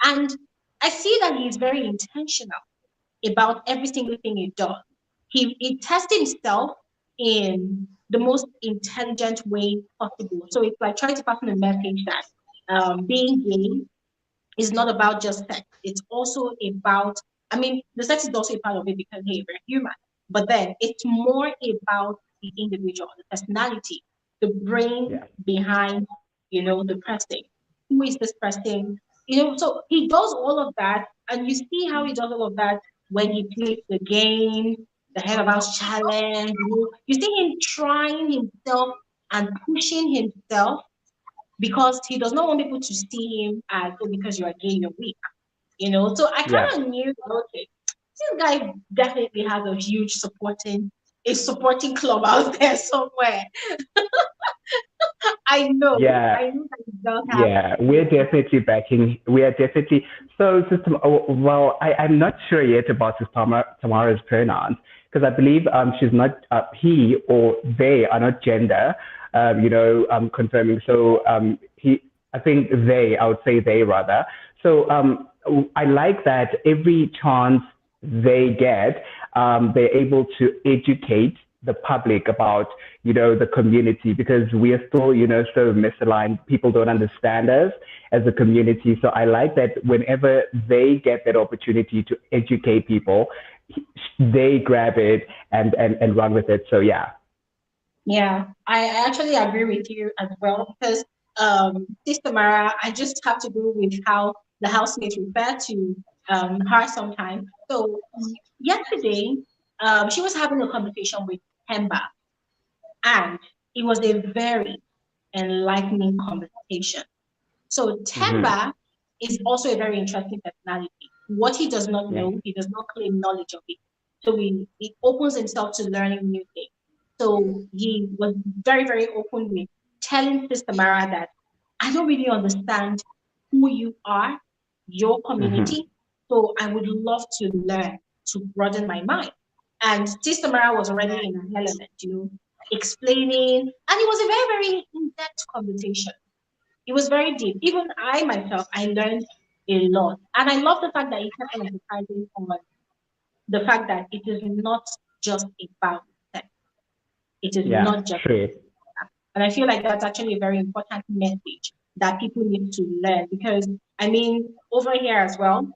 And I see that he's very intentional about every single thing he does. He tests himself in the most intelligent way possible. So it's like trying to pass on a message that being gay is not about just sex. It's also about, I mean, the sex is also a part of it because, hey, we're human. But then it's more about the individual, the personality, the brain behind, the person. Who is this person? So he does all of that. And you see how he does all of that when he plays the game, the Head of House Challenge. You see him trying himself and pushing himself because he does not want people to see him as, oh, because you are gay, you're weak. So I kind of knew, okay, this guy definitely has a huge supporting club out there somewhere. I know. Yeah. I know that he does have. Yeah, we're definitely backing. We are definitely. So, Sister, well, I'm not sure yet about Sister Tamara's pronouns because I believe she's not, he or they are not gender, confirming. So, I think I would say they rather. So, I like that every chance they get, they're able to educate the public about, the community because we are still, so misaligned. People don't understand us as a community. So I like that whenever they get that opportunity to educate people, they grab it and run with it. So yeah. Yeah, I actually agree with you as well because Sister Mara, I just have to go with how the housemates refer to her sometimes. So yesterday, she was having a conversation with Hemba, and it was a very enlightening conversation. So Temba is also a very interesting personality. What he does not know, he does not claim knowledge of it. So he opens himself to learning new things. So he was very, very open with telling Sister Mara that I don't really understand who you are, your community. So I would love to learn to broaden my mind. And Sister Mara was already in an element, explaining, and it was a very, very in-depth conversation. It was very deep. Even I myself, I learned a lot. And I love the fact that he kept on emphasizing on the fact that it is not just about sex. It is not just true. and I feel like that's actually a very important message that people need to learn because, I mean, over here as well,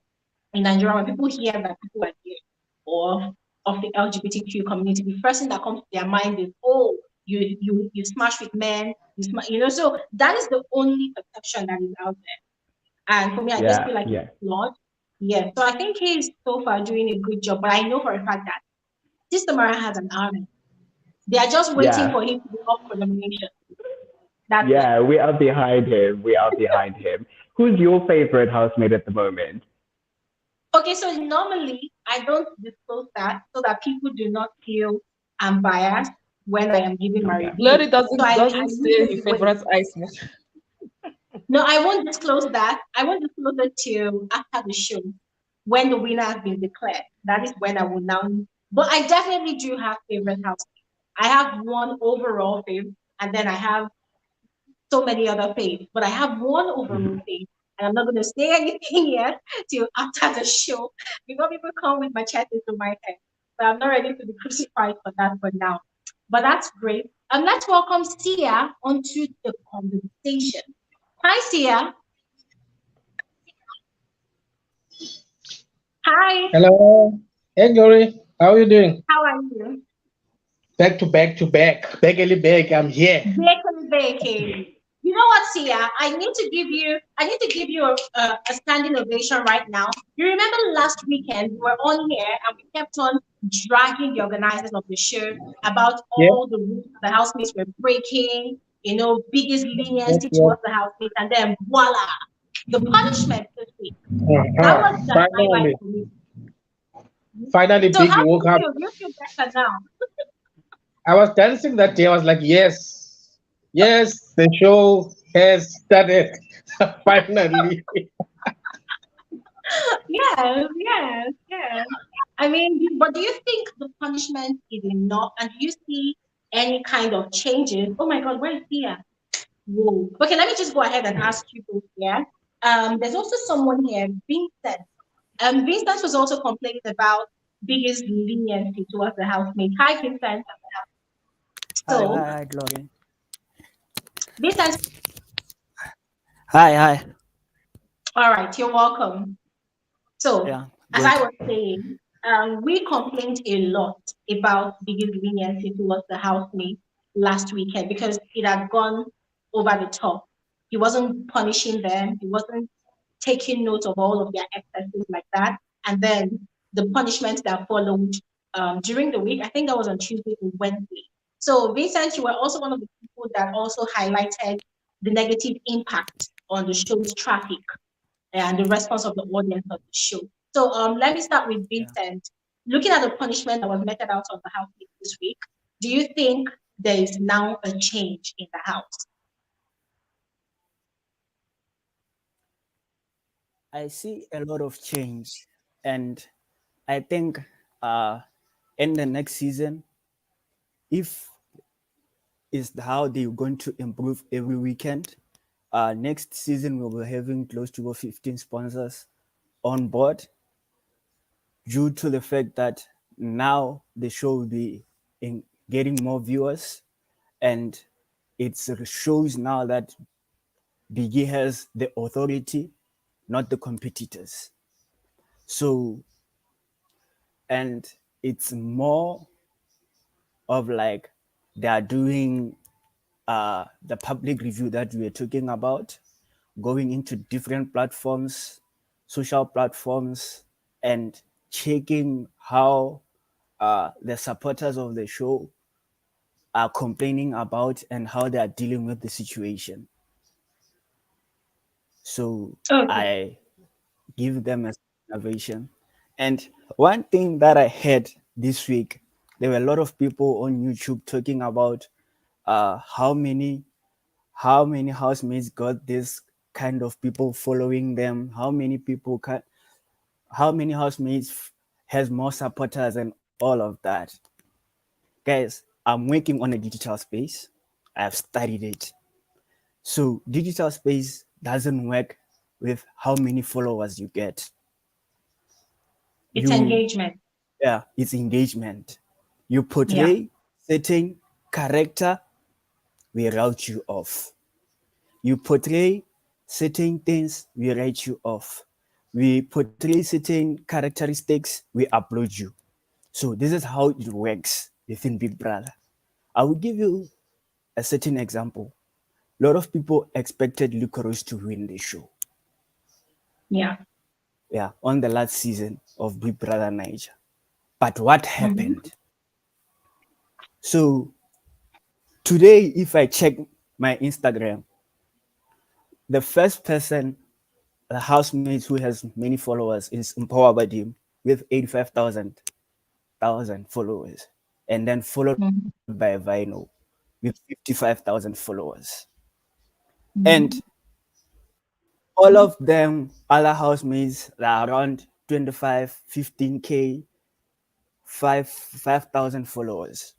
in Nigeria, when people hear that people are gay or of the LGBTQ community, the first thing that comes to their mind is, oh, you smash with men, so that is the only perception that is out there. And for me, I just feel like it's flawed. Yeah. So I think he's so far doing a good job, but I know for a fact that Sister Mara has an army. They are just waiting for him to be up for nomination. We are behind him. We are behind him. Who's your favorite housemate at the moment? Okay, so normally I don't disclose that so that people do not feel I'm biased when I am giving my review. Glory doesn't say your favorite ice. No, I won't disclose that. I won't disclose it till after the show when the winner has been declared. That is when I will now. But I definitely do have favorite housemates. I have one overall favorite, and then I have so many other faves. But I have one overall fave, and I'm not going to say anything yet till after the show before people come with my chest into my head. But I'm not ready to be crucified for that for now. But that's great. And let's welcome Sia onto the conversation. Hi, Sia. Hi. Hello. Hey, Glory. How are you doing? How are you? Back to back to back. Baggily bag. I'm here. Baking. You know what, Sia? I need to give you a standing ovation right now. You remember last weekend we were on here and we kept on dragging the organizers of the show about Yep. all the rules the housemates were breaking, biggest Yep. leniency Yep. towards the housemates, and then voila, the punishment this week. That Uh-huh. was the highlight Finally, for me. finally, So Big, how you do you woke up. feel? Do you feel better now? I was dancing that day. I was like, yes, yes, the show has started. Finally. Yes, yes, yes. I mean, but do you think the punishment is enough? And do you see any kind of changes? Oh my God, where is Thea? Whoa. Okay, let me just go ahead and ask you both here. There's also someone here, Vincent. Vincent was also complaining about biggest leniency towards the housemaid. Hi, Vincent. Hi, hi, So, hi, Glory. Vincent, Hi, hi. all right, you're welcome. So, Yeah, as good. I was saying, we complained a lot about biggest leniency towards the housemaid last weekend because it had gone over the top. He wasn't punishing them. He wasn't taking note of all of their excesses like that. And then the punishment that followed during the week, I think that was on Tuesday or Wednesday. So, Vincent, you were also one of the people that also highlighted the negative impact on the show's traffic and the response of the audience of the show. So let me start with Yeah. Vincent. Looking at the punishment that was meted out on the house this week, do you think there is now a change in the house? I see a lot of change, and I think uh, in the next season, if is how they're going to improve every weekend, next season we'll be having close to 15 sponsors on board due to the fact that now the show will be in getting more viewers, and it shows now that Biggie has the authority, not the competitors. So, and it's more of like they are doing the public review that we are talking about, going into different platforms, social platforms, and checking how the supporters of the show are complaining about and how they are dealing with the situation. So Okay. I give them a innovation. And one thing that I heard this week, there were a lot of people on YouTube talking about how many housemates got this kind of people following them, how many housemates has more supporters and all of that. Guys, I'm working on a digital space. I've studied it. So digital space doesn't work with how many followers you get. It's You engagement. Yeah, it's engagement. You Yeah. portray certain character, we route you off. You portray certain things, we write you off. We portray certain characteristics, we upload you. So this is how it works within Big Brother. I will give you a certain example. A lot of people expected Licorice to win the show. Yeah. Yeah, on the last season of Big Brother Niger. But what Mm-hmm. happened? So today, if I check my Instagram, the first person, the housemate who has many followers, is Empower Badim with 85,000 followers, and then followed Mm-hmm. by Vino with 55,000 followers. And Mm-hmm. all of them, other housemates, are around 25, 15K, 5,000 followers.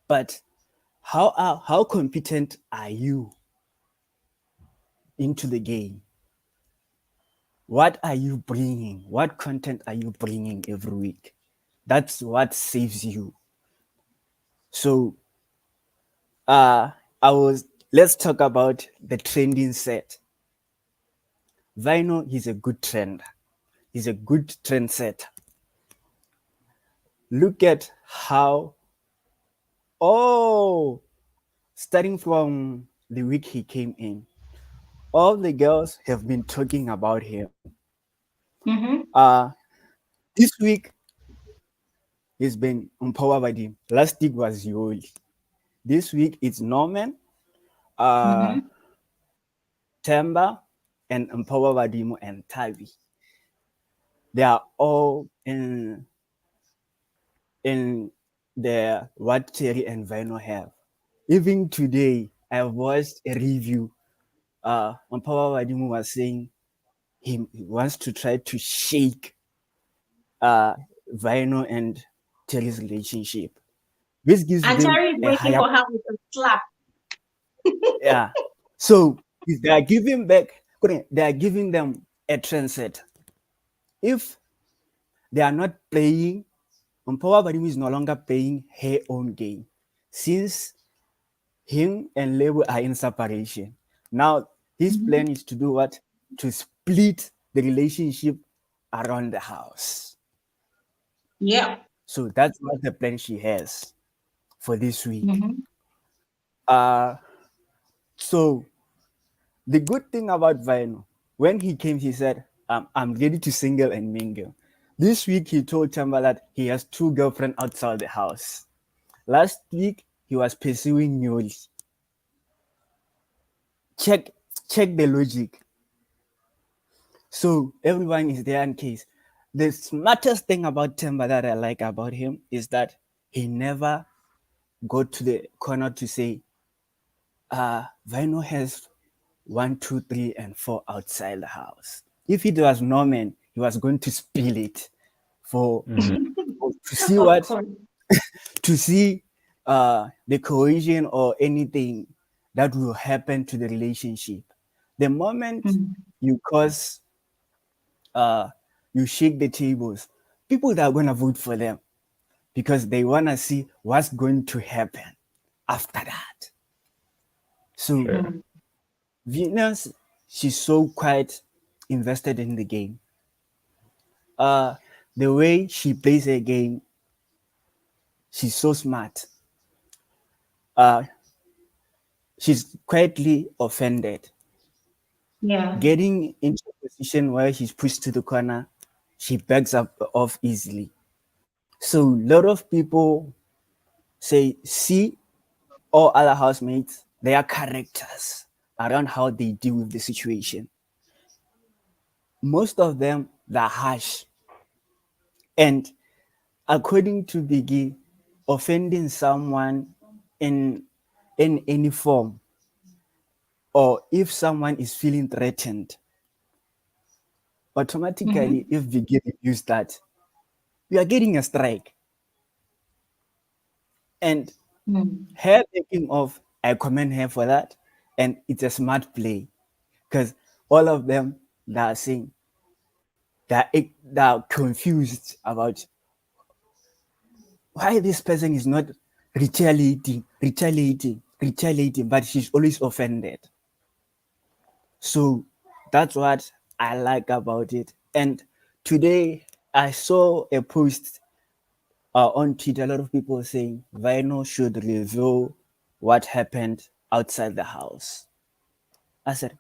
But how competent are you into the game? What are you bringing? What content are you bringing every week? That's what saves you. So I was let's talk about the trending set. Vino, he's a good trend. He's a good trend set. Look at how oh starting from the week he came in, all the girls have been talking about him. Mm-hmm. This week he's been empowered by him. Last week was Yoli. This week it's Norman, Temba, and Empower Vadimo and Tavi. They are all in the what Terry and Vino have. Even today, I watched a review. Empower Vadimo was saying he wants to try to shake Vino and Terry's relationship. This gives And them Terry is a waiting higher. for her with a slap. Yeah. So if they are giving back, they are giving them a trendset. If they are not playing, Empower Vadimo is no longer playing her own game. Since him and Lebo are in separation, now his plan is to do what? To split the relationship around the house. Yeah. So that's what the plan she has for this week. So the good thing about Vino, when he came, he said, I'm ready to single and mingle. This week, he told Chamba that he has 2 girlfriends outside the house. Last week, he was pursuing Nyoli. Check the logic. So everyone is there in case. The smartest thing about Chamba that I like about him is that he never go to the corner to say, Vino has 1, 2, 3, and 4 outside the house. If it was Norman, he was going to spill it for to see what to see the cohesion or anything that will happen to the relationship. The moment you cause you shake the tables, people that are going to vote for them because they want to see what's going to happen after that. So Venus, she's so quite invested in the game. The way she plays a game, she's so smart. She's quietly offended. Yeah. Getting into a position where she's pushed to the corner, she backs up off easily. So a lot of people say, see all other housemates, their characters around how they deal with the situation. Most of them, they're harsh. And according to Biggie, offending someone in any form, or if someone is feeling threatened, automatically, if Biggie reviews that, you are getting a strike. And her taking off, I commend her for that. And it's a smart play because all of them that are saying that are confused about why this person is not retaliating, but she's always offended. So that's what I like about it. And today I saw a post on Twitter, a lot of people saying Vino should reveal what happened outside the house. I said,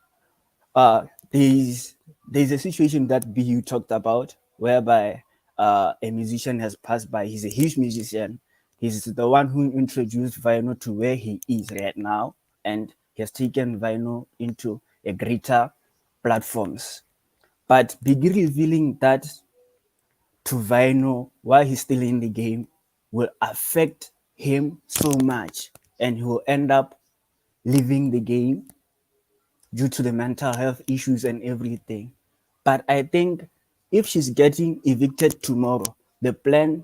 there's a situation that BU talked about whereby a musician has passed by. He's a huge musician. He's the one who introduced Vino to where he is right now, and he has taken Vino into a greater platforms. But Biggie revealing that to Vino while he's still in the game will affect him so much, and he will end up leaving the game due to the mental health issues and everything. But I think if she's getting evicted tomorrow, the plan,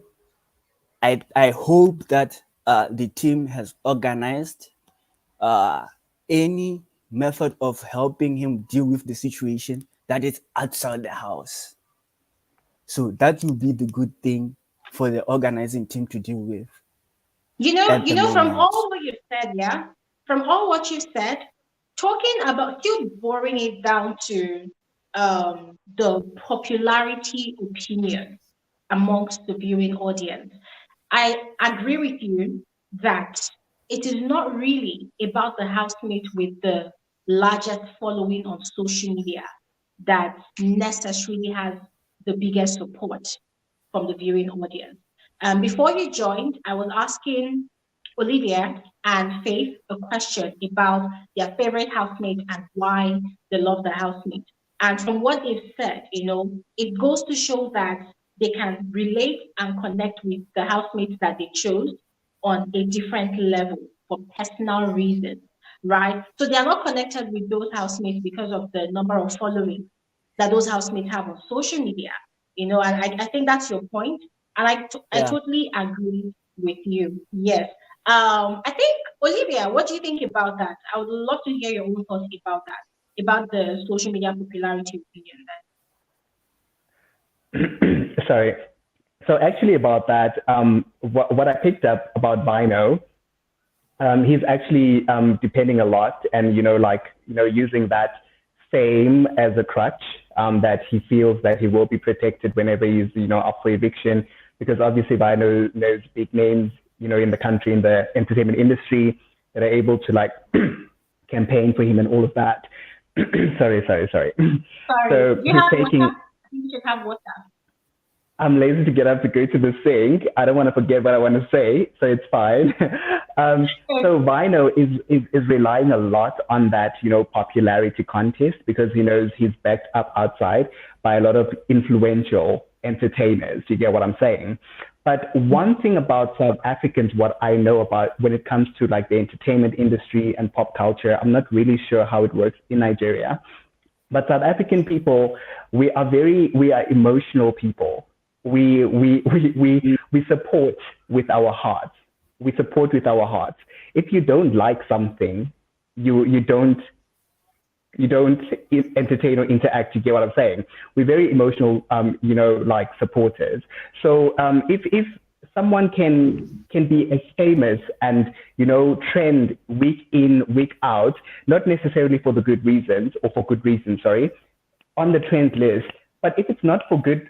I hope that the team has organized any method of helping him deal with the situation that is outside the house. So that will be the good thing for the organizing team to deal with. From all what you've said, from all what you've said, talking about still boring it down to the popularity opinion amongst the viewing audience, I agree with you that it is not really about the housemate with the largest following on social media that necessarily has the biggest support from the viewing audience. Before you joined, I was asking Olivia and Faith a question about their favorite housemate and why they love the housemate. And from what they've said, it goes to show that they can relate and connect with the housemates that they chose on a different level for personal reasons, right? So they are not connected with those housemates because of the number of following that those housemates have on social media, and I think that's your point. And I Yeah. totally agree with you. Yes. I think, Olivia, what do you think about that? I would love to hear your own thoughts about that, about the social media popularity opinion. Sorry. So actually about that, what I picked up about Vino, he's actually depending a lot and, using that fame as a crutch, that he feels that he will be protected whenever he's, up for eviction, because obviously Vino knows big names, in the country, in the entertainment industry, that are able to campaign for him and all of that. sorry. Sorry, So do you he's have taking. water? You should have water. I'm lazy to get up to go to the sink. I don't want to forget what I want to say, so it's fine. So Vino is relying a lot on that, popularity contest, because he knows he's backed up outside by a lot of influential entertainers. You get what I'm saying? But one thing about South Africans, what I know about when it comes to the entertainment industry and pop culture, I'm not really sure how it works in Nigeria. But South African people, we are emotional people. We support with our hearts. We support with our hearts. If you don't like something, you don't entertain or interact. You get what I'm saying? We're very emotional, supporters. So if someone can be as famous and trend week in, week out, not necessarily for the good reasons or for good reasons, sorry, on the trend list, but if it's not for good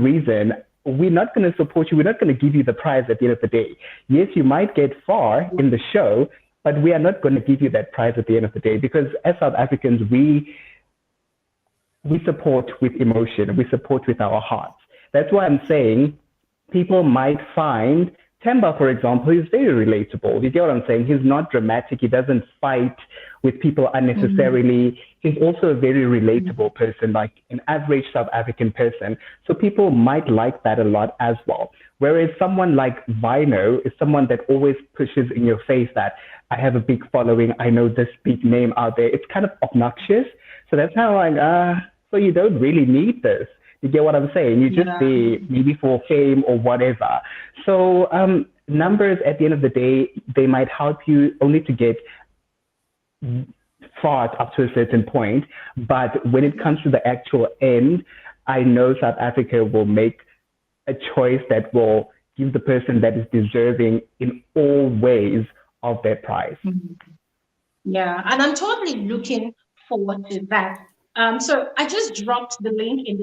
reason, we're not going to support you. We're not going to give you the prize at the end of the day. Yes, you might get far in the show, but we are not going to give you that prize at the end of the day, because as South Africans, we support with emotion. We support with our hearts. That's why I'm saying people might find Temba, for example, is very relatable. You get what I'm saying? He's not dramatic. He doesn't fight with people unnecessarily. Mm-hmm. He's also a very relatable person, like an average South African person. So people might like that a lot as well. Whereas someone like Vino is someone that always pushes in your face that I have a big following. I know this big name out there. It's kind of obnoxious. So that's how so you don't really need this. You get what I'm saying? You just be maybe for fame or whatever. So numbers at the end of the day, they might help you only to get far up to a certain point. But when it comes to the actual end, I know South Africa will make a choice that will give the person that is deserving in all ways of their prize. Yeah, and I'm totally looking forward to that. So I just dropped the link in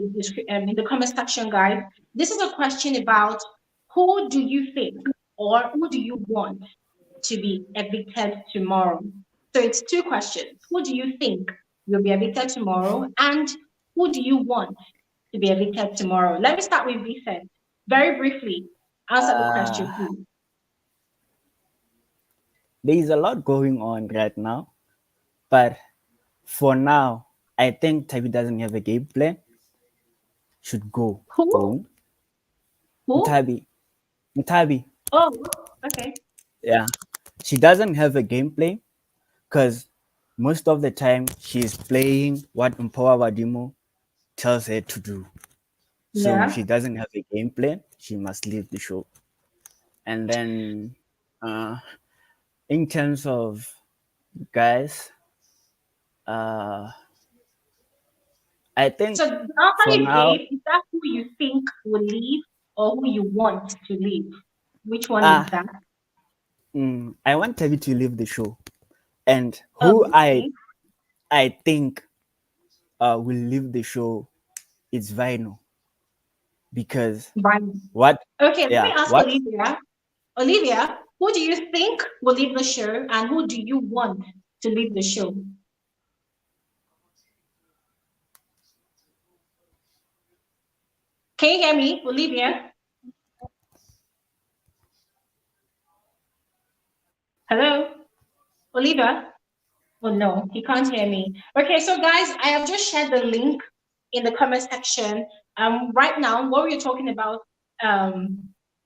the comment section, guys. This is a question about who do you think or who do you want to be evicted tomorrow? So it's two questions. Who do you think will be evicted tomorrow, and who do you want to be evicted tomorrow? Let me start with Vincent. Very briefly, answer the question, please. There is a lot going on right now, but for now, I think Tabi doesn't have a game plan. Should go home. Who? Tabi. Oh, okay. Yeah, she doesn't have a gameplay because most of the time she's playing what Mpoa Wadimo tells her to do. So she doesn't have a game plan. She must leave the show. And then in terms of guys, I think so. The answer you gave, is that who you think will leave or who you want to leave? Which one is that? I want Tabi to leave the show, and who I think will leave the show is Vino, because what? Okay, yeah, let me ask what? Olivia. Olivia, who do you think will leave the show, and who do you want to leave the show? Can you hear me, Olivia? Hello, Oliver? Oh no, he can't hear me. Okay, so guys, I have just shared the link in the comment section. Right now, what we're talking about,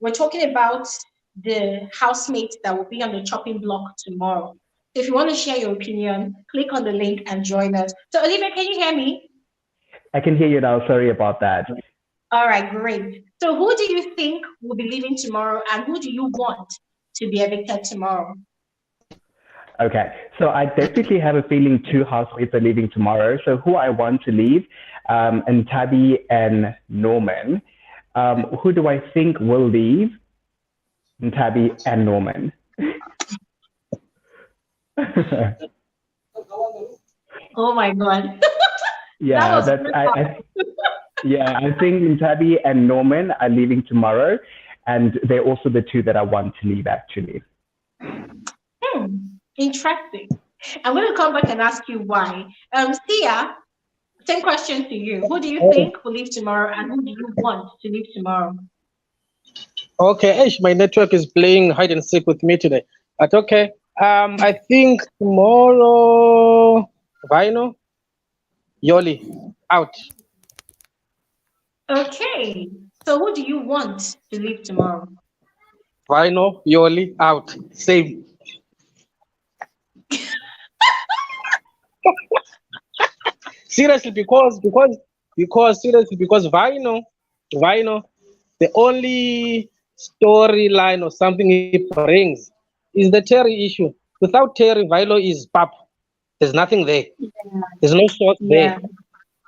we're talking about the housemates that will be on the chopping block tomorrow. So if you want to share your opinion, click on the link and join us. So Olivia, can you hear me? I can hear you now. Sorry about that. All right, great. So who do you think will be leaving tomorrow, and who do you want to be evicted tomorrow? Okay, so I definitely have a feeling two housemates are leaving tomorrow. So who I want to leave, and Tabby and Norman. Who do I think will leave? Tabby and Norman. Oh my God. Yeah, I think Tabby and Norman are leaving tomorrow, and they're also the two that I want to leave actually. Interesting. I'm going to come back and ask you why. Sia, same question to you. Who do you think will leave tomorrow, and who do you want to leave tomorrow? Okay, my network is playing hide and seek with me today. But okay, I think tomorrow, Vino, Yoli, out. Okay, so who do you want to leave tomorrow? Vino, Yoli, out. Same. Seriously, because Vino, the only storyline or something he brings is the Terry issue. Without Terry, Vino is pap. There's nothing there. Yeah. There's no source there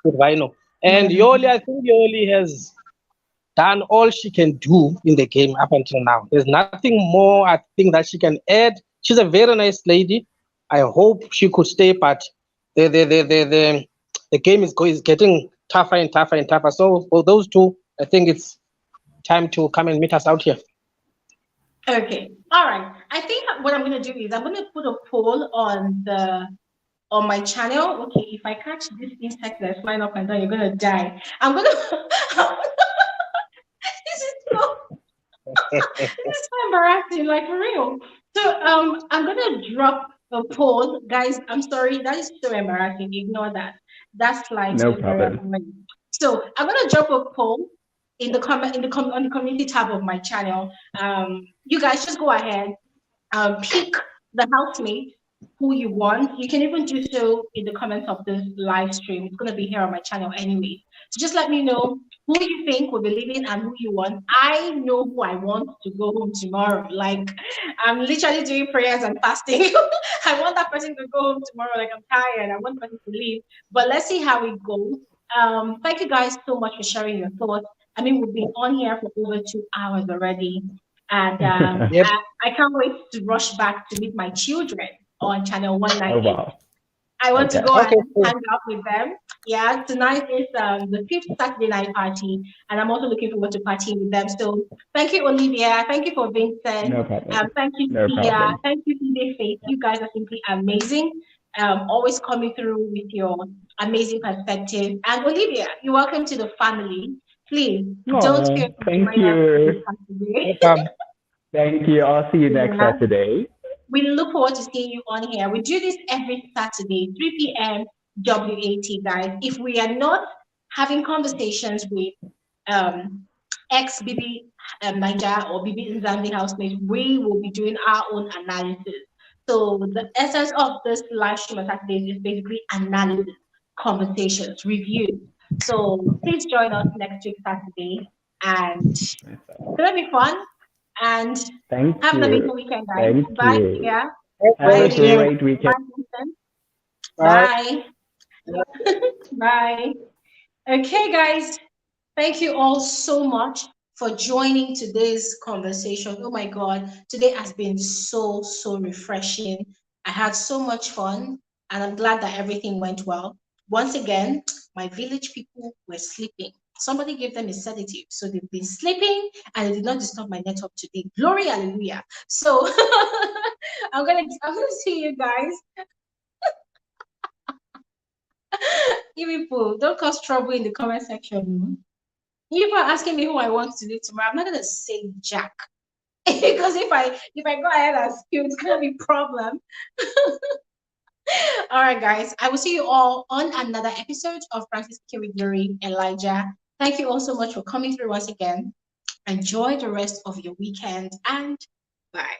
with Vino. And Yoli, I think Yoli has done all she can do in the game up until now. There's nothing more I think that she can add. She's a very nice lady. I hope she could stay, but the game is getting tougher and tougher and tougher. So for those two, I think it's time to come and meet us out here. Okay, all right. I think what I'm going to do is I'm going to put a poll on my channel. Okay, if I catch this insect that's flying up and down, you're going to die. I'm going to. This is so embarrassing, like for real. So I'm gonna drop a poll, guys. I'm sorry, that is so embarrassing. Ignore that. That's like No so very problem. annoying. So I'm gonna drop a poll in the comment on the community tab of my channel. You guys just go ahead, pick the housemate who you want. You can even do so in the comments of this live stream. It's gonna be here on my channel anyway. So just let me know who you think will be leaving and who you want. I know who I want to go home tomorrow. Like I'm literally doing prayers and fasting. I want that person to go home tomorrow. Like I'm tired. I want the person to leave. But let's see how it goes. Thank you guys so much for sharing your thoughts. I mean, we've been on here for over 2 hours already. And Yep. I can't wait to rush back to meet my children on channel 198. Oh wow. I want to Okay. go and cool. hang out with them. Yeah, tonight is the 5th Saturday night party, and I'm also looking forward to partying with them. So thank you, Olivia. Thank you for Vincent. No problem. Thank you, No Tia. problem. Thank you, Ide Faith. You guys are simply amazing. Always coming through with your amazing perspective. And Olivia, you're welcome to the family. Please don't Oh, fail to thank join us this you. Saturday. Welcome. Thank you. I'll see you next Yeah. Saturday. We look forward to seeing you on here. We do this every Saturday, 3 p.m. WAT, guys. If we are not having conversations with ex-BB Niger or Bbmzansi housemates, we will be doing our own analysis. So the essence of this live stream on Saturdays is basically analysis, conversations, reviews. So please join us next week Saturday, and it's gonna be fun. And Thank have an amazing you. weekend, guys. Thank Bye, you. Tia. Have Bye, a Olivia. great weekend. Bye, Vincent. Bye. Bye. Okay, guys. Thank you all so much for joining today's conversation. Oh my God, today has been so refreshing. I had so much fun, and I'm glad that everything went well. Once again, my village people were sleeping. Somebody gave them a sedative, so they've been sleeping, and it did not disturb my network today. Glory, hallelujah! So I'm gonna see you guys. You people, don't cause trouble in the comment section. You people are asking me who I want to leave tomorrow. I'm not gonna say Jack. Because if I go ahead and spill, it's gonna be problem. All right, guys. I will see you all on another episode of Practice Speaking with Glory Elijah. Thank you all so much for coming through once again. Enjoy the rest of your weekend and bye.